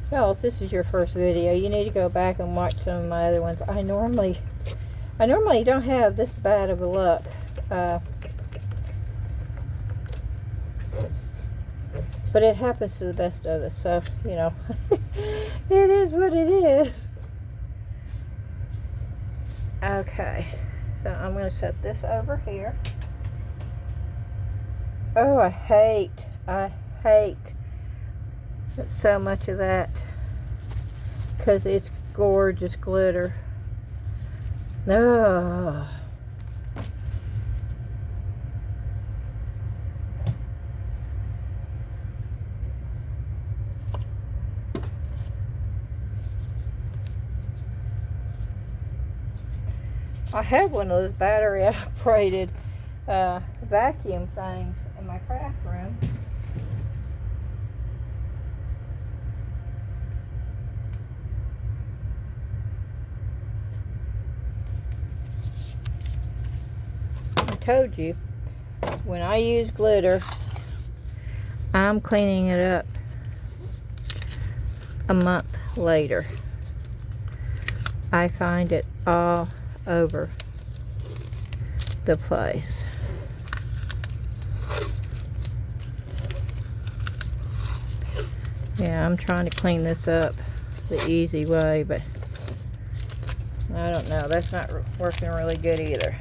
Well, if this is your first video, you need to go back and watch some of my other ones. I normally don't have this bad of a luck. But it happens to the best of us, so, you know, it is what it is. Okay, so I'm going to set this over here. Oh, I hate so much of that, because it's gorgeous glitter. Oh. I have one of those battery operated vacuum things in my craft room. I told you, when I use glitter, I'm cleaning it up a month later. I find it all over the place. Yeah, I'm trying to clean this up the easy way, but I don't know, that's not working really good either.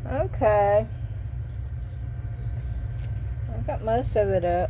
Okay, I've got most of it up.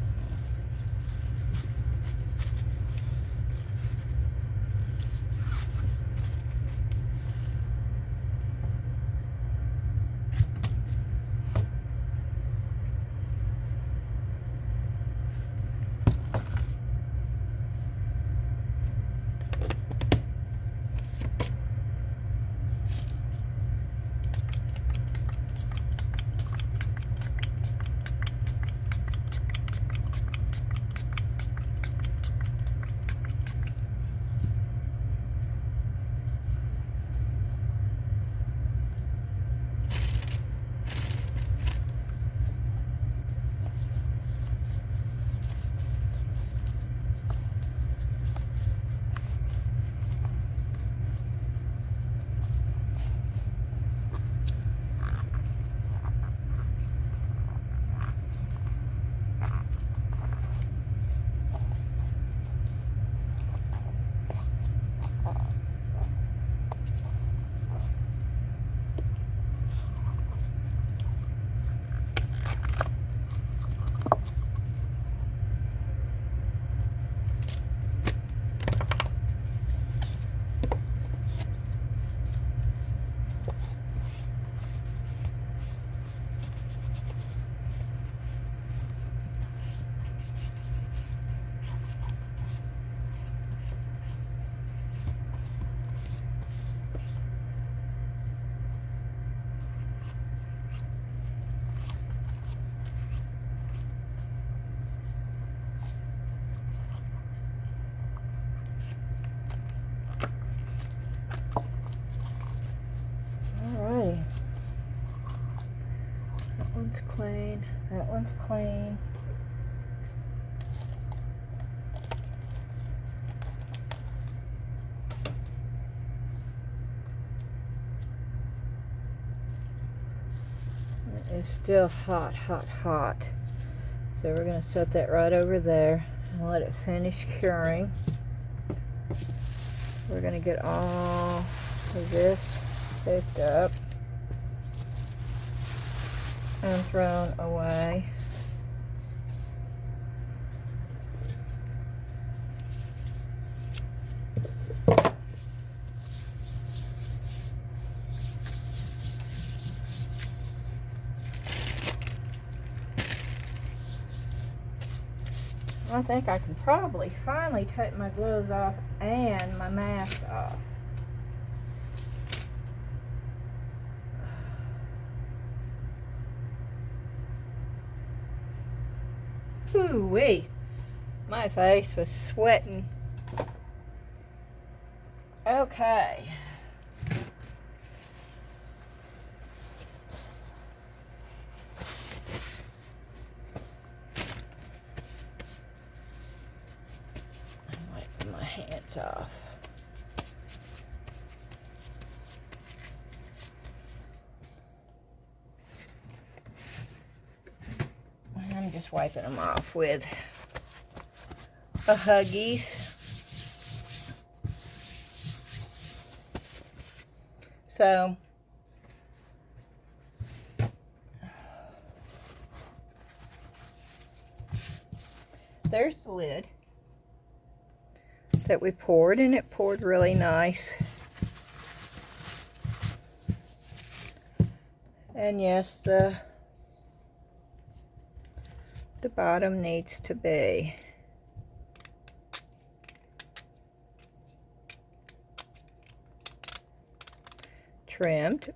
Alrighty. That one's clean. That one's clean. It is still hot, hot, hot. So we're going to set that right over there and let it finish curing. We're going to get all of this picked up and thrown away. I think I can probably finally take my gloves off and my mask off. Ooh-wee. My face was sweating. Okay. I'm wiping my hands off. I'm just wiping them off with a Huggies. So, there's the lid that we poured, and it poured really nice. And yes, the bottom needs to be trimmed.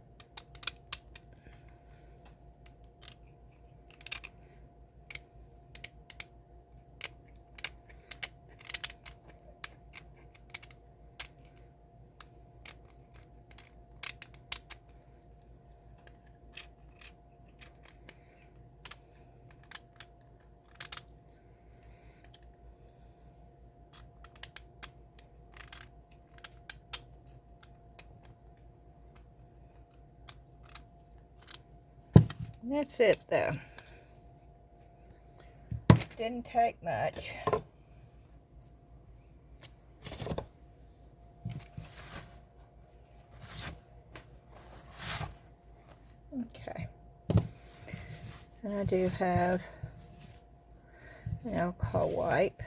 That's it though. Didn't take much. Okay. And I do have an alcohol wipe.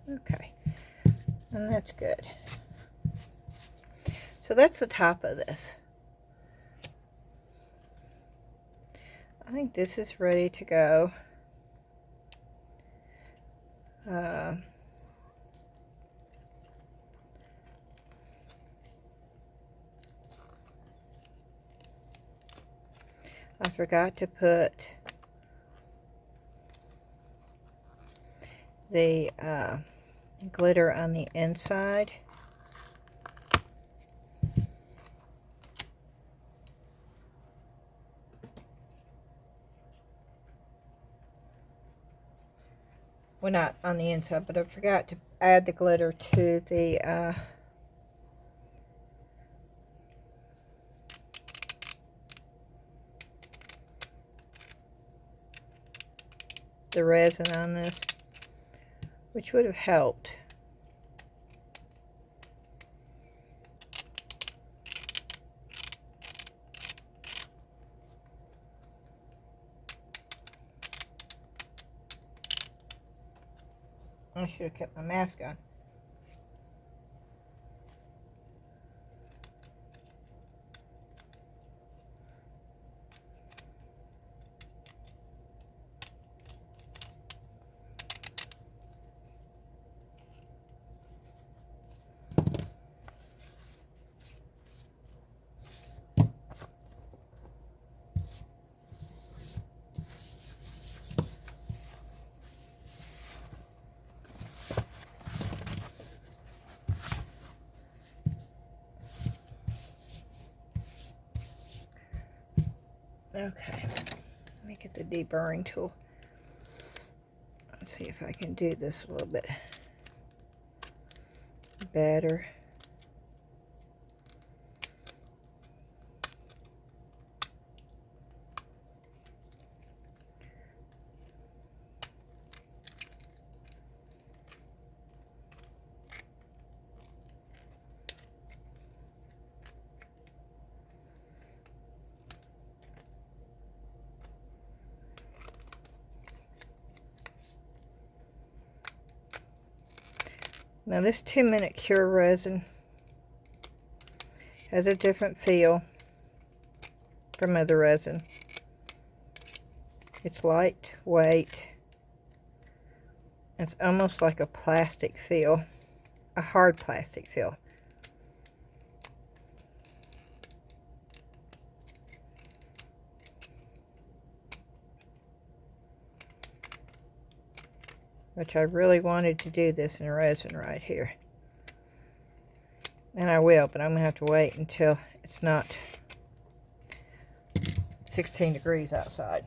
Okay. And that's good. So that's the top of this. I think this is ready to go. I forgot to put the glitter on the inside. Well, not on the inside, but I forgot to add the glitter to the resin on this, which would have helped. I should have kept my mask on. Okay, let me get the deburring tool. Let's see if I can do this a little bit better. Now this 2-minute cure resin has a different feel from other resin. It's lightweight. It's almost like a plastic feel, a hard plastic feel. Which I really wanted to do this in resin right here. And I will, but I'm going to have to wait until it's not 16 degrees outside.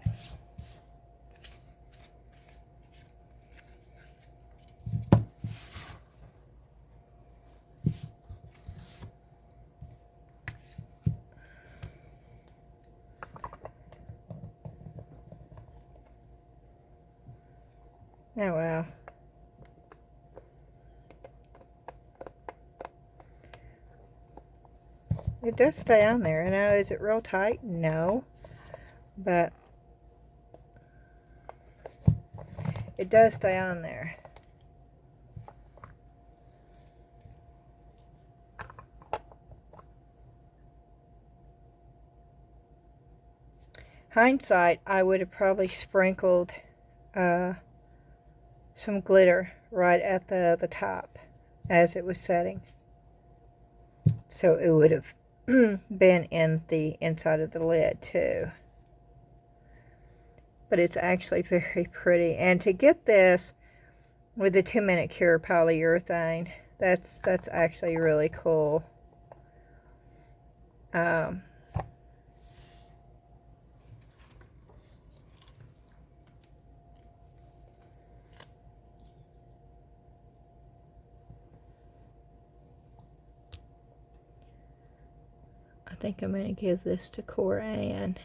Oh wow. It does stay on there. Now, is it real tight? No. But it does stay on there. Hindsight, I would have probably sprinkled some glitter right at the top as it was setting. So it would have been in the inside of the lid too. But it's actually very pretty. And to get this with the 2-minute cure polyurethane, that's actually really cool. I think I'm going to give this to Cora Ann.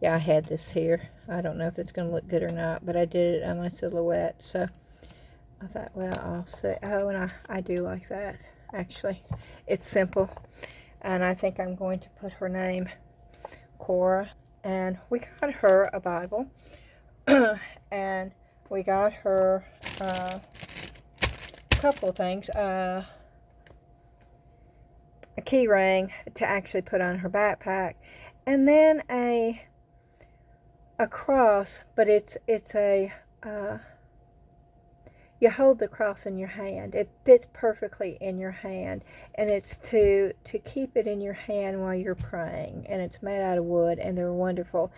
Yeah, I had this here. I don't know if it's going to look good or not, but I did it on my silhouette, so I thought, well, I'll see. Oh, and I do like that, actually. It's simple, and I think I'm going to put her name, Cora, and we got her a Bible, and we got her a couple of things, a key ring to actually put on her backpack, and then a cross, but it's a you hold the cross in your hand. It fits perfectly in your hand, and it's to keep it in your hand while you're praying, and it's made out of wood, and they're wonderful.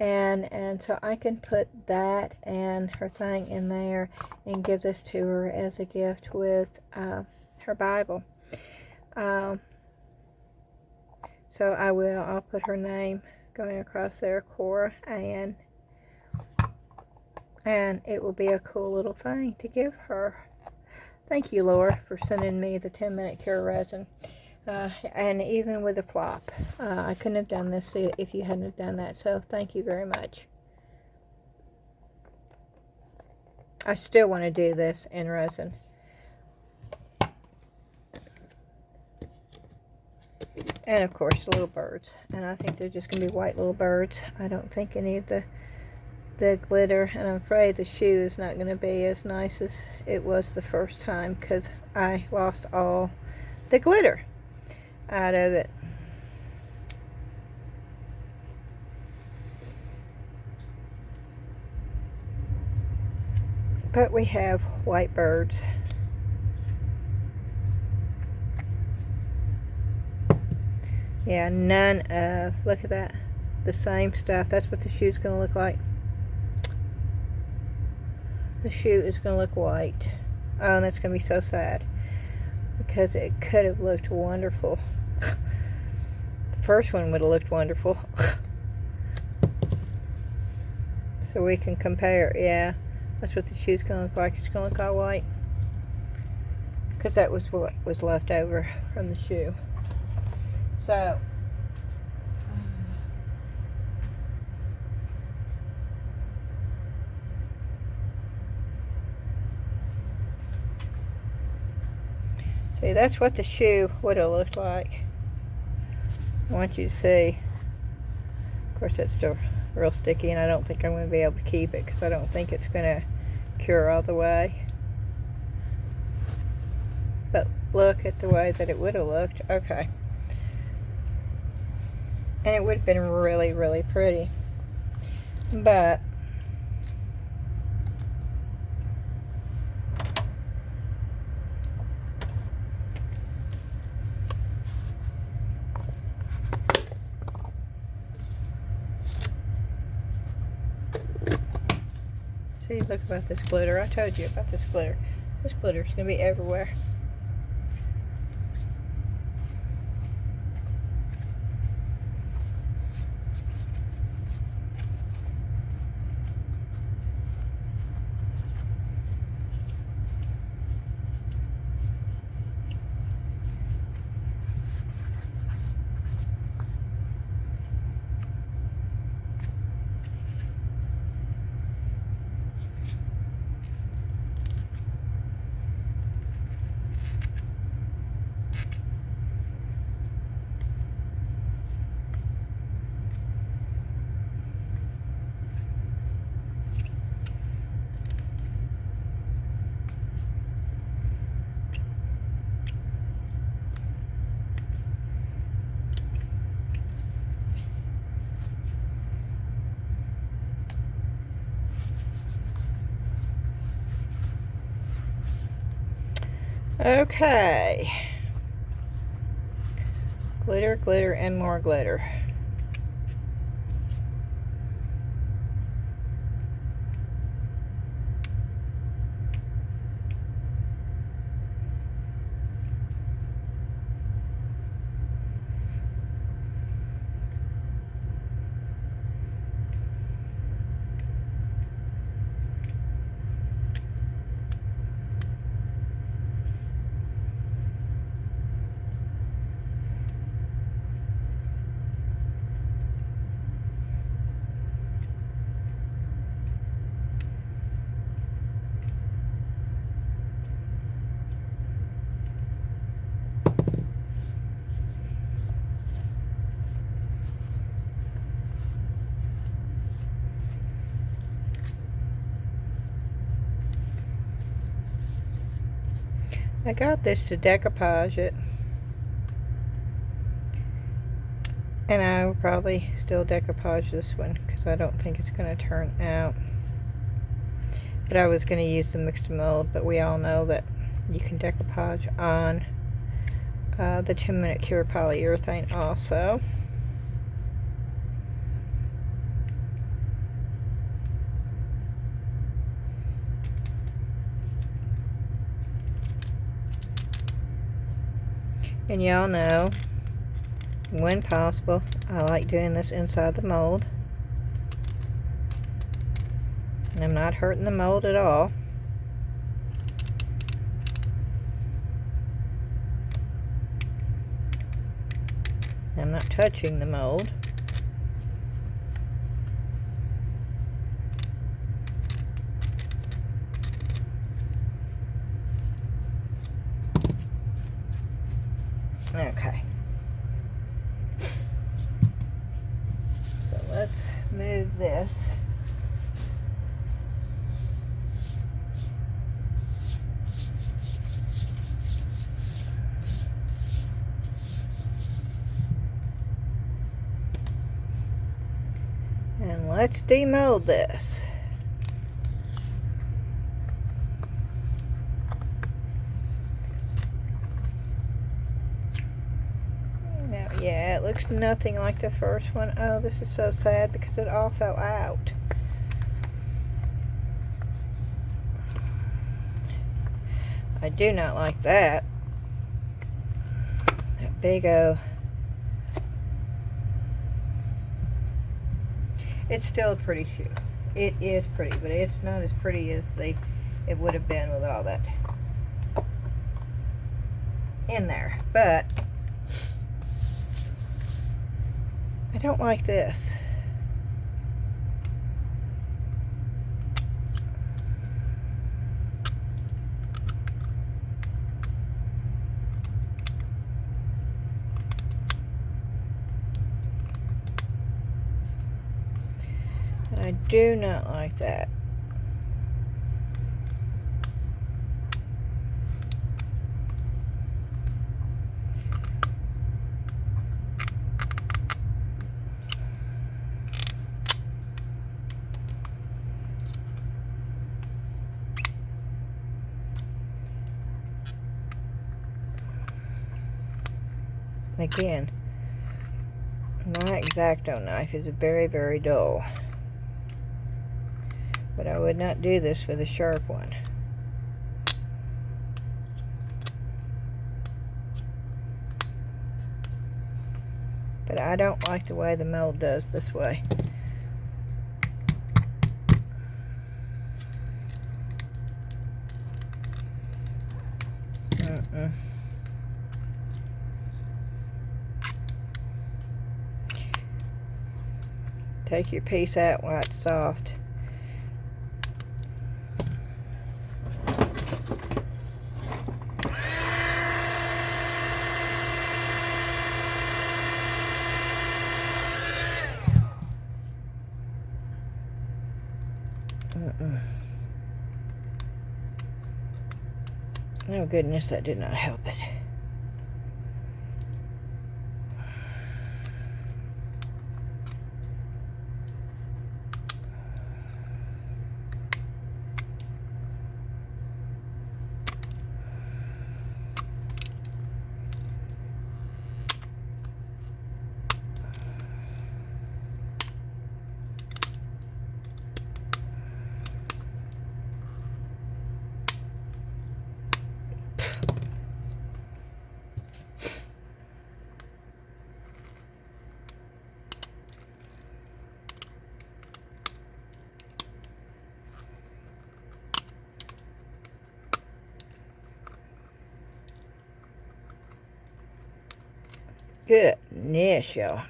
And so I can put that and her thing in there and give this to her as a gift with her Bible. So I will. I'll put her name going across there, Cora Ann. And it will be a cool little thing to give her. Thank you, Laura, for sending me the 10-minute cure resin. And even with the flop, I couldn't have done this if you hadn't have done that. So thank you very much. I still want to do this in resin. And of course, the little birds. And I think they're just going to be white little birds. I don't think any of the glitter, and I'm afraid the shoe is not going to be as nice as it was the first time because I lost all the glitter out of it. But we have white birds. Yeah, none of, look at that, the same stuff. That's what the shoe's going to look like. The shoe is going to look white. Oh, and that's going to be so sad because it could have looked wonderful. The first one would have looked wonderful. So we can compare. Yeah, that's what the shoe's going to look like. It's going to look all white because that was what was left over from the shoe. So see, that's what the shoe would have looked like. I want you to see. Of course, that's still real sticky, and I don't think I'm going to be able to keep it because I don't think it's going to cure all the way. But look at the way that it would have looked. Okay. And it would have been really, really pretty. But see, look about this glitter. I told you about this glitter. This glitter is going to be everywhere. Okay. Glitter, glitter, and more glitter. I got this to decoupage it, and I will probably still decoupage this one because I don't think it's going to turn out. But I was going to use the mixed mold, but we all know that you can decoupage on the 10-minute cure polyurethane also. And y'all know, when possible, I like doing this inside the mold. And I'm not hurting the mold at all. I'm not touching the mold. Okay. So let's move this. And let's demold this. Yeah, it looks nothing like the first one. Oh, this is so sad because it all fell out. I do not like that. That big O. It's still a pretty shoe. It is pretty, but it's not as pretty as it would have been with all that in there. But I don't like this. I do not like that. Again, my X-Acto knife is very, very dull. But I would not do this with a sharp one. But I don't like the way the mold does this way. Take your piece out while it's soft. Oh goodness, that did not help it. Goodness, y'all.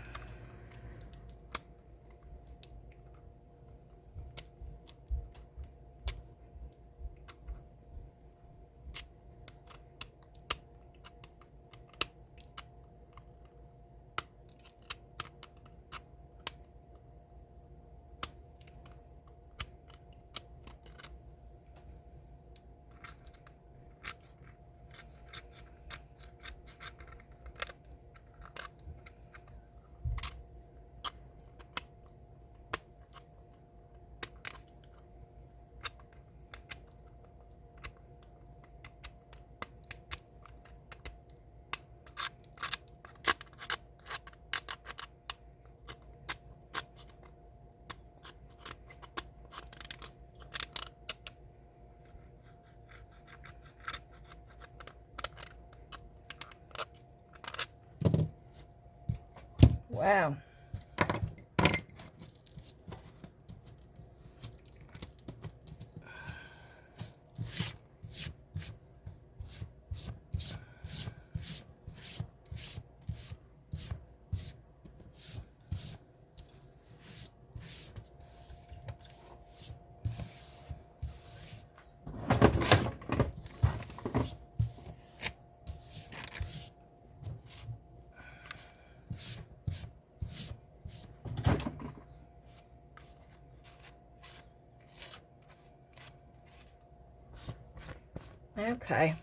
Wow. Okay.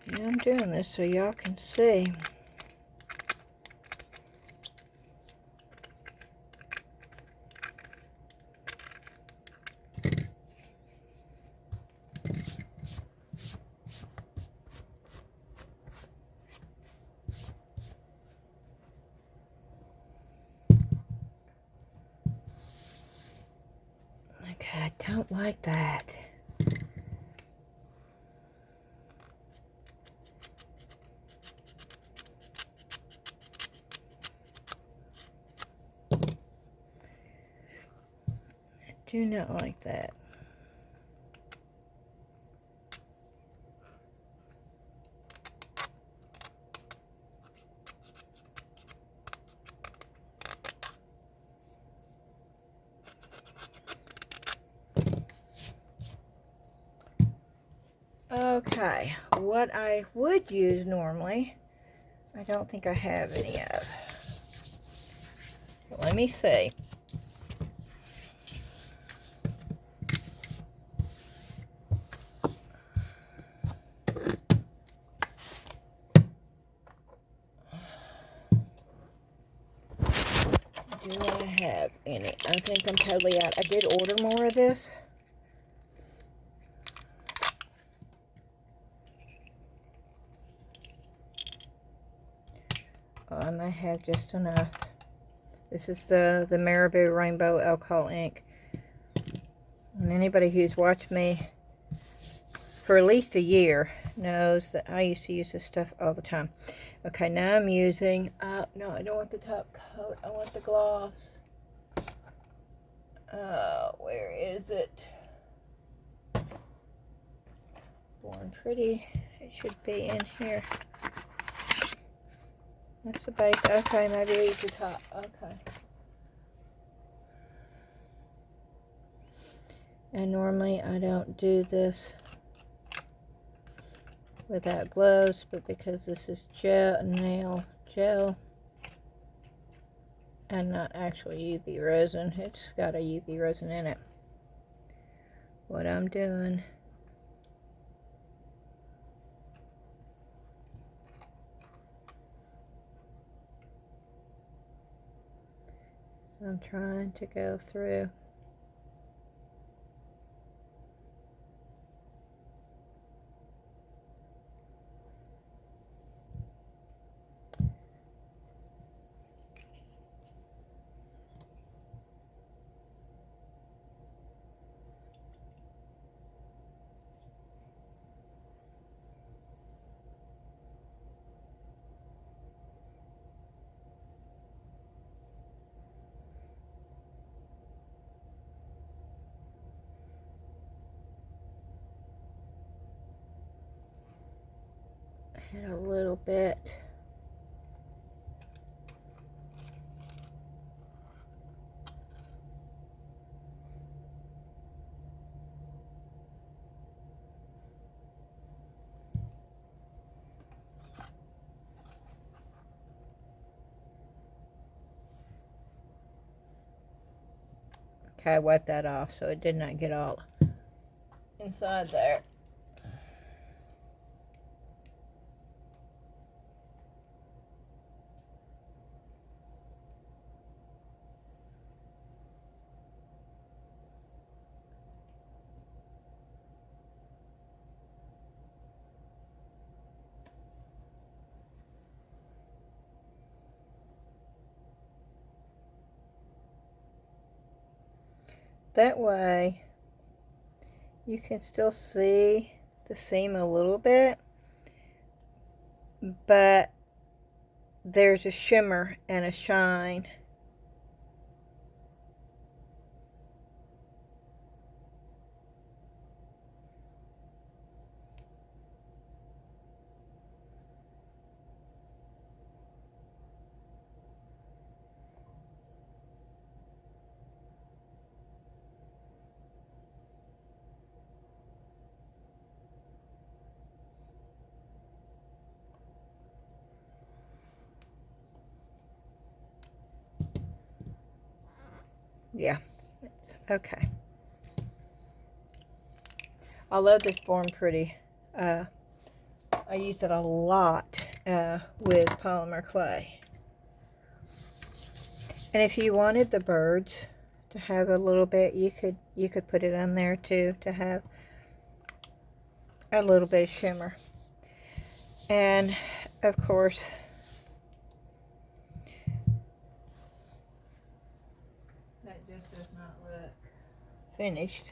Now I'm doing this so y'all can see. Okay, I don't like that. I do not like that. Okay, what I would use normally, I don't think I have any of. Let me see. Do I have any? I think I'm totally out. I did order more of this. Oh, I might have just enough. This is the Marabou Rainbow Alcohol Ink. And anybody who's watched me for at least a year knows that I used to use this stuff all the time. Okay, now I'm using, no, I don't want the top coat. I want the gloss. Where is it? Born Pretty. It should be in here. That's the base. Okay, maybe use the top. Okay. And normally I don't do this without gloves, but because this is nail gel and not actual UV resin, it's got a UV resin in it. What I'm doing, so I'm trying to go through. Hit a little bit. Okay, I wiped that off so it did not get all inside there. That way you can still see the seam a little bit, but there's a shimmer and a shine. Yeah, it's okay. I love this Born Pretty. I use it a lot with polymer clay. And if you wanted the birds to have a little bit, you could put it on there too, to have a little bit of shimmer. And of course, that just does not look finished.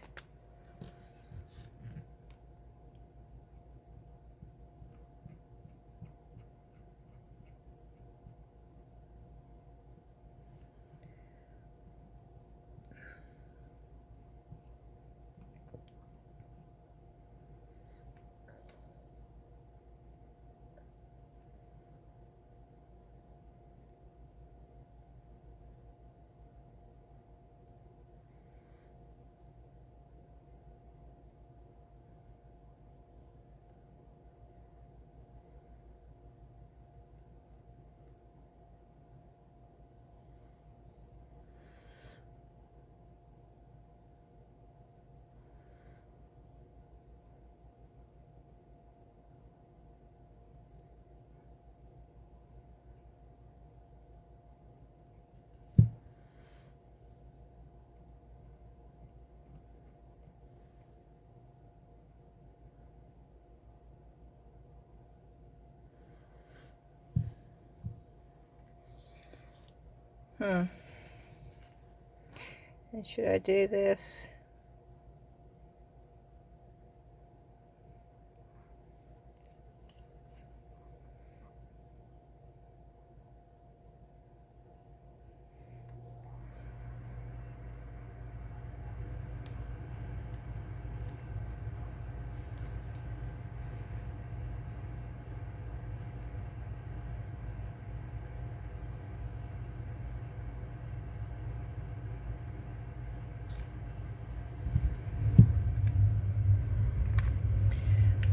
And should I do this?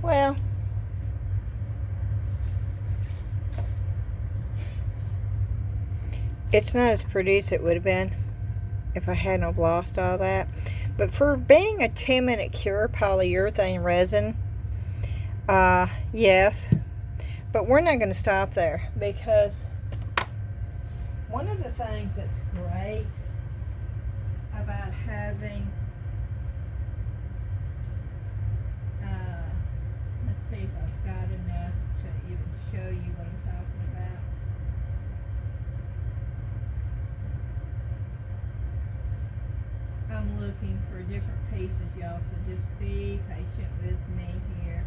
Well, it's not as pretty as it would have been if I hadn't lost all that. But for being a 2-minute cure polyurethane resin, yes. But we're not going to stop there, because one of the things that's great about having, let's see if I've got enough to even show you what I'm talking about. I'm looking for different pieces, y'all, so just be patient with me here.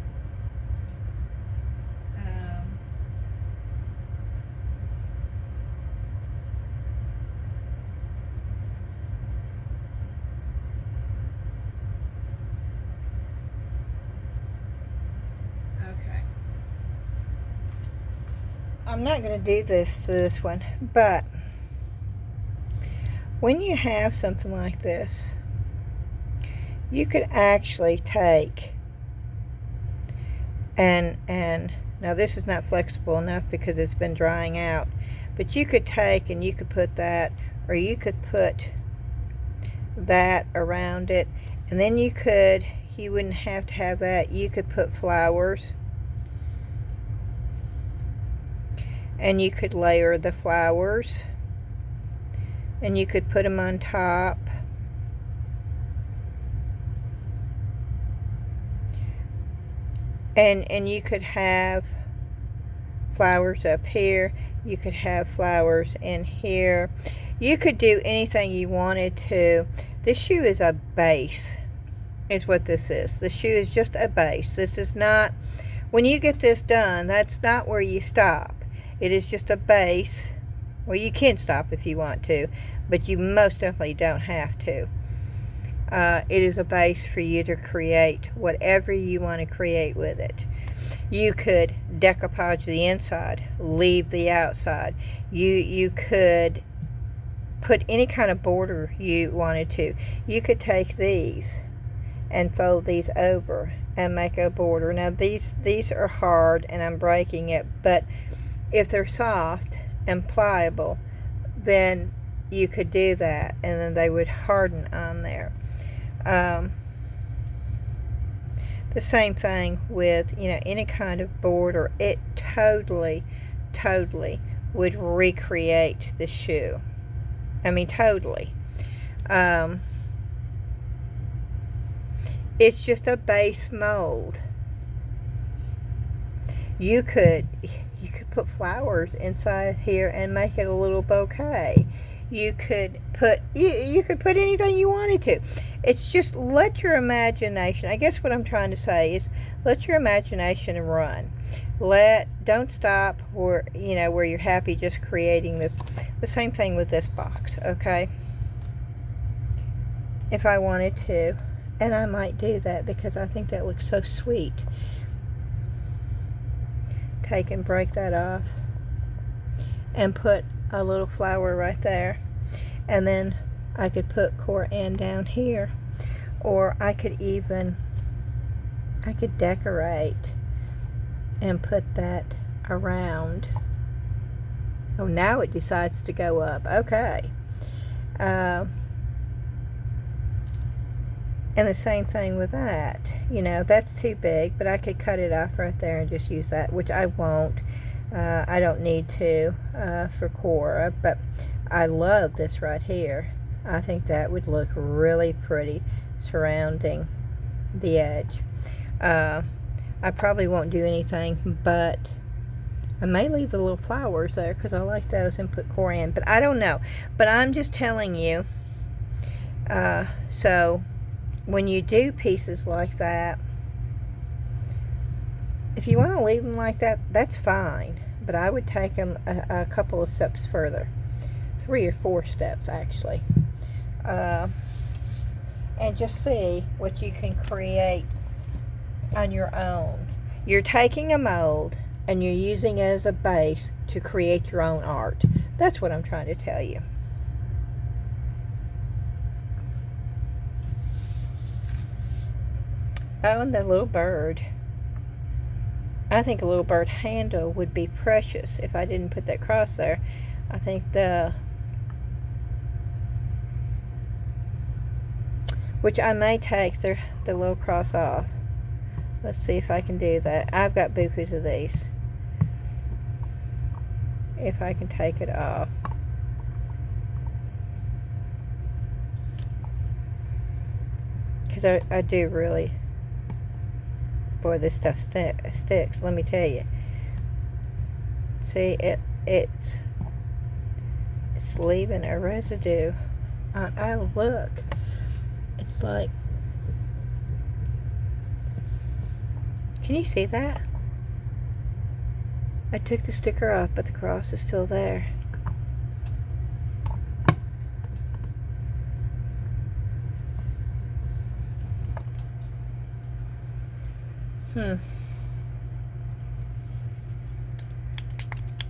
Okay. I'm not going to do this one, but when you have something like this, you could actually take and now this is not flexible enough because it's been drying out, but you could take and you could put that, or you could put that around it, and then you wouldn't have to have that. You could put flowers, and you could layer the flowers, and you could put them on top. And you could have flowers up here. You could have flowers in here. You could do anything you wanted to. This shoe is a base, is what this is. The shoe is just a base. This is not, when you get this done, that's not where you stop. It is just a base. Well, you can stop if you want to, but you most definitely don't have to. It is a base for you to create whatever you want to create with it. You could decoupage the inside, leave the outside. You could put any kind of border you wanted to. You could take these and fold these over and make a border. Now these are hard and I'm breaking it, but if they're soft and pliable, then you could do that, and then they would harden on there. The same thing with, any kind of border. It totally would recreate the shoe. I mean, totally. It's just a base mold. You could put flowers inside here and make it a little bouquet. You could put anything you wanted to. It's just let your imagination. I guess what I'm trying to say is let your imagination run. Don't stop where you're happy just creating this. The same thing with this box, okay? If I wanted to, and I might do that because I think that looks so sweet. Take and break that off and put a little flower right there, and then I could put core N down here, or I could decorate and put that around. Oh, now it decides to go up. Okay. And the same thing with that. That's too big, but I could cut it off right there and just use that, which I won't. I don't need to for core, but I love this right here. I think that would look really pretty surrounding the edge. I probably won't do anything but I may leave the little flowers there because I like those and put coriander, but I don't know. But I'm just telling you, so when you do pieces like that, if you want to leave them like that, that's fine. But I would take them a couple of steps further. 3 or 4 steps, actually. And just see what you can create on your own. You're taking a mold and you're using it as a base to create your own art. That's what I'm trying to tell you. Oh, and the little bird. I think a little bird handle would be precious if I didn't put that cross there. I think which I may take the little cross off. Let's see if I can do that. I've got bukus of these. If I can take it off. Because I do really... Boy, this stuff sticks, let me tell you. See, it's leaving a residue on, oh look. It's like, can you see that? I took the sticker off, but the cross is still there.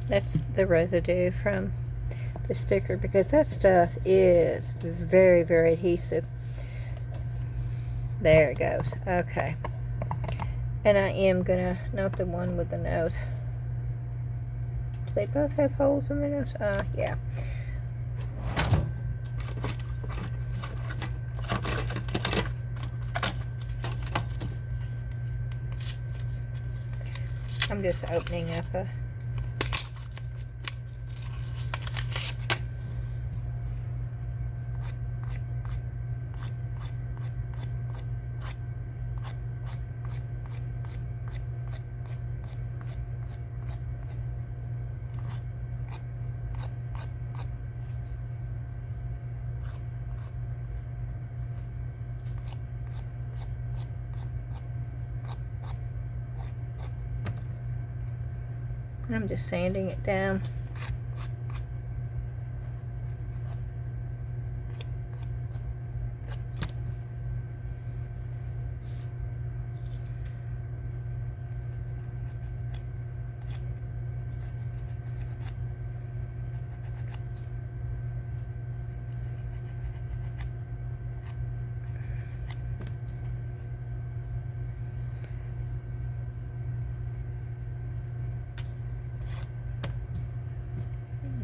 That's the residue from the sticker, because that stuff is very, very adhesive. There it goes. Okay. And I am gonna, not the one with the nose. Do they both have holes in their nose? Yeah. I'm just opening up a... I'm just sanding it down.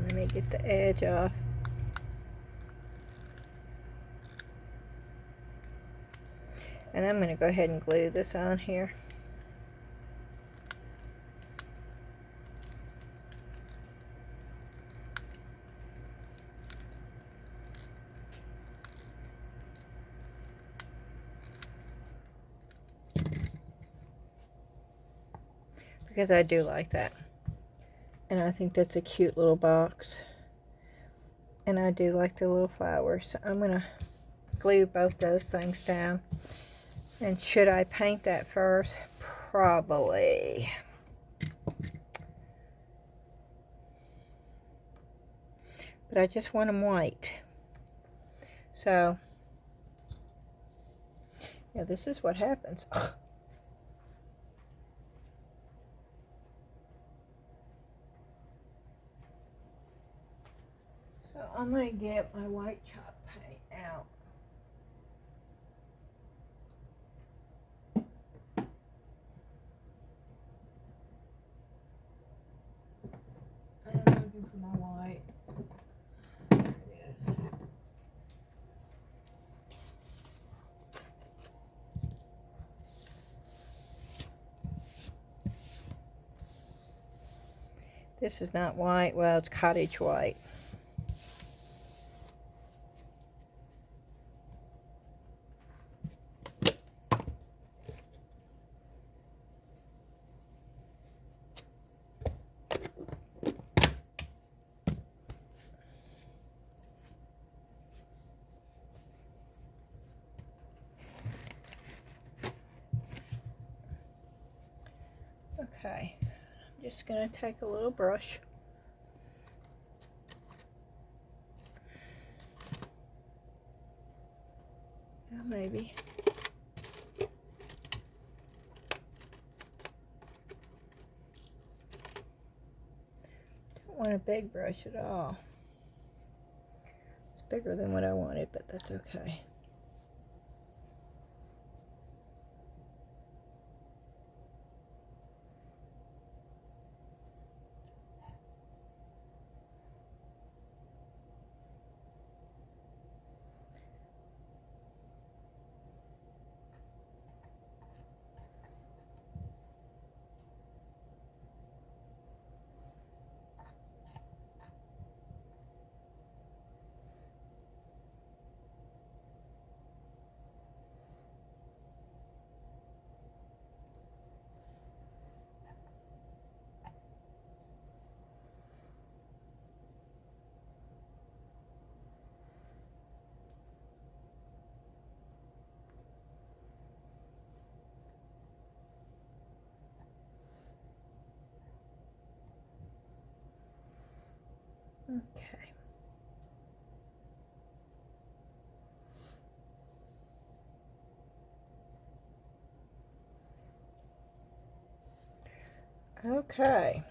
Let me get the edge off. And I'm going to go ahead and glue this on here. Because I do like that. And I think that's a cute little box. And I do like the little flowers. So I'm going to glue both those things down. And should I paint that first? Probably. But I just want them white. So, yeah, this is what happens. So I'm going to get my white chalk paint out. I'm looking for my white. There it is. This is not white. Well, it's cottage white. Okay, I'm just going to take a little brush. Now maybe. Don't want a big brush at all. It's bigger than what I wanted, but that's okay. Okay. Okay.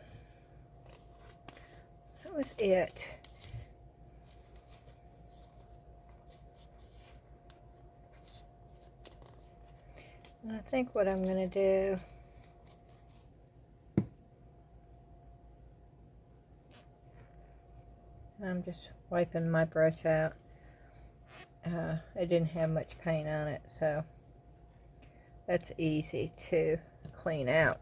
That was it. And I think what I'm going to do, I'm just wiping my brush out. It didn't have much paint on it, so that's easy to clean out.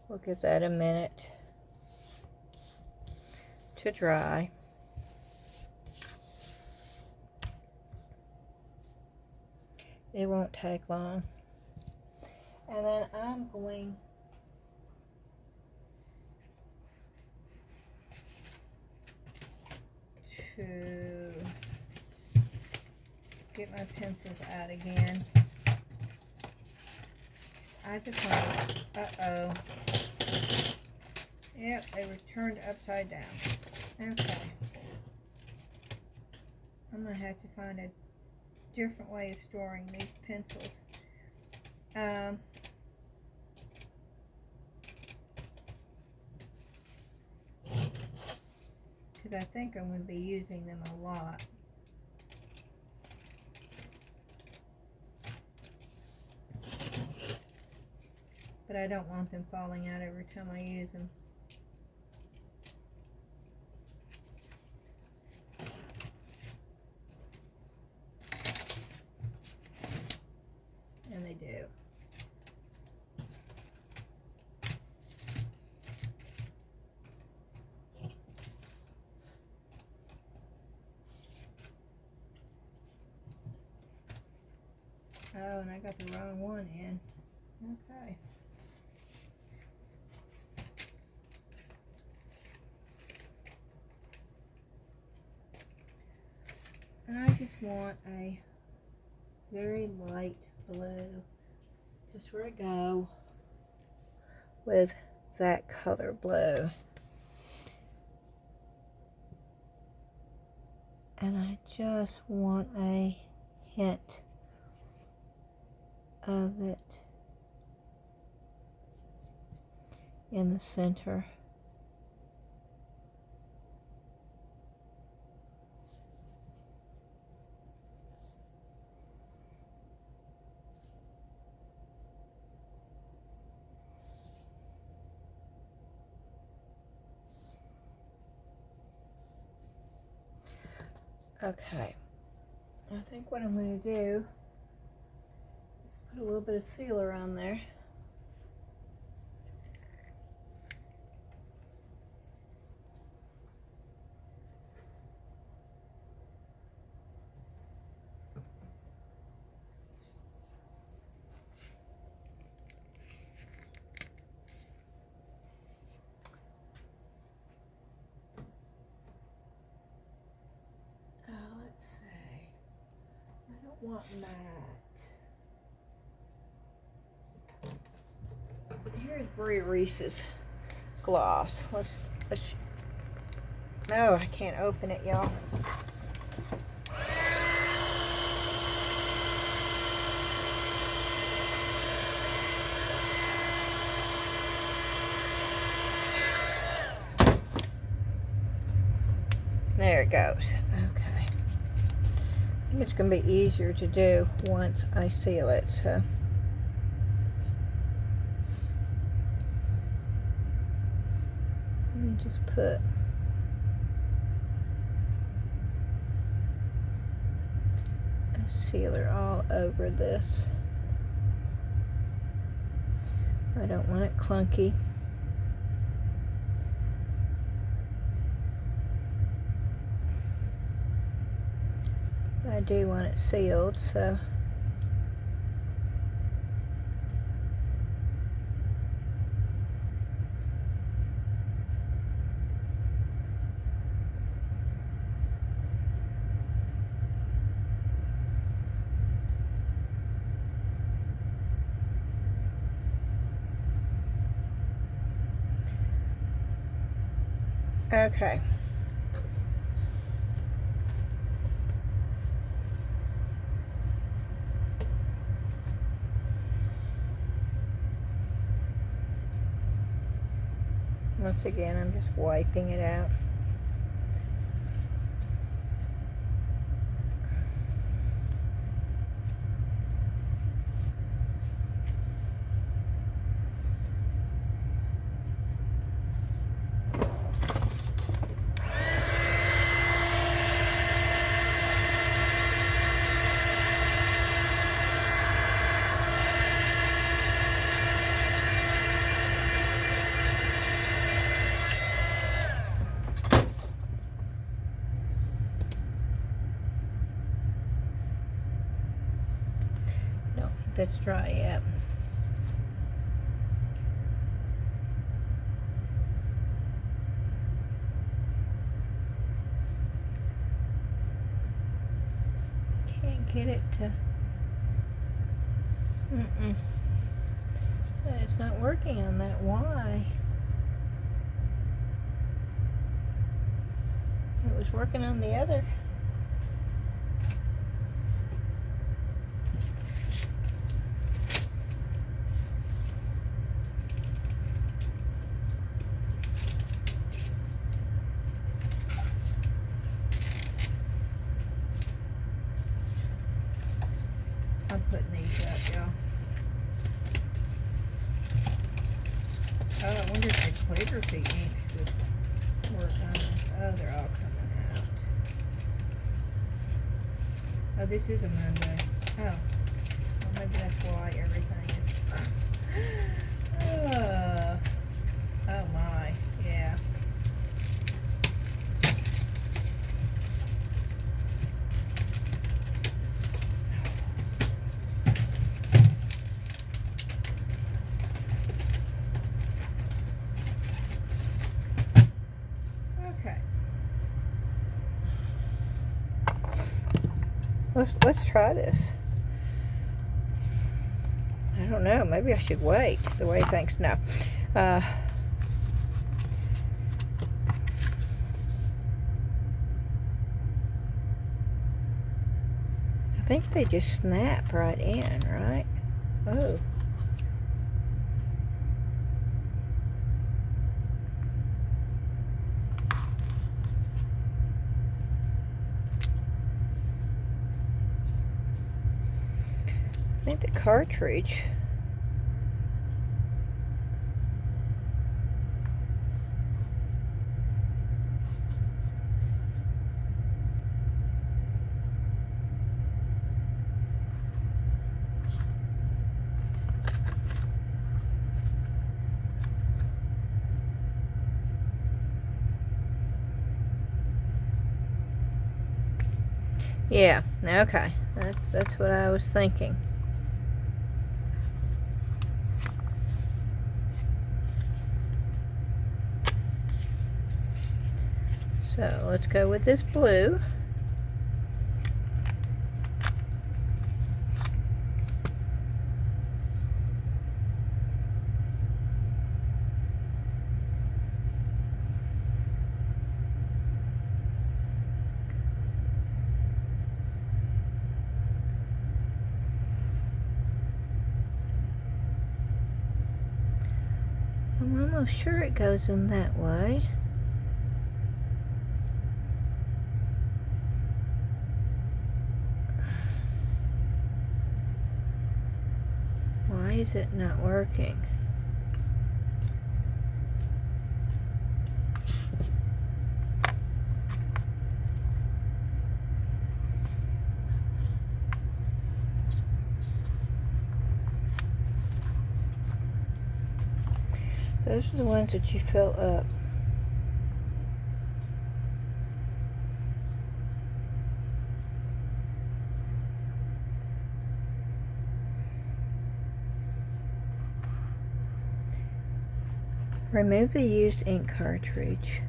We'll give that a minute to dry. It won't take long. And then I'm going to get my pencils out again. I just want to, uh-oh. Yep, they were turned upside down. Okay. I'm going to have to find a different way of storing these pencils. Because I think I'm going to be using them a lot. But I don't want them falling out every time I use them. And they do. Oh, and I got the wrong one in. Okay. And I just want a very light blue. Just where to go with that color blue. And I just want a hint of it in the center. Okay, I think what I'm going to do is put a little bit of sealer on there. wanting that. Here's Brie Reese's gloss. Let's. No, I can't open it, y'all. There it goes. Okay. I think it's going to be easier to do once I seal it, so. Let me just put a sealer all over this. I don't want it clunky. I do want it sealed, so okay. Once again, I'm just wiping it out. That's dry yet. Can't get it to. It's not working on that. Why? It was working on the other. I'm putting these up, y'all. Oh, I wonder if the calligraphy inks would work on this. Oh, they're all coming out. Oh, this is a Monday. Oh. Well, maybe that's why everything is. Oh my, yeah. Let's try this. I don't know. Maybe I should wait. The way things no. I think they just snap right in, right? Oh. I think the cartridge. Yeah, okay. That's what I was thinking. So let's go with this blue. I'm almost sure it goes in that way. Why is it not working? Those are the ones that you fill up. Remove the used ink cartridge.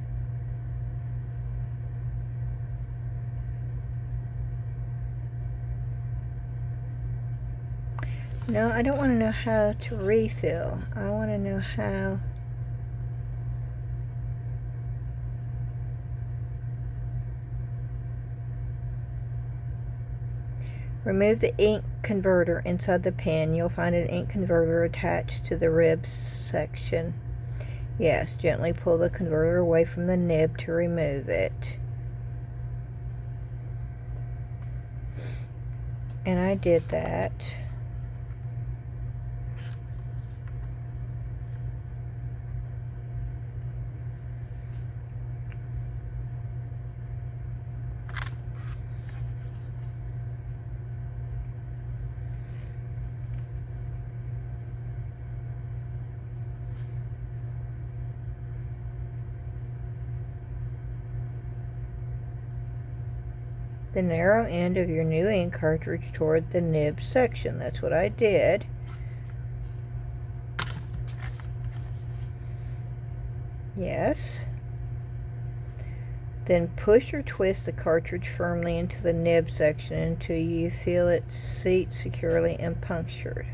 No, I don't want to know how to refill. I want to know how. Remove the ink converter inside the pen. You'll find an ink converter attached to the ribs section. Yes, gently pull the converter away from the nib to remove it. And I did that. The narrow end of your new ink cartridge toward the nib section. That's what I did. Yes. Then push or twist the cartridge firmly into the nib section until you feel it seat securely and punctured.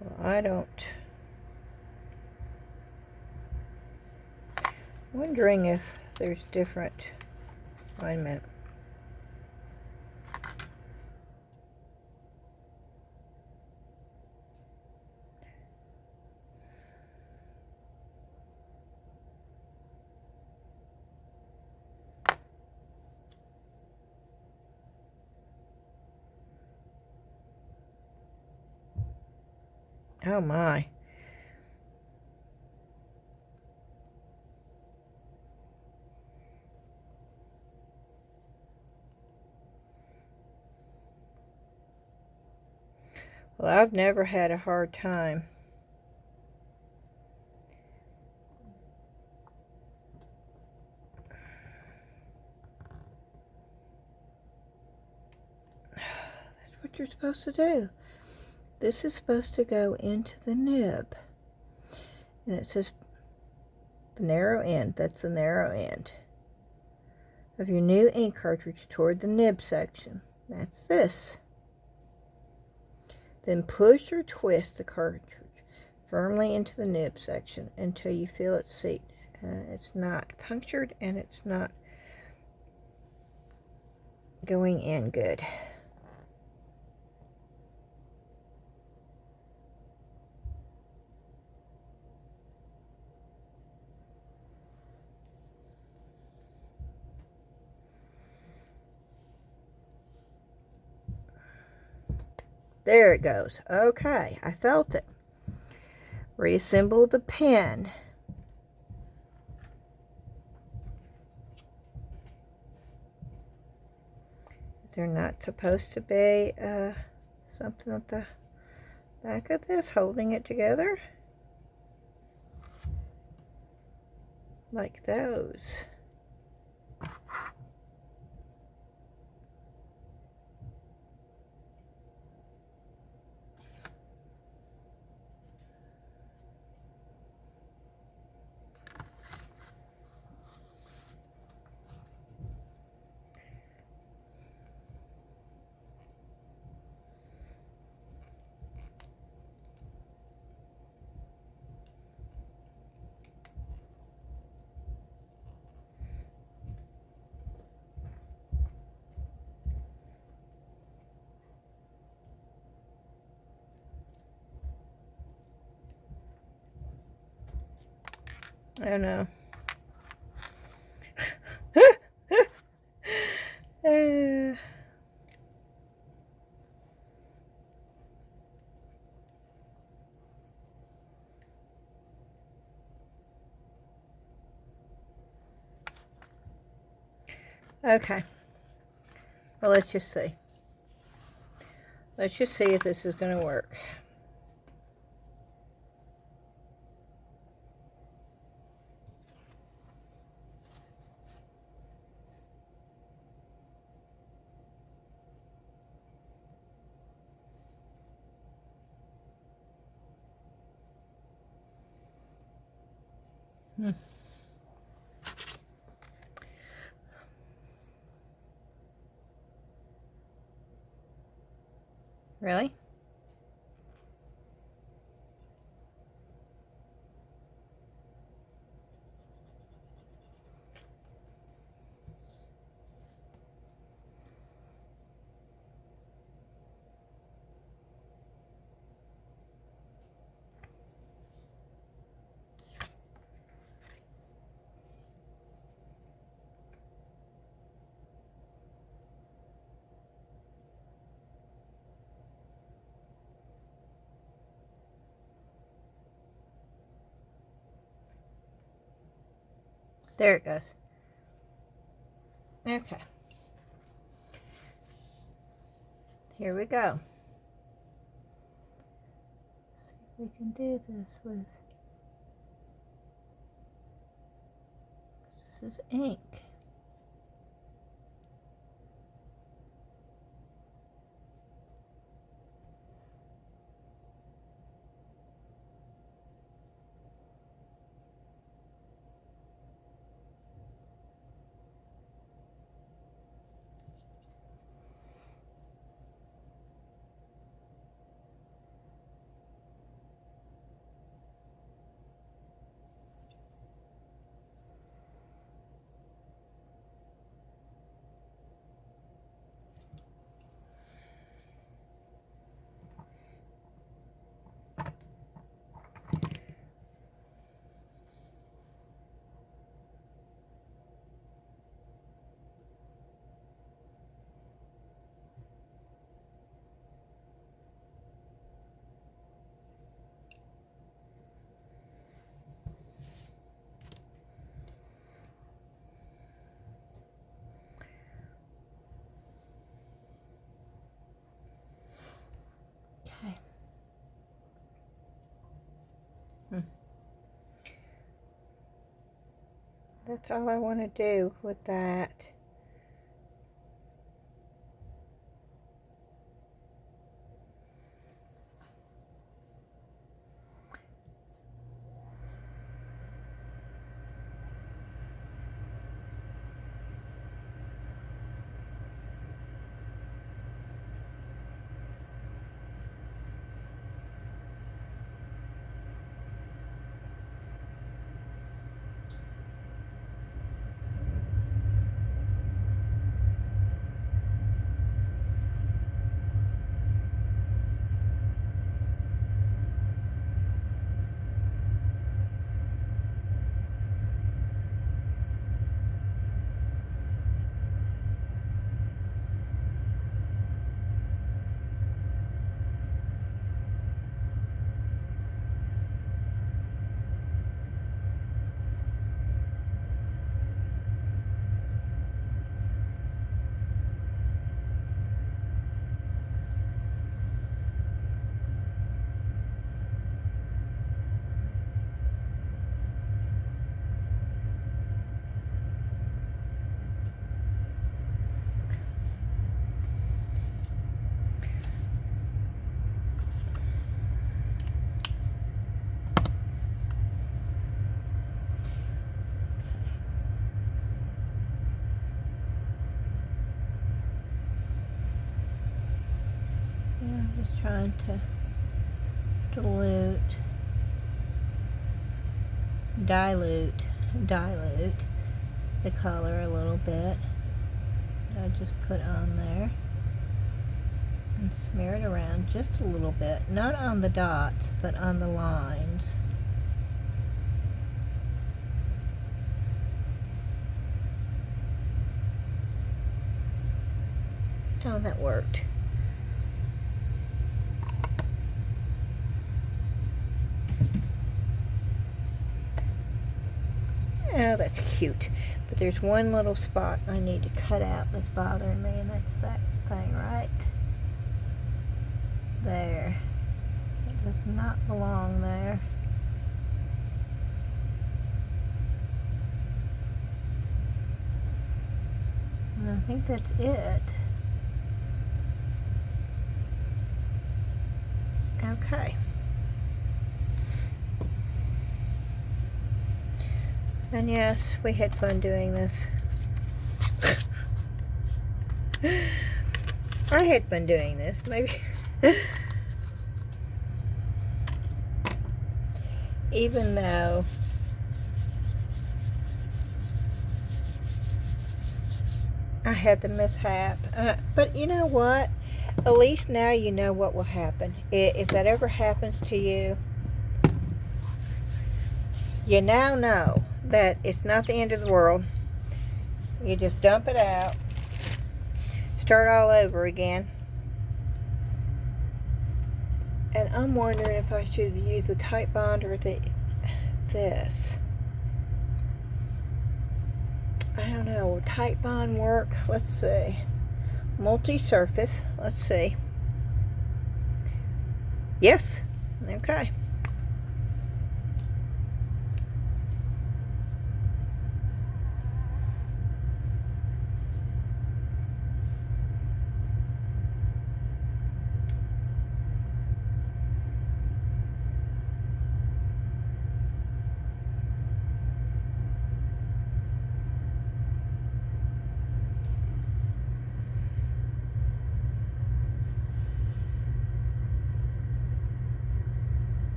Well, I don't. Wondering if there's different alignment. Oh my. Well, I've never had a hard time. That's what you're supposed to do. This is supposed to go into the nib. And it says the narrow end. That's the narrow end of your new ink cartridge toward the nib section. That's this. Then push or twist the cartridge firmly into the nib section until you feel it seat. It's not punctured and it's not going in good. There it goes. Okay, I felt it. Reassemble the pen. Is there not supposed to be something at the back of this holding it together? Like those. I don't know. Okay. Well, let's just see. Let's just see if this is going to work. Really? There it goes. Okay. Here we go. See if we can do this with... This is ink. Okay. That's all I want to do with that. Just trying to dilute the color a little bit. I just put on there and smear it around just a little bit, not on the dots but on the lines. time that worked. Oh, that's cute. But there's one little spot I need to cut out that's bothering me, and that's that thing right there. It does not belong there. And I think that's it. Okay. And yes, we had fun doing this. I had fun doing this, maybe. Even though I had the mishap. But you know what? At least now you know what will happen. If that ever happens to you, you now know that it's not the end of the world. You just dump it out, start all over again. And I'm wondering if I should use the tight bond or this. I don't know. Will tight bond work? Let's see. Multi-surface. Let's see. Yes. Okay.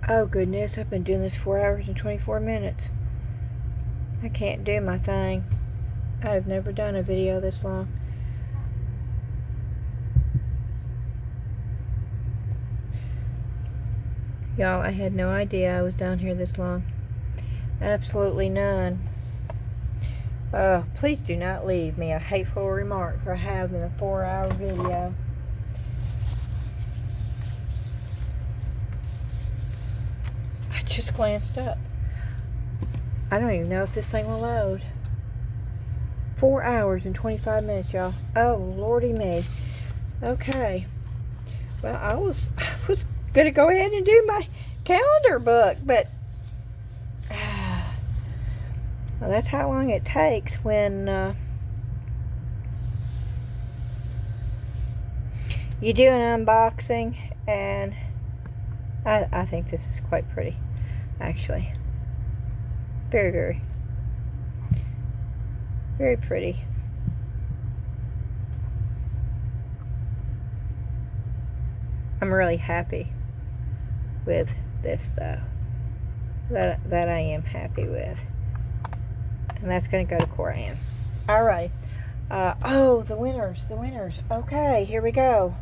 Oh goodness, I've been doing this 4 hours and 24 minutes. I can't do my thing. I've never done a video this long. Y'all, I had no idea I was down here this long. Absolutely none. Please do not leave me a hateful remark for having a 4-hour video. I just glanced up. I don't even know if this thing will load. 4 hours and 25 minutes, y'all. Oh, lordy me. Okay. Well, I was going to go ahead and do my calendar book, but well, that's how long it takes when you do an unboxing, and I think this is quite pretty, actually. Very, very, very pretty. I'm really happy with this, though. That I am happy with. And that's going to go to Coran. Alright. Oh, the winners. The winners. Okay, here we go.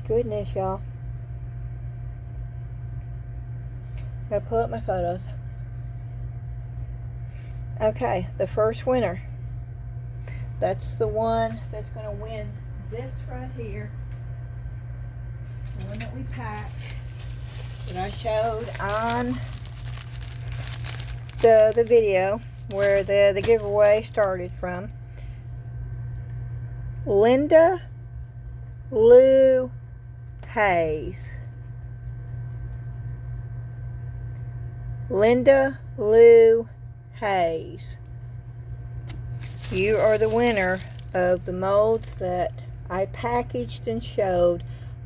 Goodness, y'all. Gotta pull up my photos. Okay, the first winner. That's the one that's going to win this right here. The one that we packed, that I showed on the video where the giveaway started from. Linda Lou Hayes. Linda Lou Hayes. You are the winner of the molds that I packaged and showed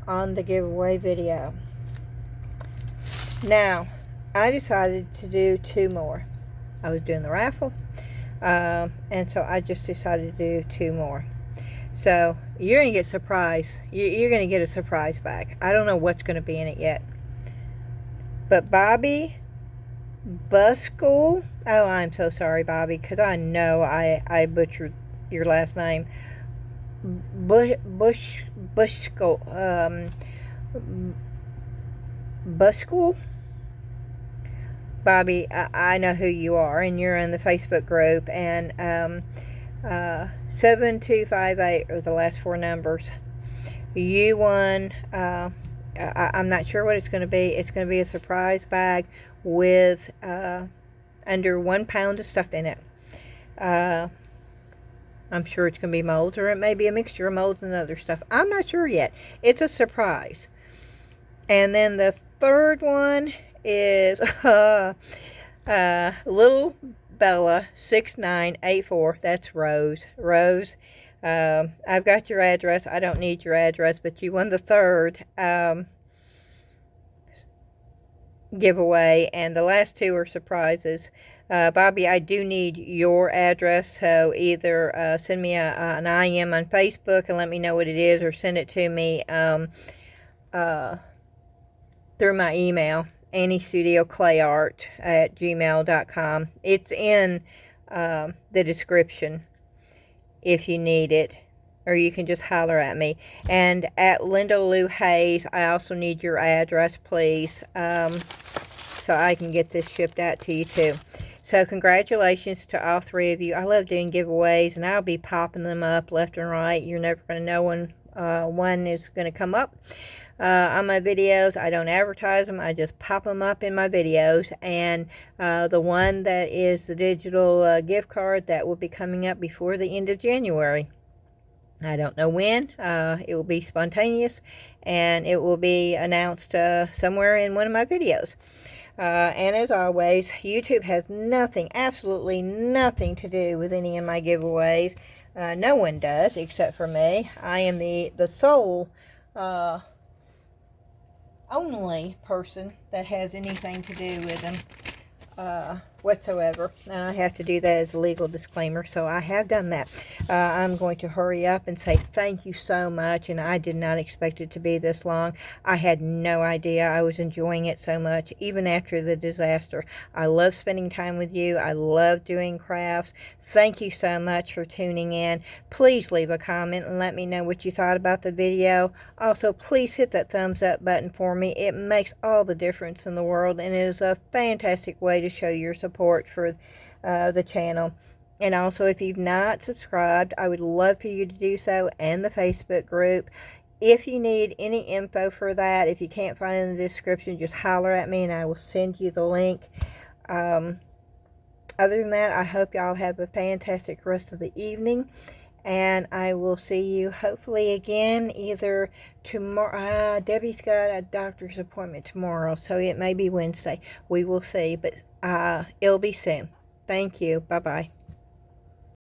on the giveaway video. Now, I decided to do 2 more. I was doing the raffle, and so I just decided to do 2 more. So you're going to get surprised. You're going to get a surprise bag. I don't know what's going to be in it yet. But Bobby Buskell, oh, I'm so sorry, Bobby, because I know I butchered your last name. Buskell, Buskell? Bobby, I know who you are, and you're in the Facebook group, and 7258 are the last four numbers. You won. I'm not sure what it's going to be. It's going to be a surprise bag with under 1 pound of stuff in it. I'm sure it's going to be molds, or it may be a mixture of molds and other stuff. I'm not sure yet. It's a surprise. And then the third one is Little Bella 6984. That's Rose. Rose, I've got your address. I don't need your address, but you won the third giveaway, and the last two are surprises. Bobby, I do need your address, so either send me an IM on Facebook and let me know what it is, or send it to me through my email, anniesstudioclayart@gmail.com. It's in the description if you need it, or you can just holler at me. And at Linda Lou Hayes, I also need your address, please, so I can get this shipped out to you too. So congratulations to all three of you. I love doing giveaways, and I'll be popping them up left and right. You're never going to know when one is going to come up on my videos. I don't advertise them. I just pop them up in my videos. And the one that is the digital gift card, that will be coming up before the end of January. I don't know when. It will be spontaneous, and it will be announced somewhere in one of my videos. And as always, YouTube has nothing, absolutely nothing to do with any of my giveaways. No one does except for me. I am the sole only person that has anything to do with them whatsoever, and I have to do that as a legal disclaimer, so I have done that. I'm going to hurry up and say thank you so much, and I did not expect it to be this long. I had no idea. I was enjoying it so much, even after the disaster. I love spending time with you. I love doing crafts. Thank you so much for tuning in. Please leave a comment and let me know what you thought about the video. Also, please hit that thumbs up button for me. It makes all the difference in the world, and it is a fantastic way to show your support for the channel. And also, if you've not subscribed, I would love for you to do so, and the Facebook group. If you need any info for that, if you can't find it in the description, just holler at me and I will send you the link. Other than that, I hope y'all have a fantastic rest of the evening, and I will see you hopefully again either tomorrow. Debbie's got a doctor's appointment tomorrow, so it may be Wednesday. We will see, but it'll be soon. Thank you. Bye-bye.